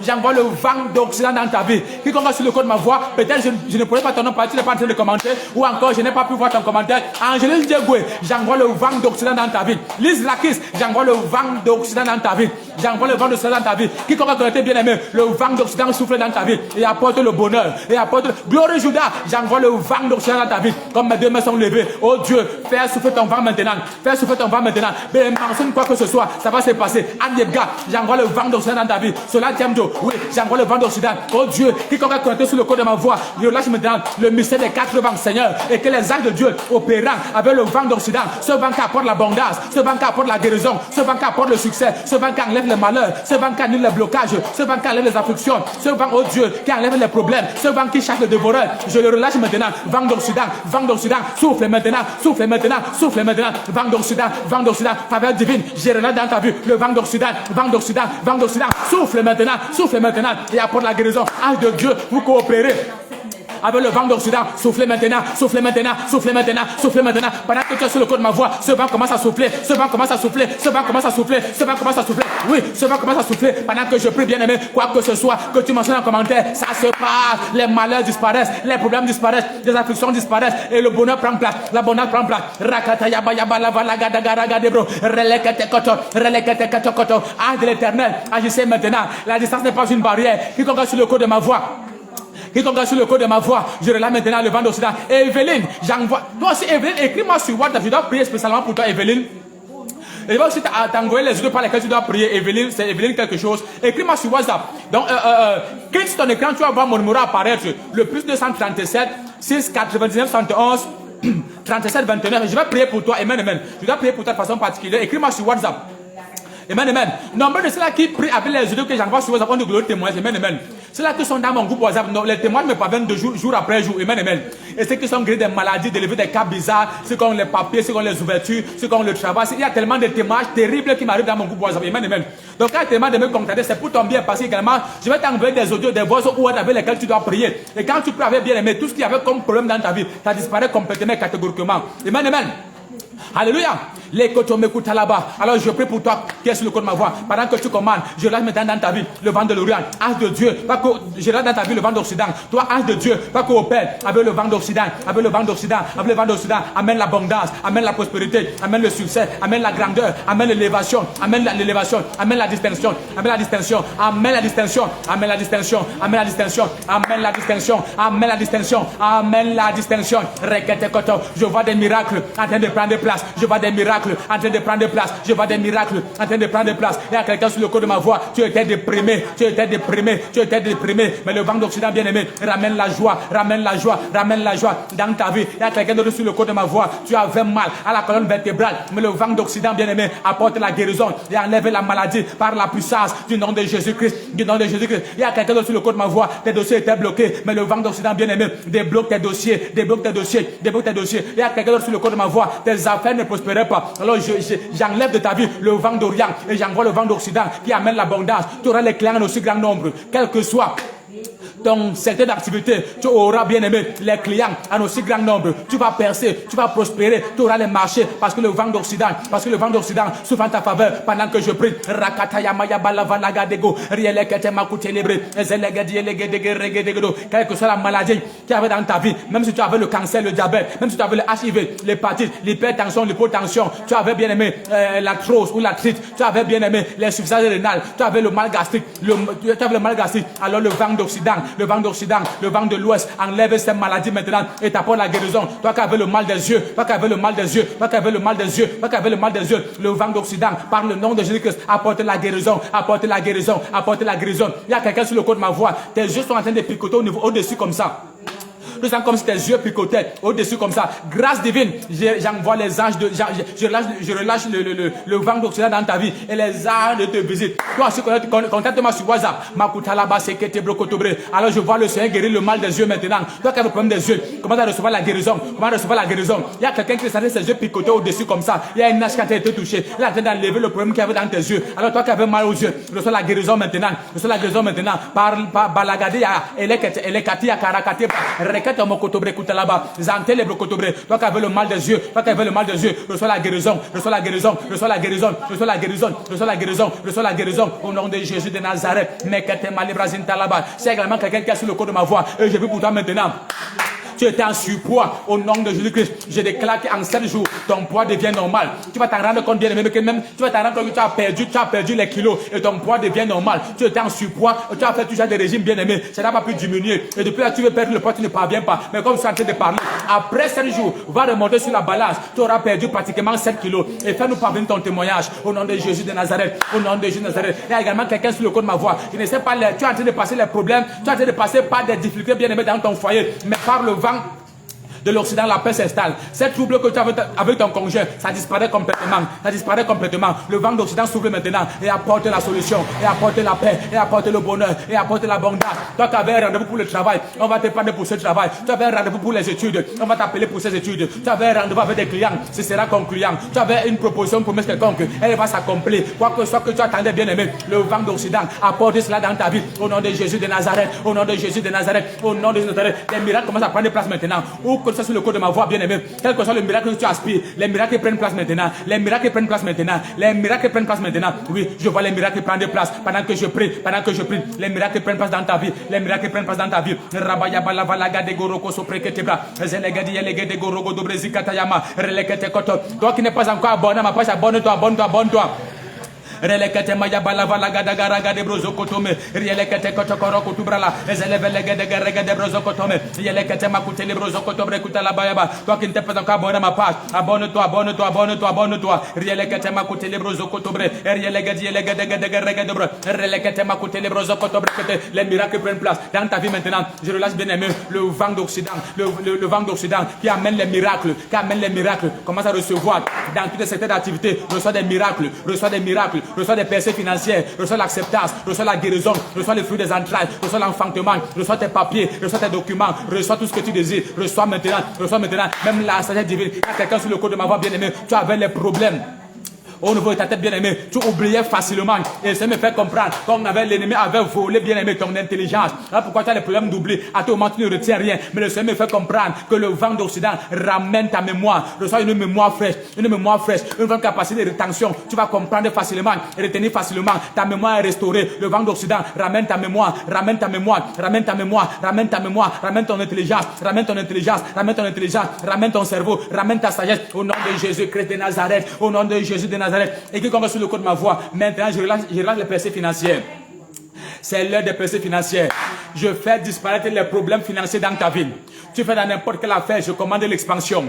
j'envoie le vent d'Occident dans ta vie. Quiconque sur le code de ma voix, peut-être je ne pourrais pas ton nom parce que tu n'es pas en train de commenter. Ou encore, je n'ai pas pu voir ton commentaire. Angéline Diegoué, j'envoie le vent d'Occident dans ta vie. Lise Lakis, j'envoie le vent d'Occident dans ta vie. J'envoie le vent d'Occident dans ta vie. Quiconque a été bien aimé, le vent d'Occident souffle dans ta vie et apporte le bonheur. Et apporte Gloire Judas, j'envoie le vent d'Occident dans ta vie. Comme mes deux mains sont levées. Oh Dieu, fais souffler ton vent maintenant. Fais souffler ton vent maintenant. Mais mentionne quoi que ce soit, ça va se passer. Aniebga, j'envoie le vent d'Occident dans ta vie. Cela Tiamdo, oui, j'envoie le vent d'Occident. Oh Dieu, quiconque a connecté sur le code de ma voix, je relâche maintenant le mystère des 4 vents, Seigneur. Et que les anges de Dieu opérant avec le vent d'Occident, ce vent qui apporte l'abondance, ce vent qui apporte la guérison, ce vent qui apporte le succès, ce vent qui enlève les malheurs, ce vent qui annule les blocages, ce vent qui enlève les afflictions, ce vent, oh Dieu, qui enlève les problèmes, ce vent qui chasse le dévoreur. Je le relâche maintenant. Vent d'Occident, souffle maintenant, souffle maintenant, souffle maintenant. Vent d'Occident, faveur divine, je relâche dans ta vie le vent d'Occident, souffle maintenant et apporte la guérison. Ange de Dieu, vous coopérez avec le vent d'Occident, soufflez maintenant. Pendant que tu es sur le code de ma voix, ce vent commence à souffler, oui, ce vent commence à souffler. Pendant que je prie, bien aimé, quoi que ce soit que tu mentionnes en commentaire, ça se passe, les malheurs disparaissent, les problèmes disparaissent, les afflictions disparaissent et le bonheur prend place, l'abondance prend place. Rakata yaba yaba la vala gada garaga debro, relekete koto, ange de l'Éternel, agissez maintenant. La distance n'est pas une barrière. Quiconque est sur le code de ma voix, je relâche maintenant le vent d'Occident. Evelyne, j'envoie. Toi aussi, Evelyne, écris-moi sur WhatsApp. Je dois prier spécialement pour toi, Evelyne. Et je vais aussi t'envoyer les autres par lesquels tu dois prier. Evelyne, c'est Evelyne quelque chose. Écris-moi sur WhatsApp. Donc, clique sur ton écran, tu vas voir mon numéro apparaître. Le plus 237 6 99 71 37 29. Je vais prier pour toi. Amen. Je dois prier pour toi de façon particulière. Écris-moi sur WhatsApp. Amen. Nombre de ceux-là qui prient avec les audios que j'envoie sur WhatsApp ont de glorieux témoignages. Amen. Ceux-là qui sont dans mon groupe WhatsApp, les témoignages me parviennent de jour après jour. Amen. Et ceux qui sont guéris des maladies, de lever des cas bizarres, ceux qui ont les papiers, ceux qui ont les ouvertures, ceux qui ont le travail. Il y a tellement de témoignages terribles qui m'arrivent dans mon groupe WhatsApp. Amen. Donc quand tu demandes de me contacter, c'est pour ton bien parce qu'également, je vais t'envoyer des audios, des voix ou avec lesquelles tu dois prier. Et quand tu pries avec bien aimé, tout ce qu'il y avait comme problème dans ta vie, ça disparaît complètement catégoriquement. Amen. Alléluia. Les côtés m'écoutent là-bas. Alors je prie pour toi qui es sur le code de ma voix. Pendant que tu commandes, je lâche maintenant dans ta vie le vent de l'Orient. Ange de Dieu, pas que je lâche dans ta vie le vent d'Occident. Toi, ange de Dieu, pas coopère avec le vent d'Occident. Amène l'abondance, amène la prospérité, amène le succès, amène la grandeur, amène l'élévation, amène la distinction. Requête koto. Je vois des miracles en train de prendre place. Je vois des miracles en train de prendre place. Il y a quelqu'un sur le code de ma voix. Tu étais déprimé. Mais le vent d'Occident bien-aimé ramène la joie dans ta vie. Il y a quelqu'un d'autre sur le code de ma voix. Tu avais mal à la colonne vertébrale. Mais le vent d'Occident bien-aimé apporte la guérison et enlève la maladie par la puissance du nom de Jésus-Christ. Il y a quelqu'un d'autre sur le code de ma voix. Tes dossiers étaient bloqués. Mais le vent d'Occident bien-aimé débloque tes dossiers. Il y a quelqu'un d'autre sur le code de ma voix. Tes affaires ne prospéraient pas. Alors j'enlève de ta vie le vent d'Orient et j'envoie le vent d'Occident qui amène l'abondance. Tu auras les clients en aussi grand nombre, quel que soit ton secteur d'activité, tu auras bien aimé les clients en aussi grand nombre. Tu vas percer, tu vas prospérer, tu auras les marchés parce que le vent d'Occident souffle en ta faveur pendant que je prie. Quelle que soit la maladie qui avait dans ta vie, même si tu avais le cancer, le diabète, même si tu avais le HIV, l'hépatite, l'hypertension, l'hypotension, tu avais bien aimé l'arthrose ou l'arthrite, tu avais bien aimé l'insuffisance rénale, tu avais le mal gastrique, alors le vent d'Occident, le vent de l'Ouest enlève ces maladies maintenant et t'apporte la guérison. Toi qui avais le mal des yeux, le vent d'Occident, par le nom de Jésus-Christ, apporte la guérison. Il y a quelqu'un sur le côté de ma voix, tes yeux sont en train de picoter au-dessus comme ça. Je sens comme si tes yeux picotaient au-dessus comme ça. Grâce divine, j'envoie les anges, je relâche le vent d'Occident dans ta vie et les anges te visitent. Toi aussi, contacte-moi sur WhatsApp. Alors je vois le Seigneur guérir le mal des yeux maintenant. Toi qui as le problème des yeux, comment à recevoir la guérison? Comment recevoir la guérison? Il y a quelqu'un qui sentait ses yeux picoter au-dessus comme ça. Il y a une nage qui a été touchée. Il a été d'enlever le problème qu'il y avait dans tes yeux. Alors toi qui avais mal aux yeux, reçois la guérison maintenant. Reçois la guérison maintenant. Par Balagadia, Elekatia, Karakati, Rekata Mokotobre Kutalaba, Zantele Brokotobre. Toi qui avais le mal des yeux, toi qui avais le mal des yeux, reçois la guérison, reçois la guérison, reçois la guérison, reçois la guérison, reçois la guérison, reçois la guérison. Au nom de Jésus de Nazareth, Mekete Malibrazin Talaba. C'est également quelqu'un qui a sur le corps de ma voix. Et je veux pour toi maintenant. Tu étais en surpoids au nom de Jésus-Christ. Je déclare qu'en 7 jours, ton poids devient normal. Tu vas t'en rendre compte bien aimé que même tu vas t'en rendre compte que tu as perdu les kilos et ton poids devient normal. Tu étais en surpoids, tu as fait toujours des régimes bien aimés. Ça n'a pas pu diminuer. Et depuis là, tu veux perdre le poids, tu ne parviens pas. Mais comme je suis en train de parler, après 7 jours, va remonter sur la balance. Tu auras perdu pratiquement 7 kilos. Et fais-nous parvenir ton témoignage au nom de Jésus de Nazareth. Au nom de Jésus de Nazareth. Il y a également quelqu'un sur le côté de ma voix. Je ne sais pas, tu es en train de passer les problèmes. Tu es en train de passer par des difficultés bien aimées dans ton foyer. Mais par le vent de l'Occident, la paix s'installe. Cette trouble que tu as avec ton conjoint, ça disparaît complètement. Ça disparaît complètement. Le vent d'Occident s'ouvre maintenant et apporte la solution, et apporte la paix, et apporte le bonheur, et apporte l'abondance. Toi qui avais un rendez-vous pour le travail, on va te prendre pour ce travail. Tu avais un rendez-vous pour les études, on va t'appeler pour ces études. Tu avais un rendez-vous avec des clients, ce sera concluant. Tu avais une proposition, une promesse quelconque, elle va s'accomplir. Quoi que ce soit que tu attendais bien aimé, le vent d'Occident apporte cela dans ta vie. Au nom de Jésus de Nazareth, au nom de Jésus de Nazareth, au nom de Jésus de Nazareth. Les miracles commencent à prendre place maintenant. Où que ce soit sur le corps de ma voix bien aimé, quel que soit le miracle que tu aspires, les miracles prennent place maintenant. Les miracles prennent place maintenant. Les miracles prennent place maintenant. Oui, je vois les miracles prendre place pendant que je prie, pendant que je prie. Les miracles prennent place dans ta vie. Les miracles prennent place dans ta vie. Rabaya balava de goroko sopreketebra. Zelegadi yelegede goroko dobrezi katayama. Relekete koto. Toi qui n'es pas encore abonné à ma page, abonne-toi, abonne-toi, abonne-toi. Relekete maya balava la gada garaga de brozo kotome. Relekete kotokoro kutubrala. Ezelevele de garega de brozo kotome. Relekete makute le brozo kotobre kutala bayaba. Toi qui ne t'es pas encore abonné à ma page, abonne-toi, abonne-toi, abonne-toi, abonne-toi. Relekete makute le brozo kotobre. Relekete de garega de brozo. Relekete makute le brozo kotobre. Les miracles prennent place dans ta vie maintenant. Je relâche bien aimé le vent d'Occident, le vent d'Occident qui amène les miracles, commence à recevoir dans toutes les secteurs d'activité. Reçoit des miracles, reçoit des miracles. Reçois des percées financières, reçois l'acceptance, reçois la guérison, reçois le fruit des entrailles, reçois l'enfantement, reçois tes papiers, reçois tes documents, reçois tout ce que tu désires, reçois maintenant, même la sagesse divine. Il y a quelqu'un sur le côté de ma voix bien aimé, tu avais les problèmes au niveau de ta tête bien aimée, tu oubliais facilement. Et ça me fait comprendre comme l'ennemi avait volé bien aimé ton intelligence. Là pourquoi tu as les problèmes d'oubli. À tout moment tu ne retiens rien. Mais le Seigneur me fait comprendre que le vent d'Occident ramène ta mémoire. Reçois une mémoire fraîche, une bonne capacité de rétention. Tu vas comprendre facilement, retenir facilement. Ta mémoire est restaurée. Le vent d'Occident ramène ta mémoire, ramène ton intelligence, ramène ton cerveau, ramène ta sagesse. Au nom de Jésus-Christ de Nazareth, au nom de Jésus de Nazareth. Et quiconque sur le côté de ma voix, maintenant je relâche les percées financières. C'est l'heure des percées financières. Je fais disparaître les problèmes financiers dans ta vie. Tu fais dans n'importe quelle affaire, je commande l'expansion.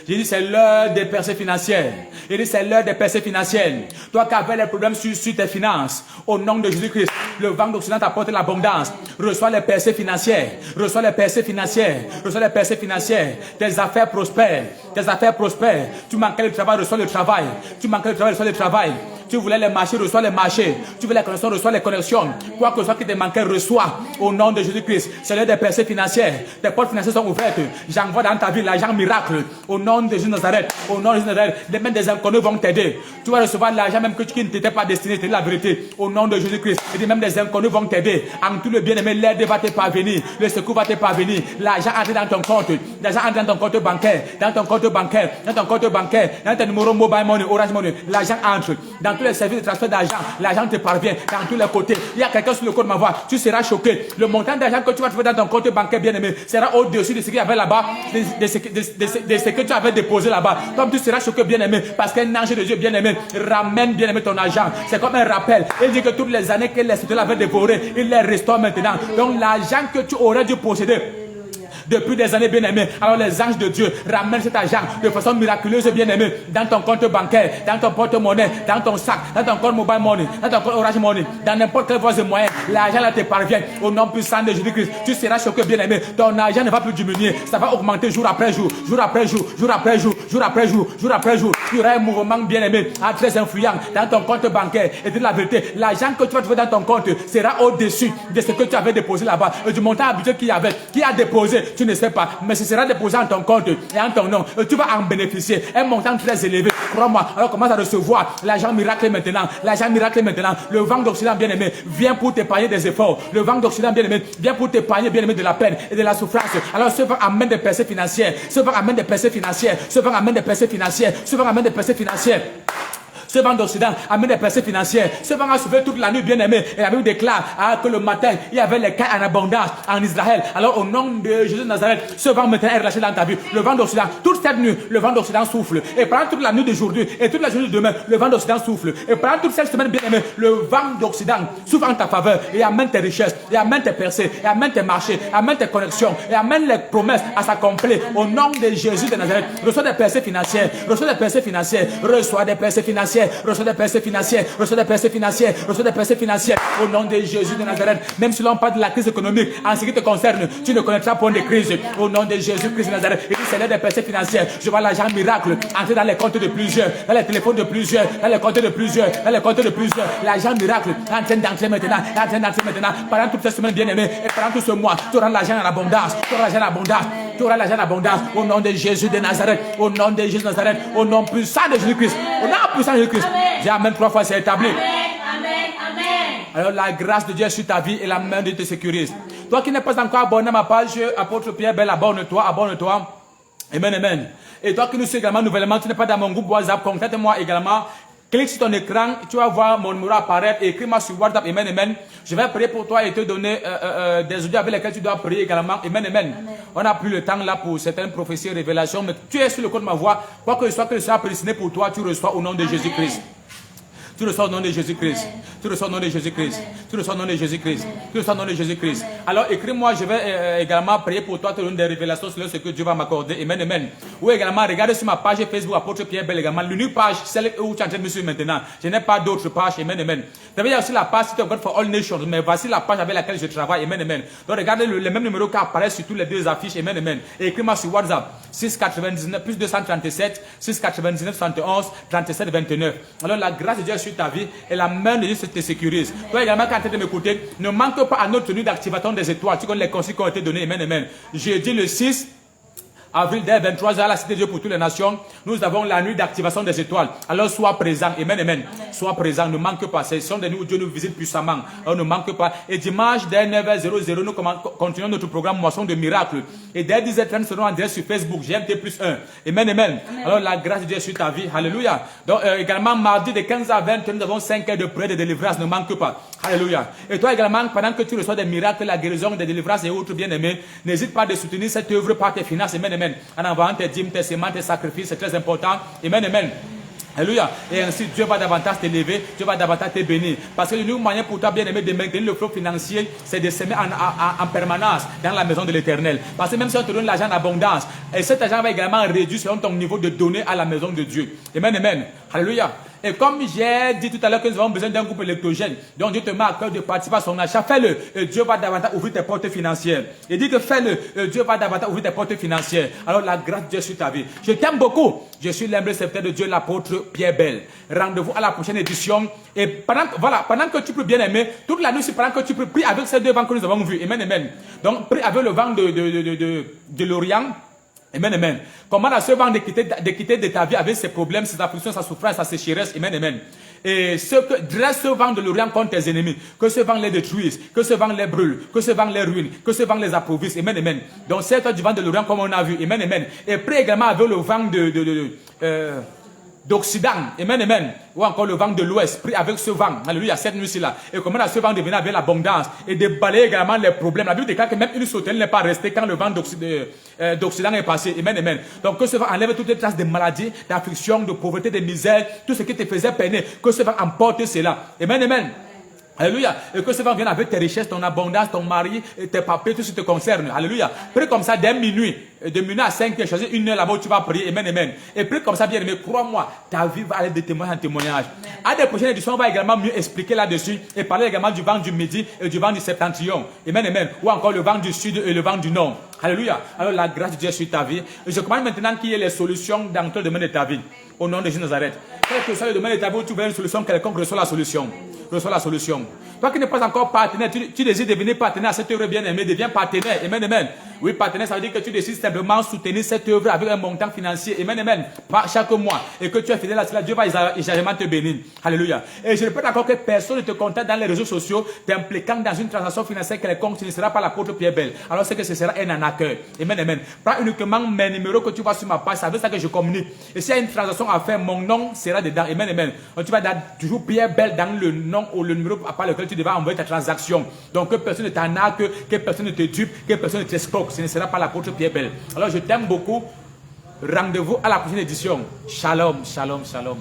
J'ai dit c'est l'heure des percées financières. J'ai dit c'est l'heure des percées financières. Toi qui avais les problèmes sur tes finances, au nom de Jésus-Christ, le vent d'Occident t'apporte l'abondance. Reçois les percées financières. Reçois les percées financières. Reçois les percées financières. Tes affaires prospèrent. Tu manquais le travail, reçois le travail. Tu voulais les marchés, reçois les marchés. Tu veux les connexions, reçois les connexions. Quoi que ce soit qui te manquait, reçois au nom de Jésus-Christ. C'est l'heure des percées financières. Tes portes financières sont ouvertes. J'envoie dans ta vie l'argent miracle. Au nom de Jésus de Nazareth. Au nom de Jésus de Nazareth. Les mains des inconnus vont t'aider. Tu vas recevoir l'argent même que tu ne t'étais pas destiné. C'est la vérité. Au nom de Jésus-Christ. Et même des inconnus vont t'aider. En tout le bien-aimé, l'aide va te parvenir. Le secours va te parvenir. L'argent entre dans ton compte. L'argent entre dans ton compte bancaire. Dans ton compte bancaire. Dans ton numéro mobile money, Orange Money. L'argent entre. Dans tous les services de transfert d'argent, l'argent te parvient dans tous les côtés. Il y a quelqu'un sur le côté de ma voix, tu seras choqué. Le montant d'argent que tu vas trouver dans ton compte bancaire bien aimé sera au-dessus de ce qu'il y avait là-bas, de ce que tu avais déposé là-bas. Comme tu seras choqué bien aimé, parce qu'un ange de Dieu bien aimé ramène bien aimé ton argent. C'est comme un rappel. Il dit que toutes les années que les sociétés l'avaient dévoré, il les restaure maintenant. Donc l'argent que tu aurais dû posséder depuis des années, bien-aimé. Alors les anges de Dieu ramènent cet argent de façon miraculeuse, bien-aimé, dans ton compte bancaire, dans ton porte-monnaie, dans ton sac, dans ton compte mobile money, dans ton compte Orange Money, dans n'importe quelle voie de moyen. L'argent là te parvient au nom puissant de Jésus-Christ. Tu seras choqué, bien-aimé. Ton argent ne va plus diminuer. Ça va augmenter jour après jour, jour après jour, jour après jour, jour après jour, jour après jour. Il y aura un mouvement, bien-aimé, très influent dans ton compte bancaire. Et de la vérité, l'argent que tu vas trouver dans ton compte sera au-dessus de ce que tu avais déposé là-bas. Du montant habituel qu'il y avait, qui a déposé, tu ne sais pas. Mais ce sera déposé en ton compte et en ton nom. Tu vas en bénéficier. Un montant très élevé. Crois-moi. Alors commence à recevoir l'argent miracle maintenant. L'argent miracle maintenant. Le vent d'Occident, bien-aimé, vient pour t'épargner des efforts. Le vent d'Occident, bien-aimé, vient pour t'épargner, bien-aimé, de la peine et de la souffrance. Alors ce vent amène des percées financières. Ce vent amène des percées financières. Ce vent amène des percées financières. Ce vent amène des percées financières. Ce vent d'Occident amène des percées financières. Ce vent a souffert toute la nuit, bien-aimé. Et la Bible déclare que le matin, il y avait les cas en abondance en Israël. Alors au nom de Jésus de Nazareth, ce vent maintenant est relâché dans ta vie. Le vent d'Occident, toute cette nuit, le vent d'Occident souffle. Et pendant toute la nuit d'aujourd'hui et toute la journée de demain, le vent d'Occident souffle. Et pendant toute cette semaine, bien-aimé, le vent d'Occident souffle en ta faveur et amène tes richesses, et amène tes percées, et amène tes marchés, et amène tes connexions, et amène les promesses à s'accomplir. Au nom de Jésus de Nazareth, reçois des percées financières, reçois des percées financières, reçois des percées financières, reçois des percées financières, reçois des percées financières, reçois des percées financières. Au nom de Jésus de Nazareth, même si l'on parle de la crise économique, en ce qui te concerne, tu ne connaîtras pas de crise. Au nom de Jésus-Christ de Nazareth, il dit c'est l'heure des percées financières. Je vois l'argent miracle entrer dans les comptes de plusieurs, dans les téléphones de plusieurs, dans les comptes de plusieurs, dans les comptes de plusieurs. L'argent miracle est en train d'entrer maintenant, est en train d'entrer maintenant. Pendant toute cette semaine, bien-aimé, et pendant tout ce mois, tu auras l'argent en abondance, tu auras l'argent en abondance, tu auras l'argent en abondance. Au nom de Jésus de Nazareth, au nom de Jésus de Nazareth, au nom puissant de Jésus-Christ, au nom puissant de Jésus-Christ. Dis Amen 3 fois, c'est établi. Amen, amen, amen. Alors la grâce de Dieu sur ta vie et la main de Dieu te sécurise. Toi qui n'es pas encore abonné à ma page, Apôtre Pierre Bell, abonne-toi, abonne-toi. Amen, amen. Et toi qui nous suis également nouvellement, tu n'es pas dans mon groupe WhatsApp, contacte-moi également. Clique sur ton écran, tu vas voir mon numéro apparaître, écris-moi sur WhatsApp, amen, amen. Je vais prier pour toi et te donner des audios avec lesquels tu dois prier également, amen, amen. On n'a plus le temps là pour certaines prophéties et révélations, mais tu es sur le code de ma voix. Quoi que ce soit prédestiné pour toi, tu reçois au nom de Jésus-Christ. Tu reçois au nom de Jésus-Christ. Tu reçois au nom de Jésus-Christ. Tu reçois au nom de Jésus-Christ. Tu reçois au nom de Jésus-Christ. Alors écris-moi, je vais également prier pour toi, te donner des révélations sur ce que Dieu va m'accorder. Amen, amen. Ou également, regarde sur ma page Facebook, Apôtre Pierre Bell également. L'unique page, celle où tu es en train de me suivre maintenant. Je n'ai pas d'autres pages. Amen, amen. Il y a aussi la page City of God for All Nations. Mais voici la page avec laquelle je travaille. Amen, amen. Donc regardez le même numéro qui apparaît sur toutes les deux affiches. Amen, amen. Et écris-moi sur WhatsApp. 699 plus 237 699 71 37 29. Alors la grâce de Dieu sur ta vie et la main de Dieu te sécurise. Toi également quand tu es en train de m'écouter, ne manque pas à notre tenue d'activation des étoiles. Tu connais les conseils qui ont été donnés. Amen, amen. Jeudi le 6 avril dès 23h à la Cité de Dieu pour toutes les nations, nous avons la nuit d'activation des étoiles. Alors sois présent, amen, amen. Sois présent, ne manque pas. Ce sont des nuits où Dieu nous visite puissamment. Alors ne manque pas. Et dimanche dès 9h00, nous continuons notre programme Moisson de miracles. Et dès 10h30, nous serons en direct sur Facebook, GMT+1. Amen, amen. Alors la grâce de Dieu sur ta vie. Alléluia. Donc également mardi de 15h à 20h, nous avons 5 heures de prière de délivrance. Ne manque pas. Alléluia. Et toi également, pendant que tu reçois des miracles, la guérison, des délivrances et autres bien-aimés, n'hésite pas de soutenir cette œuvre par tes finances. Amen, amen. En envoyant tes dîmes, tes semences, tes sacrifices, c'est très important. Amen, amen. Alléluia. Et ainsi, Dieu va davantage t'élever, Dieu va davantage te bénir. Parce que l'unique moyen pour toi, bien-aimé, de maintenir le flot financier, c'est de s'aimer en permanence dans la maison de l'Éternel. Parce que même si on te donne l'argent en abondance, et cet argent va également réduire selon ton niveau de donner à la maison de Dieu. Amen, amen. Alléluia. Et comme j'ai dit tout à l'heure que nous avons besoin d'un groupe électrogène, donc Dieu te met à cœur de participer à son achat, fais-le. Et Dieu va davantage ouvrir tes portes financières. Il dit que fais-le. Dieu va davantage ouvrir tes portes financières. Alors la grâce de Dieu sur ta vie. Je t'aime beaucoup. Je suis l'humble serviteur de Dieu, l'apôtre Pierre Bell. Rendez-vous à la prochaine édition. Et pendant que tu peux bien aimer, toute la nuit, c'est pendant que tu peux prier avec ces deux vents que nous avons vus. Amen, amen. Donc prie avec le vent de l'Orient. Amen, amen. Comment à ce vent de quitter de ta vie avec ses problèmes, ses afflictions, sa souffrance, sa sécheresse. Amen, amen. Et dresse ce vent de l'Orient contre tes ennemis. Que ce vent les détruise, que ce vent les brûle, que ce vent les ruine, que ce vent les approvise. Amen, amen. Donc c'est du vent de l'Orient comme on a vu. Amen, amen. Et prie également avec le vent d'Occident, amen, amen, ou encore le vent de l'Ouest, prie avec ce vent, alléluia, cette nuit-ci là, et comment à ce vent de venir avec l'abondance, et de balayer également les problèmes. La Bible déclare que même une sauterelle n'est pas restée quand le vent d'Occident est passé, amen, amen. Donc que ce vent enlève toutes les traces de maladies, d'affliction, de pauvreté, de misère, tout ce qui te faisait peiner, que ce vent emporte cela, amen, amen. Alléluia. Et que ce vent vienne avec tes richesses, ton abondance, ton mari, tes papiers, tout ce qui te concerne. Alléluia. Prie comme ça dès minuit. De minuit à 5 heures, choisis une heure là-bas où tu vas prier. Amen, amen. Et prie comme ça, bien aimé. Crois-moi, ta vie va aller de témoignage en témoignage. À des prochaines éditions, on va également mieux expliquer là-dessus et parler également du vent du midi et du vent du septentrion. Amen, amen. Ou encore le vent du sud et le vent du nord. Alléluia. Alors la grâce de Dieu sur ta vie. Et je commande maintenant qu'il y ait les solutions dans tout le domaine de ta vie. Au nom de Jésus de Nazareth. Quel que soit le domaine de ta vie où tu veux une solution, quelconque reçoit la solution. Reçois la solution. Toi qui n'es pas encore partenaire, tu désires devenir partenaire à cette œuvre bien-aimée, deviens partenaire. Amen, amen. Oui, partenaire, ça veut dire que tu décides simplement soutenir cette œuvre avec un montant financier. Amen, amen. Pas chaque mois. Et que tu es fidèle à cela, Dieu va également te bénir. Alléluia. Et je répète encore que personne ne te contacte dans les réseaux sociaux t'impliquant dans une transaction financière quelconque. Ce ne sera pas l'apôtre Pierre Bell. Alors c'est que ce sera un arnaqueur. Amen, amen. Prends uniquement mes numéros que tu vois sur ma page. C'est avec ça que je communique. Et s'il y a une transaction à faire, mon nom sera dedans. Amen, amen. Donc tu vas dar toujours Pierre Bell dans le nom ou le numéro à part lequel tu devras envoyer ta transaction. Donc que personne ne t'arnaque, que personne ne te dupe, que personne ne t'escroque. Ce ne sera pas l'apôtre Pierre Bell. Alors je t'aime beaucoup. Rendez-vous à la prochaine édition. Shalom, shalom, shalom.